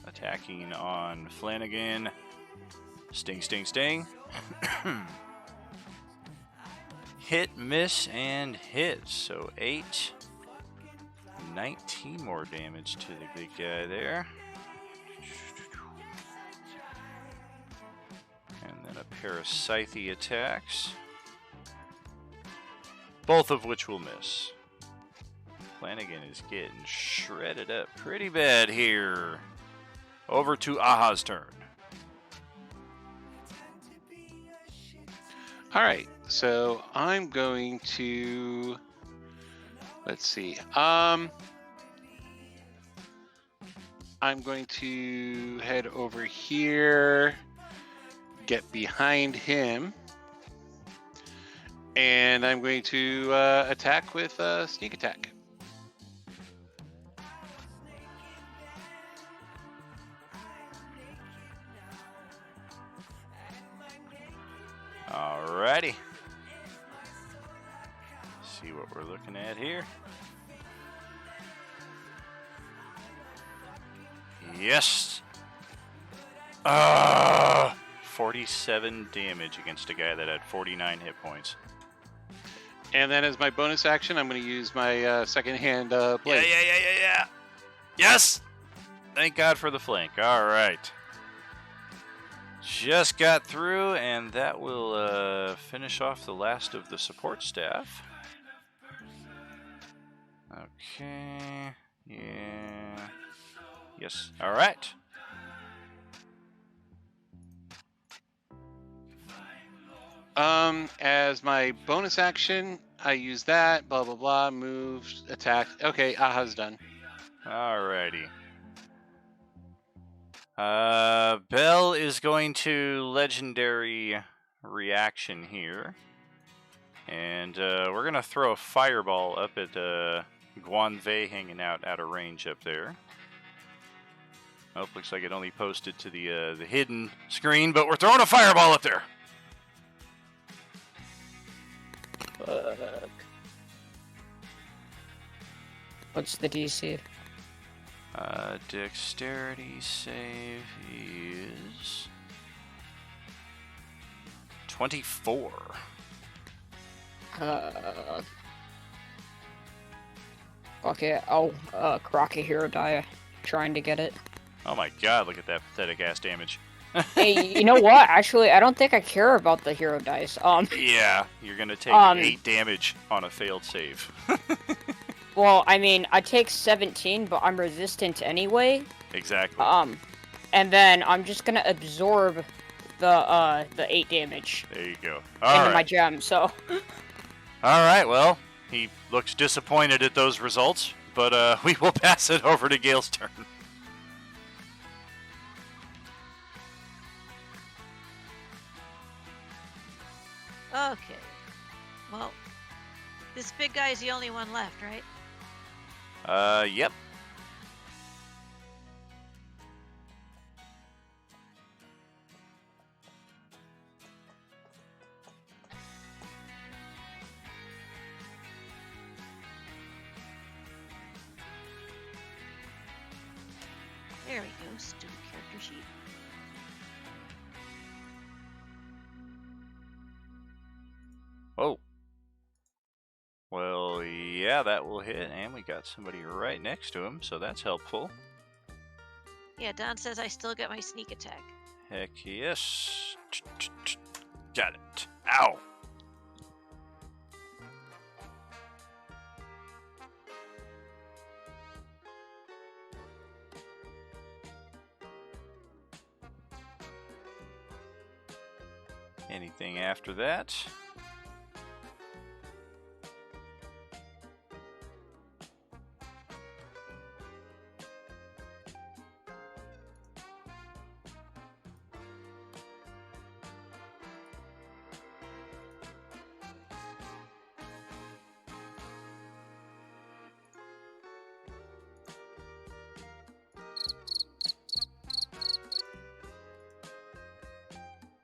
Attacking on Flanagan. Sting, sting, sting. Hit, miss, and hit. So 8, 19 more damage to the big guy there. And then a pair of Scythe attacks. Both of which will miss. Flanagan is getting shredded up pretty bad here. Over to Aha's turn. All right, so I'm going to, let's see. I'm going to head over here, get behind him, and I'm going to attack with a sneak attack. Alrighty. See what we're looking at here. Yes. 47 damage against a guy that had 49 hit points. And then as my bonus action, I'm going to use my second hand blade. Yeah. Yes. Thank God for the flank. All right. Just got through, and that will finish off the last of the support staff. Okay. Yeah. Yes. All right. As my bonus action, I use that, blah, blah, blah, move, attack. Okay, Aha's done. Alrighty. Bell is going to legendary reaction here. And we're going to throw a fireball up at Guanvei hanging out of range up there. Oh, looks like it only posted to the hidden screen, but we're throwing a fireball up there. Fuck. What's the DC? Dexterity save is 24. Okay, I'll Crockett Hero Die trying to get it. Oh my god, look at that pathetic ass damage. Hey, you know what? Actually, I don't think I care about the hero dice. Yeah, you're gonna take 8 damage on a failed save. Well, I mean, I take 17, but I'm resistant anyway. Exactly. And then I'm just gonna absorb the 8 damage There you go. into my gem. So. All right. Well, he looks disappointed at those results, but we will pass it over to Gale's turn. Okay. Well, this big guy is the only one left, right? Yep. There we go. Stupid character sheet. Oh. Well, yeah, that will hit, and we got somebody right next to him, so that's helpful. Yeah, Don says I still get my sneak attack. Heck yes. Got it. Ow. Anything after that?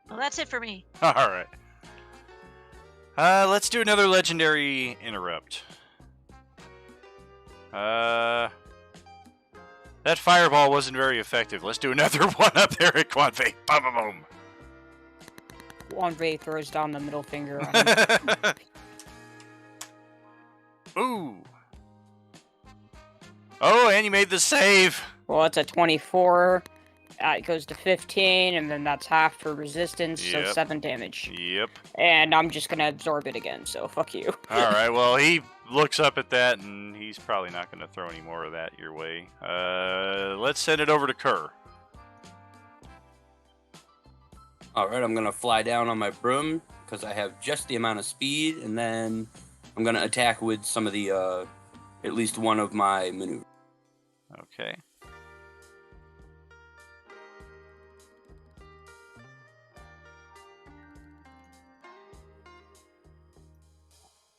Well, that's it for me. All right. Let's do another legendary interrupt. That fireball wasn't very effective. Let's do another one up there at Guanvei. Boom, boom, boom. Guanvei throws down the middle finger at him. Ooh. Oh, and you made the save. Well, it's a 24. It goes to 15, and then that's half for resistance, so Yep. 7 damage. Yep. And I'm just gonna absorb it again, so fuck you. All right. Well, he looks up at that, and he's probably not going to throw any more of that your way. Let's send it over to Kerr. All right, I'm gonna fly down on my broom because I have just the amount of speed, and then I'm gonna attack with some of the, at least one of my maneuvers. Okay.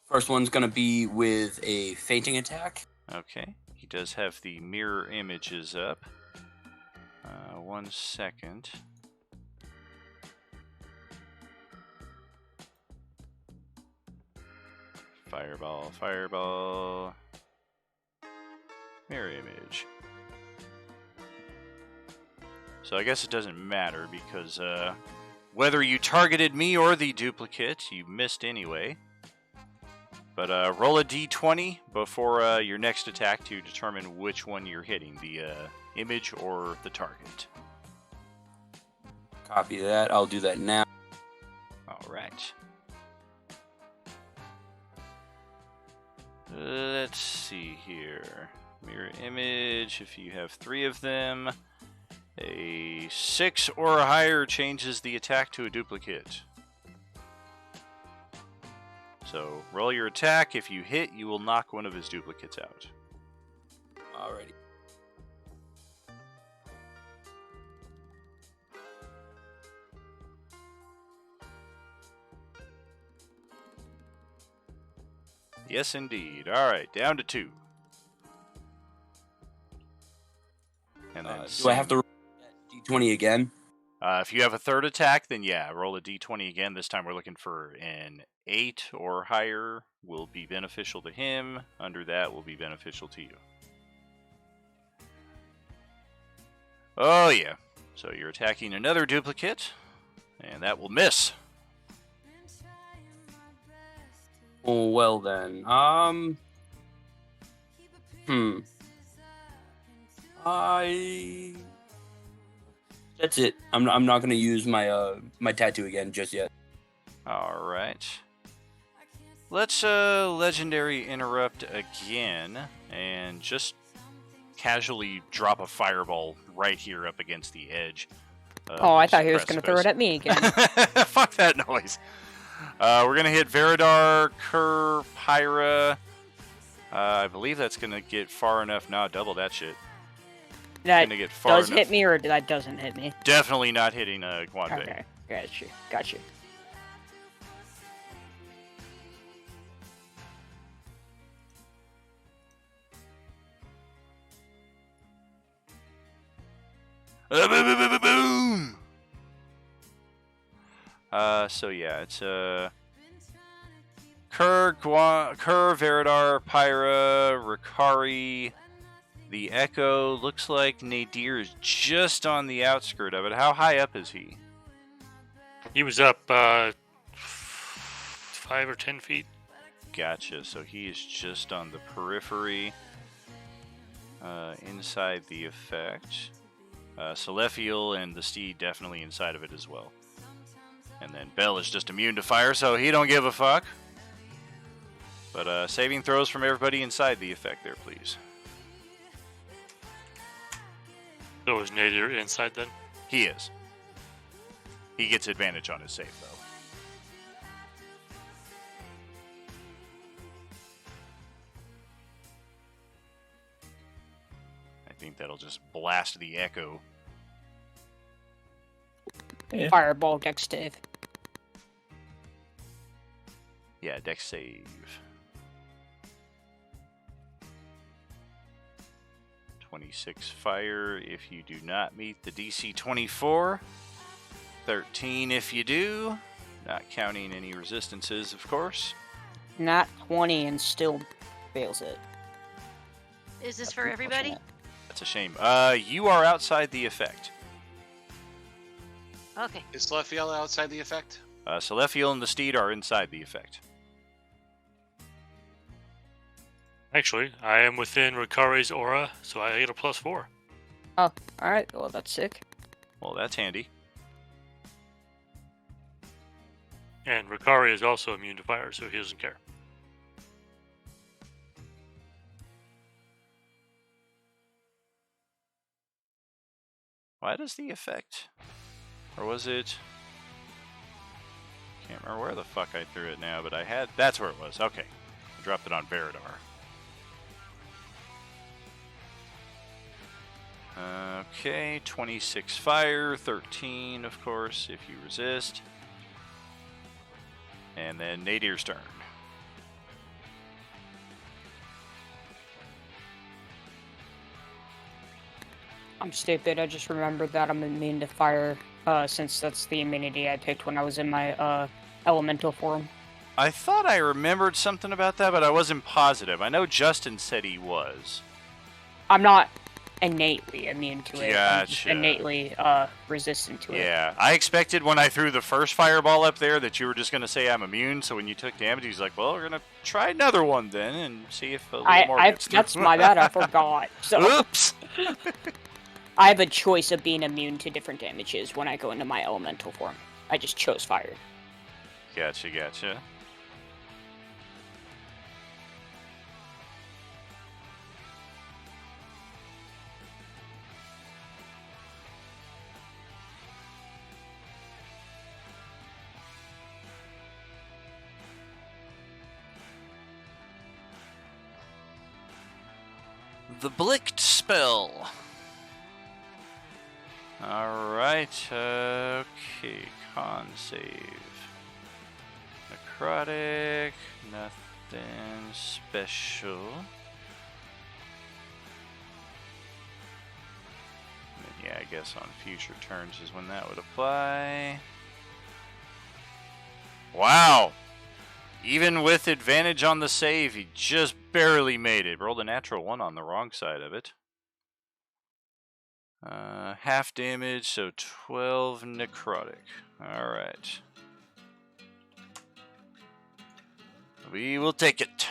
First one's gonna be with a fainting attack. Okay. He does have the mirror images up. 1 second. Fireball, fireball. Mirror image. So I guess it doesn't matter because whether you targeted me or the duplicate, you missed anyway. But roll a d20 before your next attack to determine which one you're hitting, the image or the target. Copy that. I'll do that now. All right. Let's see here. Mirror image, if you have 3 of them, a 6 or higher changes the attack to a duplicate. So roll your attack. If you hit, you will knock one of his duplicates out. Alrighty. Yes, indeed. All right, down to 2. And then Do I have to roll that d20 again? if you have a third attack, then yeah, roll a d20 again. This time we're looking for an 8 or higher will be beneficial to him. Under that will be beneficial to you. Oh yeah. So you're attacking another duplicate, and that will miss. Oh, well then. That's it. I'm not gonna use my my tattoo again just yet. All right. Let's legendary interrupt again and just casually drop a fireball right here up against the edge. Oh, I thought he was going to throw it at me again. Fuck that noise. We're going to hit Veridar, Kerr, Pyra. I believe that's going to get far enough. No, double that shit. That Gonna get far does enough. hit me, or that doesn't hit me? Definitely not hitting Guanbei. Okay, got you. Got you. Boom! So yeah, it's Kerr, Veridar, Pyra, Ricari, the Echo. Looks like Nadir is just on the outskirt of it. How high up is he? He was up 5 or 10 feet. Gotcha. So he is just on the periphery, inside the effect. Celephiel and the Steed definitely inside of it as well. And then Bell is just immune to fire, so he don't give a fuck. But saving throws from everybody inside the effect there, please. So is Nadir inside then? He is. He gets advantage on his save, though. I think that'll just blast the Echo. Yeah. Fireball, dex save. Yeah, dex save. 26 fire if you do not meet the DC 24. 13 if you do. Not counting any resistances, of course. Not 20 and still fails it. Is this for everybody? Unfortunate. That's a shame. You are outside the effect. Okay. Is Lefiel outside the effect? Celephiel and the Steed are inside the effect. Actually, I am within Ricari's aura, so I get a +4. Oh, alright. Well, that's sick. Well, that's handy. And Ricari is also immune to fire, so he doesn't care. Why does the effect? Or was it... Can't remember where the fuck I threw it now, but I had... That's where it was. Okay. I dropped it on Veridar. Okay, 26 fire, 13, of course, if you resist. And then Nadir's turn. I'm stupid. I just remembered that I'm immune to fire, since that's the immunity I picked when I was in my elemental form. I thought I remembered something about that, but I wasn't positive. I know Justin said he was. I'm not innately immune to it. I'm just Gotcha. innately resistant to it. Yeah, I expected when I threw the first fireball up there that you were just going to say I'm immune, so when you took damage, he's like, well, we're going to try another one then and see if a little more gets through. That's my bad. I forgot. So Oops! I have a choice of being immune to different damages when I go into my elemental form. I just chose fire. Gotcha, gotcha. The Blicked spell. Alright, okay, con save. Necrotic, nothing special. And then, yeah, I guess on future turns is when that would apply. Wow! Even with advantage on the save, he just barely made it. Rolled a natural 1 on the wrong side of it. Half damage, so 12 necrotic. Alright. We will take it.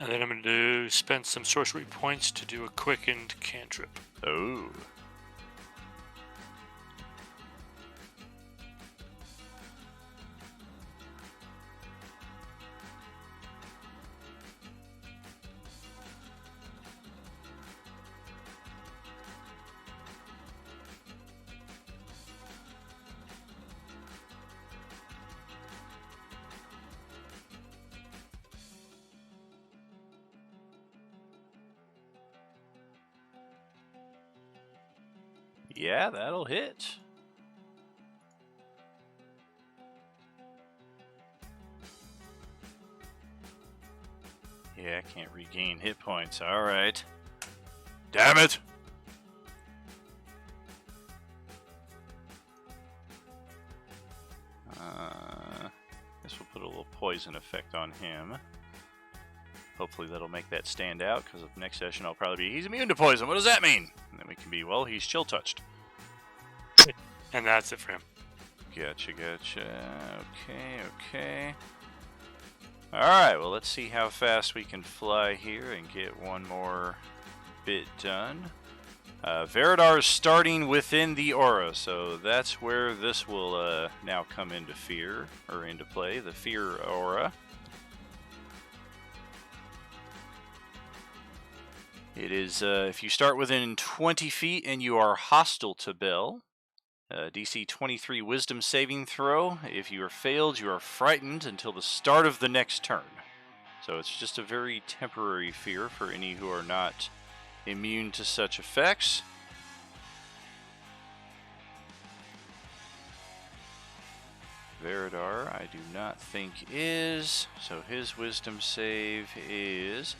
And then I'm going to spend some sorcery points to do a quickened cantrip. Oh. Yeah, that'll hit. Yeah, I can't regain hit points. Alright. Damn it! Guess we'll put a little poison effect on him. Hopefully that'll make that stand out, because of next session I'll probably be, he's immune to poison, what does that mean? And then we can be, well, he's chill touched. And that's it for him. Gotcha, gotcha. Okay. Alright, well, let's see how fast we can fly here and get one more bit done. Veridar is starting within the aura, so that's where this will now come into play, the fear aura. It is, if you start within 20 feet and you are hostile to Bell, DC 23 Wisdom saving throw. If you are failed, you are frightened until the start of the next turn. So it's just a very temporary fear for any who are not immune to such effects. Veridar, I do not think is. So his Wisdom save is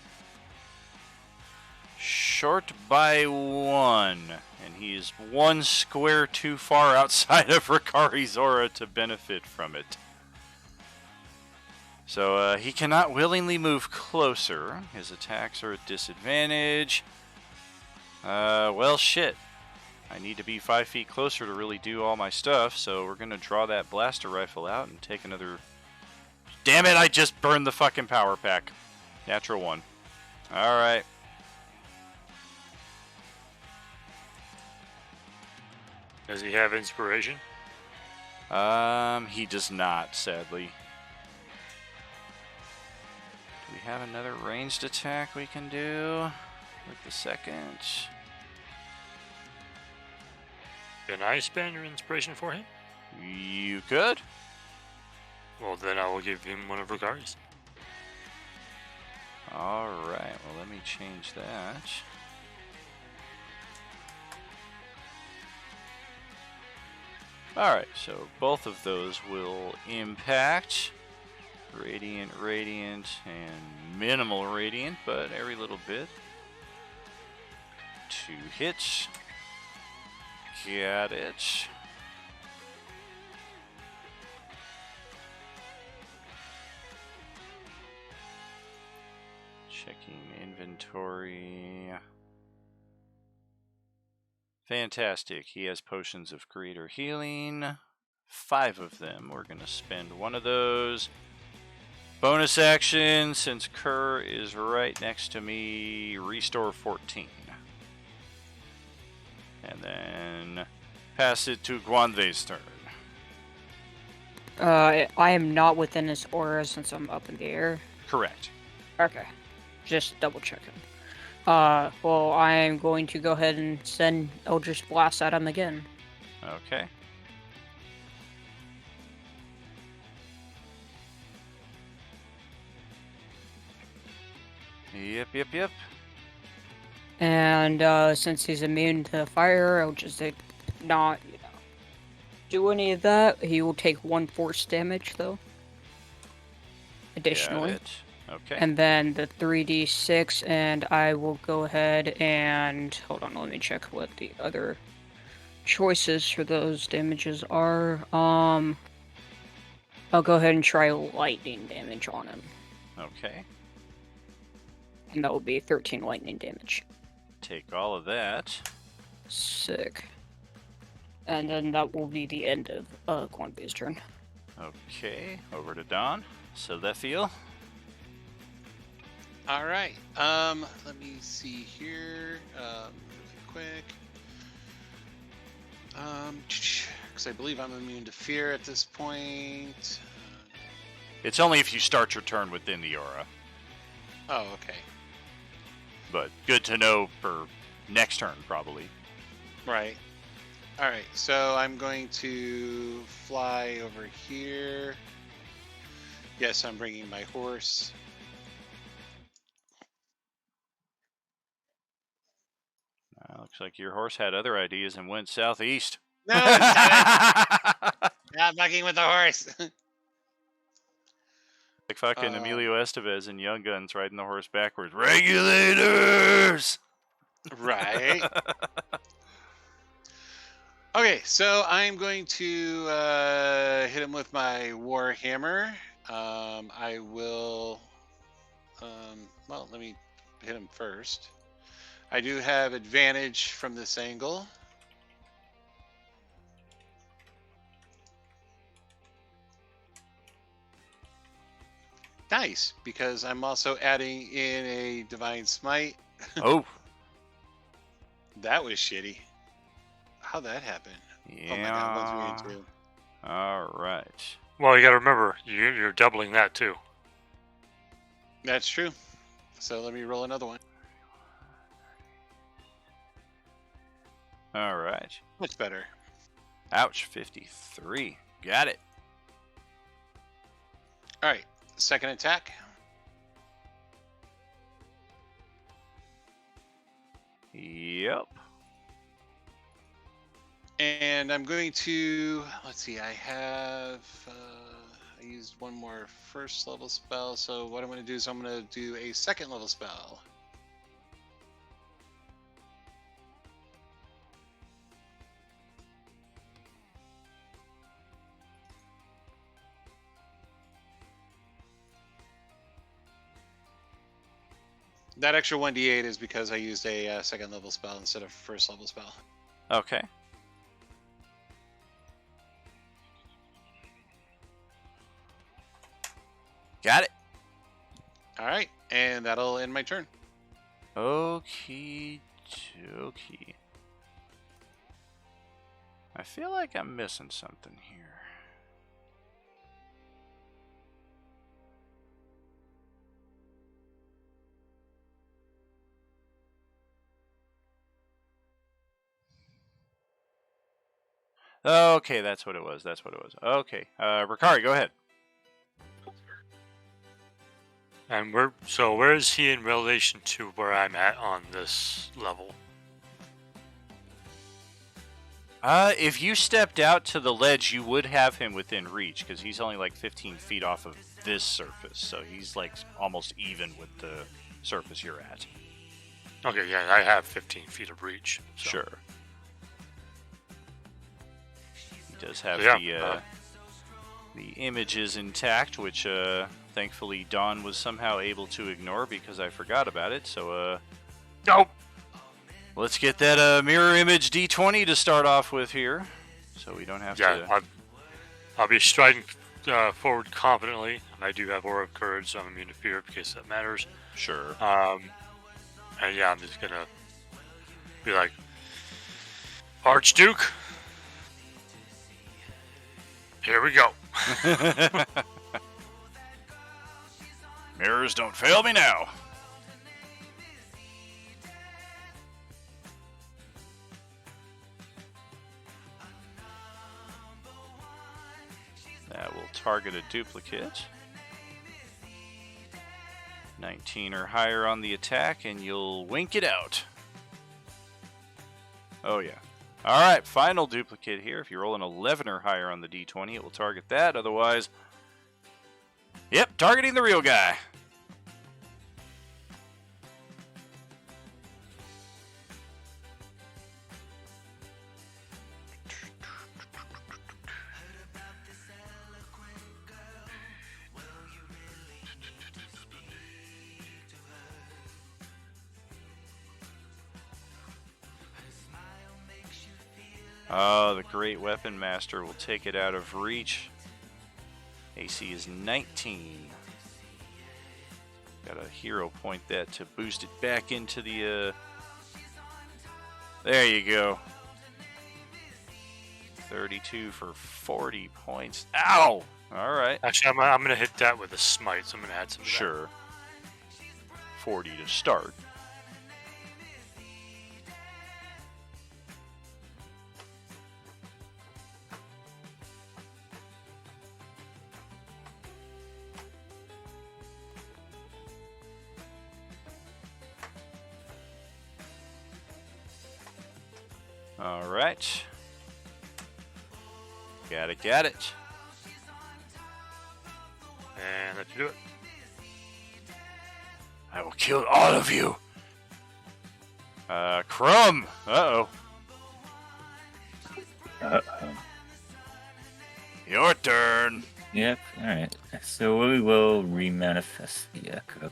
short by 1, and he is 1 square too far outside of Ricari's aura to benefit from it. So he cannot willingly move closer. His attacks are at disadvantage. Well, shit. I need to be 5 feet closer to really do all my stuff, so we're going to draw that blaster rifle out and take another Damn it, I just burned the fucking power pack. Natural 1. Alright. Does he have inspiration? He does not, sadly. Do we have another ranged attack we can do with the second? Can I spend your inspiration for him? You could. Well, then I will give him one of Ricari's. Alright, well, let me change that. Alright, so both of those will impact. Radiant, radiant, and minimal radiant, but every little bit. 2 hits. Got it. Checking inventory. Fantastic. He has potions of greater healing. 5 of them. We're going to spend one of those. Bonus action, since Kerr is right next to me, restore 14. And then pass it to Guanve's turn. I am not within his aura since I'm up in the air. Correct. Okay. Just double checking. Well, I am going to go ahead and send Eldritch Blast at him again. Okay. Yep. And since he's immune to fire, I'll just not, do any of that. He will take 1 force damage though. Additionally. Got it. Okay. And then the 3d6, and I will go ahead and hold on, let me check what the other choices for those damages are. I'll go ahead and try lightning damage on him. Okay. And that will be 13 lightning damage. Take all of that. Sick. And then that will be the end of Guanbe's turn. Okay, over to Don. Silvethiel. All right. Let me see here. Really quick. Because I believe I'm immune to fear at this point. It's only if you start your turn within the aura, Oh, okay. but good to know for next turn, probably. Right. All right. So I'm going to fly over here. Yes, I'm bringing my horse. Looks like your horse had other ideas and went southeast. No, stop it. Not fucking with the horse. Like fucking Emilio Estevez in Young Guns riding the horse backwards. Regulators! Right. Okay, so I'm going to hit him with my war hammer. I will. Well, let me hit him first. I do have advantage from this angle. Nice, because I'm also adding in a divine smite. Oh, That was shitty. How'd that happen? yeah. Oh my god, 1, 3, and 2. All right. Well, you got to remember, you're doubling that too. That's true. So let me roll another one. All right. Much better. Ouch, 53. Got it. All right, second attack. Yep. And I'm going to, let's see, I have, I used one more first level spell. So what I'm going to do is I'm going to do a second level spell. That extra 1d8 is because I used a second level spell instead of first level spell. Okay. Got it. All right, and that'll end my turn. Okie dokie. I feel like I'm missing something here. Okay, that's what it was. That's what it was. Okay, Ricari, go ahead. And where is he in relation to where I'm at on this level? If you stepped out to the ledge, you would have him within reach, because he's only like 15 feet off of this surface, so he's like almost even with the surface you're at. Okay, yeah, I have 15 feet of reach. So. Sure. He does have the images intact, which thankfully Dawn was somehow able to ignore because I forgot about it. So Nope. Let's get that mirror image D20 to start off with here, so we don't have to. I'll be striding forward confidently, and I do have Aura of Courage, so I'm immune to fear in case that matters. Sure. And yeah, I'm just gonna be like, Archduke, here we go. Mirrors, don't fail me now. That will target a duplicate. 19 or higher on the attack, and you'll wink it out. Oh, yeah. All right, final duplicate here. If you roll an 11 or higher on the D20, it will target that. Otherwise, yep, targeting the real guy. Oh, the Great Weapon Master will take it out of reach. AC is 19. Got a hero point that to boost it back into the... There you go. 32 for 40 points. Ow! Alright. Actually, I'm going to hit that with a smite, so I'm going to add some to that. Sure. 40 to start. All right. Got it. And let's do it. I will kill all of you. Crumb. Uh-oh. Uh-oh. Your turn. Yep, alright. So we will remanifest the echo.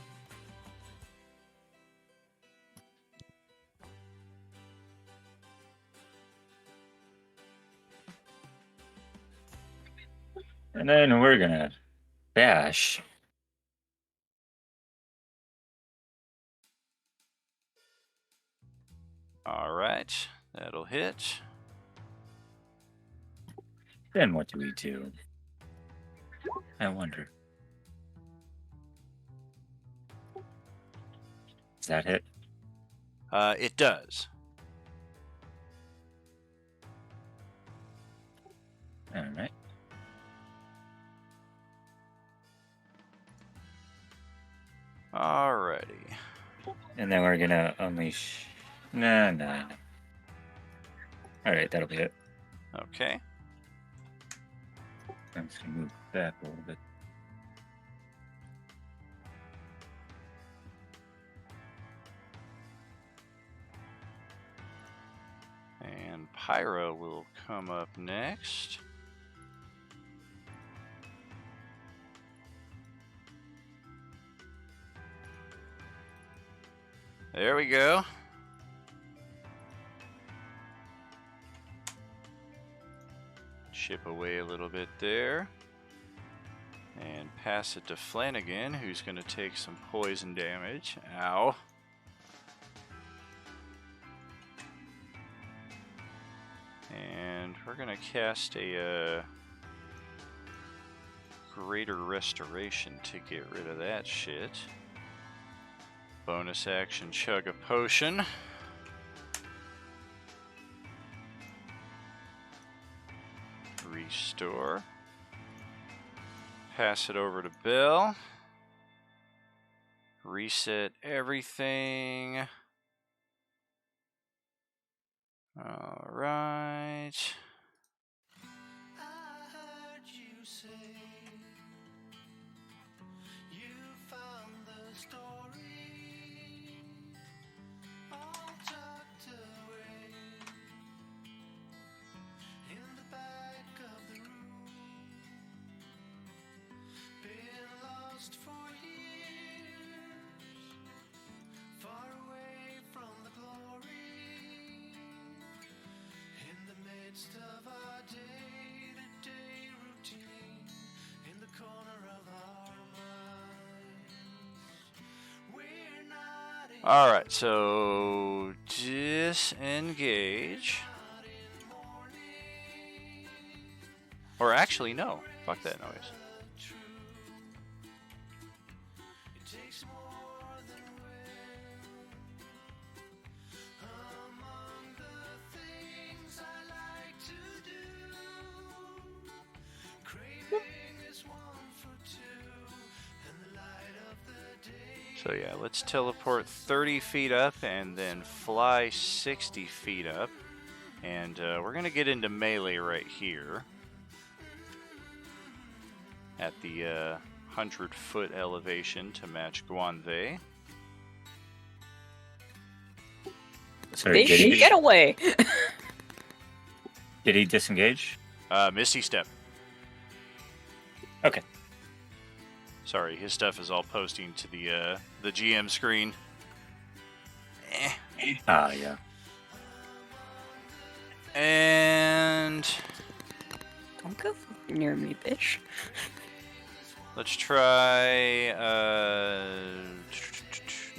And then we're gonna bash. All right. That'll hit. Then what do we do? I wonder. Does that hit? It does. Alright. Alrighty. And then we're gonna unleash. No. Alright, that'll be it. Okay. I'm just gonna move back a little bit. And Pyro will come up next. There we go. Chip away a little bit there. And pass it to Flanagan, who's going to take some poison damage. Ow. And we're going to cast a Greater Restoration to get rid of that shit. Bonus action, chug a potion. Restore. Pass it over to Bill. Reset everything. All right. I heard you say you found the story all tucked away in the back of the room. Been lost for years, far away from the glory, in the midst of our day-to-day routine, in the corner of our minds. We're not in All right, so disengage. mourning. Or actually, no. Fuck that noise. It takes more than will. Among the things I like to do, craving is one for two, and the light of the day. So yeah, let's teleport 30 feet up and then fly 60 feet up. And we're going to get into melee right here. At the 100-foot elevation to match Guanve. Sorry, Fish, get away! did he disengage? Misty Step. Okay. Sorry, his stuff is all posting to the GM screen. Ah, yeah. And Don't go near me, bitch. let's try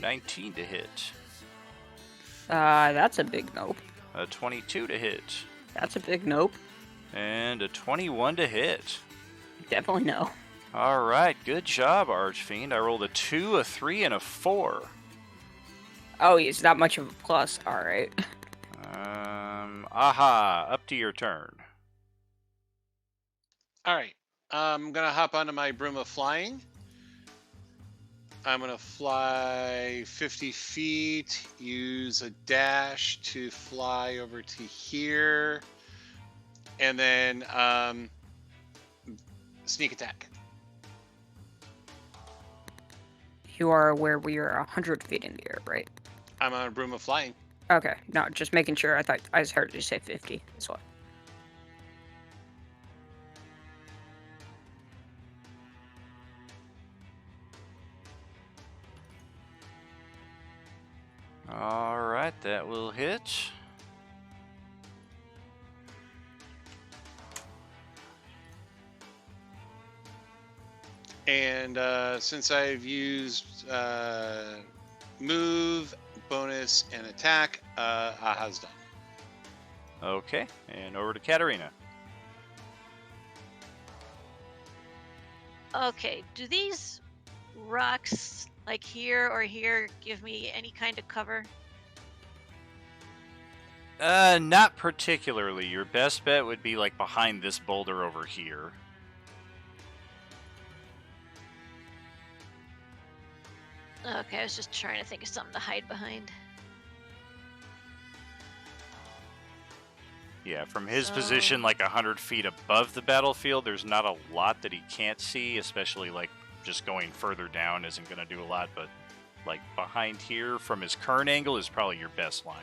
19 to hit. That's a big nope. A 22 to hit. That's a big nope. And a 21 to hit. Definitely no. Alright, good job, Archfiend. I rolled a 2, a 3, and a 4. Oh, he's not much of a plus. Alright. Aha, up to your turn. All right. I'm going to hop onto my Broom of Flying. I'm going to fly 50 feet, use a dash to fly over to here, and then sneak attack. You are where we are 100 feet in the air, right? I'm on a Broom of Flying. Okay, no, just making sure. I thought I just heard you say 50. That's why. Alright, that will hit. And since I've used move, bonus, and attack, Aha's done. Okay, and over to Katarina. Okay, do these rocks, like here or here, give me any kind of cover? Not particularly. Your best bet would be like behind this boulder over here. Okay, I was just trying to think of something to hide behind. Yeah, from his position, like 100 feet above the battlefield, there's not a lot that he can't see, especially like just going further down isn't going to do a lot, but like behind here from his current angle is probably your best line.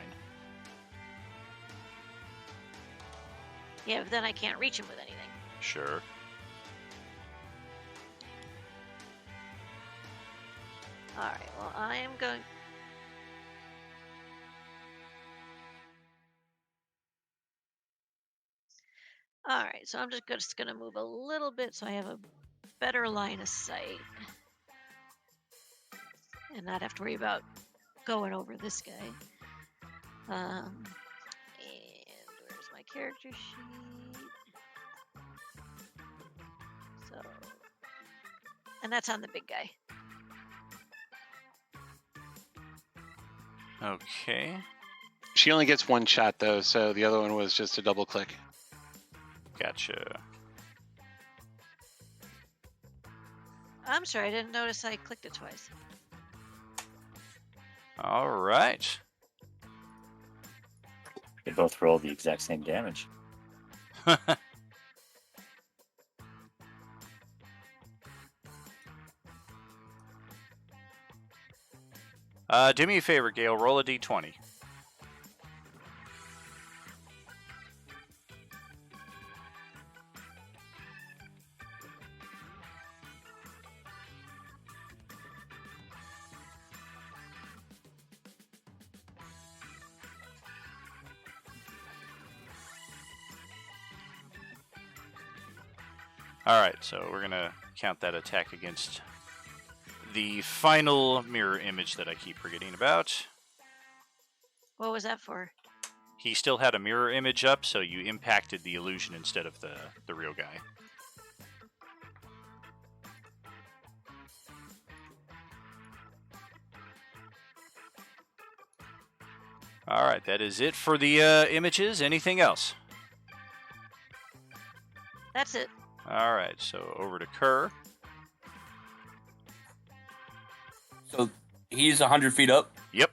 Yeah, but then I can't reach him with anything. Sure. Alright, well, I am going... Alright, so I'm just gonna move a little bit so I have a better line of sight. And not have to worry about going over this guy. And where's my character sheet? So, and that's on the big guy. Okay. She only gets one shot though, so the other one was just a double click. Gotcha. I'm sorry, I didn't notice I clicked it twice. All right. They both roll the exact same damage. Do me a favor, Gale. Roll a d20. Alright, so we're going to count that attack against the final mirror image that I keep forgetting about. What was that for? He still had a mirror image up, so you impacted the illusion instead of the real guy. Alright, that is it for the images. Anything else? That's it. Alright, so over to Kerr. So he's 100 feet up. Yep.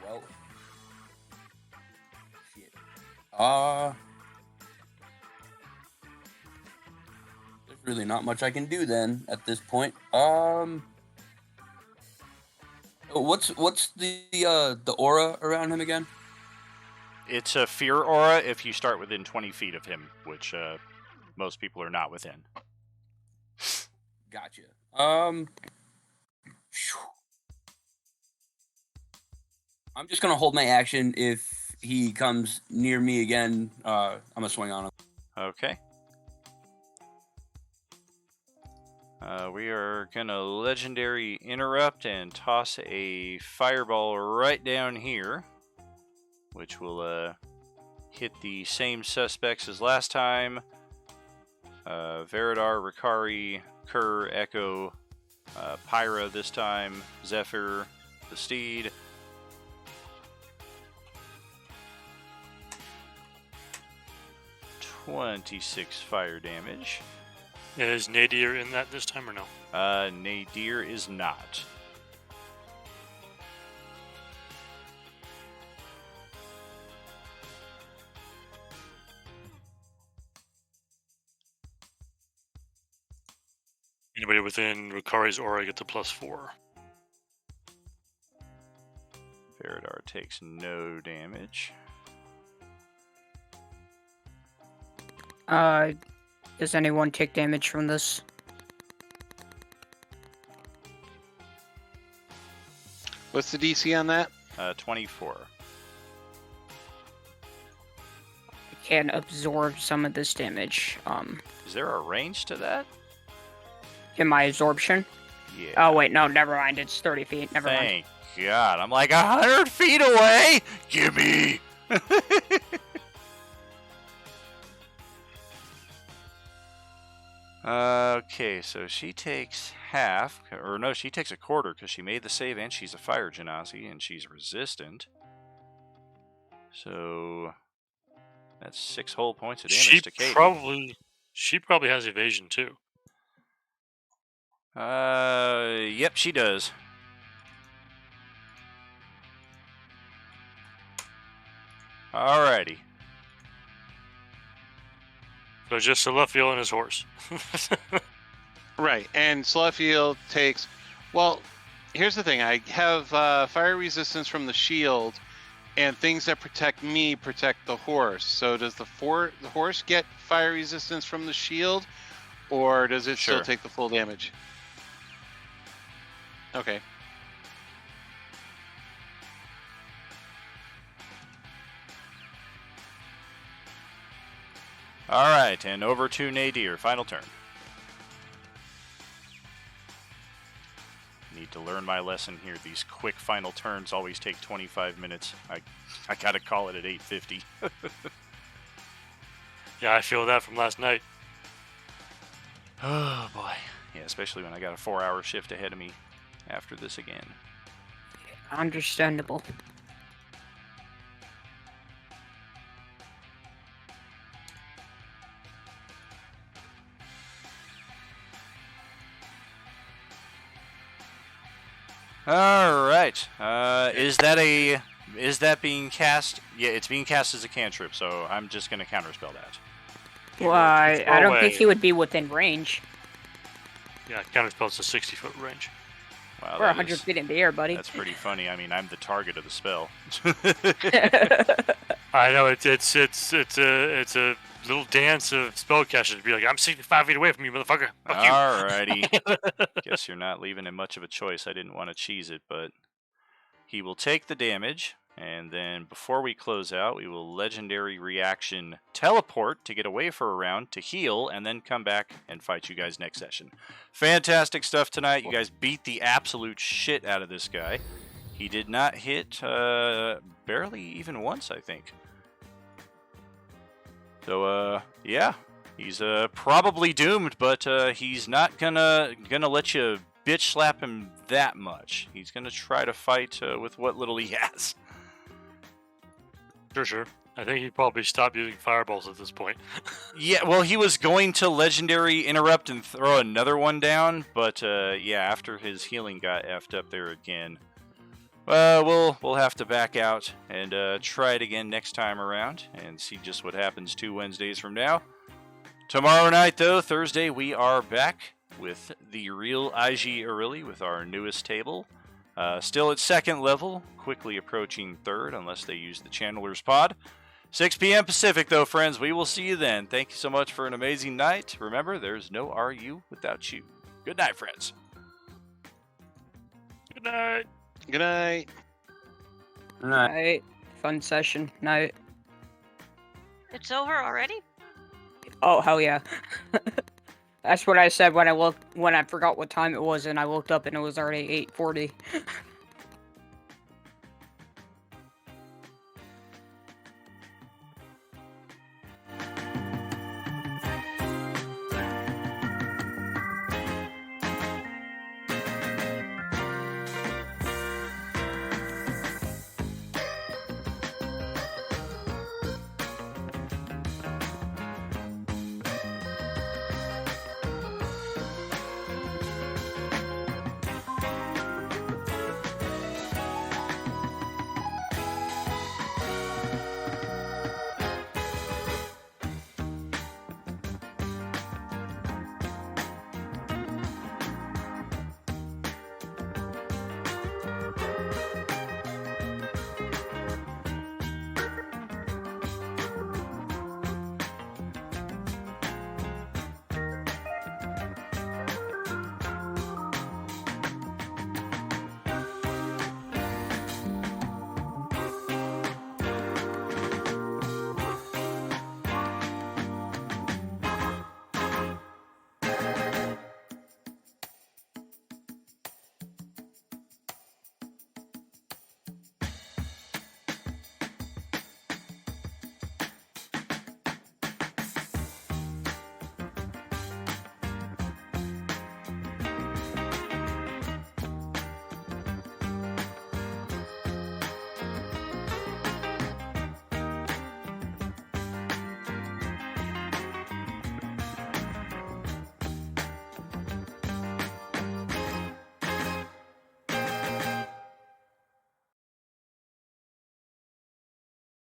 Well, shit. There's really not much I can do then at this point. What's the aura around him again? It's a fear aura if you start within 20 feet of him, which most people are not within. Gotcha. I'm just gonna hold my action. If he comes near me again, I'm gonna swing on him. Okay. We are gonna legendary interrupt and toss a fireball right down here, which will hit the same suspects as last time. Veridar, Ricari, Kerr, Echo, Pyra this time, Zephyr, the Steed. .26 fire damage. Is Nadir in that this time or no? Nadir is not. Anybody within Ricari's aura gets a +4. Veridar takes no damage. Does anyone take damage from this? What's the DC on that? 24. I can absorb some of this damage. Is there a range to that? In my absorption? Yeah. Oh wait, no, never mind. It's 30 feet. Never mind. Thank God. I'm like 100 feet away. Gimme. Okay, so she takes half, or no, she takes a quarter because she made the save and she's a fire genasi and she's resistant. So that's 6 whole points of damage to Katie. She probably has evasion too. Yep, she does. Alrighty. So just Celestial and his horse. Right, and Celestial takes... Well, here's the thing. I have fire resistance from the shield, and things that protect me protect the horse. So does the horse get fire resistance from the shield, or does it Sure. still take the full damage? Okay. Alright, and over to Nadir. Final turn. Need to learn my lesson here. These quick final turns always take 25 minutes. I gotta call it at 8:50. Yeah, I feel that from last night. Oh boy. Yeah, especially when I got a 4-hour shift ahead of me after this again. Understandable. All right. Is that being cast? Yeah, it's being cast as a cantrip, so I'm just gonna counterspell that. Well, I don't away. think he would be within range. Yeah, counterspell's a 60-foot range. Wow, We're that 100 is- feet in the air, buddy. That's pretty funny. I mean, I'm the target of the spell. I know it's a little dance of spellcasters to be like, I'm 65 feet away from you, motherfucker. Fuck you. Alrighty. Guess you're not leaving him much of a choice. I didn't want to cheese it, but he will take the damage. And then before we close out, we will legendary reaction teleport to get away for a round to heal and then come back and fight you guys next session. Fantastic stuff tonight. You guys beat the absolute shit out of this guy. He did not hit barely even once, I think. So, yeah, he's probably doomed, but he's not gonna let you bitch slap him that much. He's gonna try to fight with what little he has. Sure. I think he'd probably stop using fireballs at this point. Yeah, well, he was going to legendary interrupt and throw another one down, but yeah, after his healing got effed up there again, we'll have to back out and try it again next time around and see just what happens 2 Wednesdays from now. Tomorrow night, though, Thursday, we are back with the real IG Aurelie with our newest table. Still at 2nd level, quickly approaching 3rd, unless they use the Channeler's Pod. 6 p.m. Pacific, though, friends. We will see you then. Thank you so much for an amazing night. Remember, there's no RU without you. Good night, friends. Good night. Good night. Night. Fun session. Night. It's over already? Oh, hell yeah. That's what I said when I forgot what time it was and I looked up and it was already 8:40.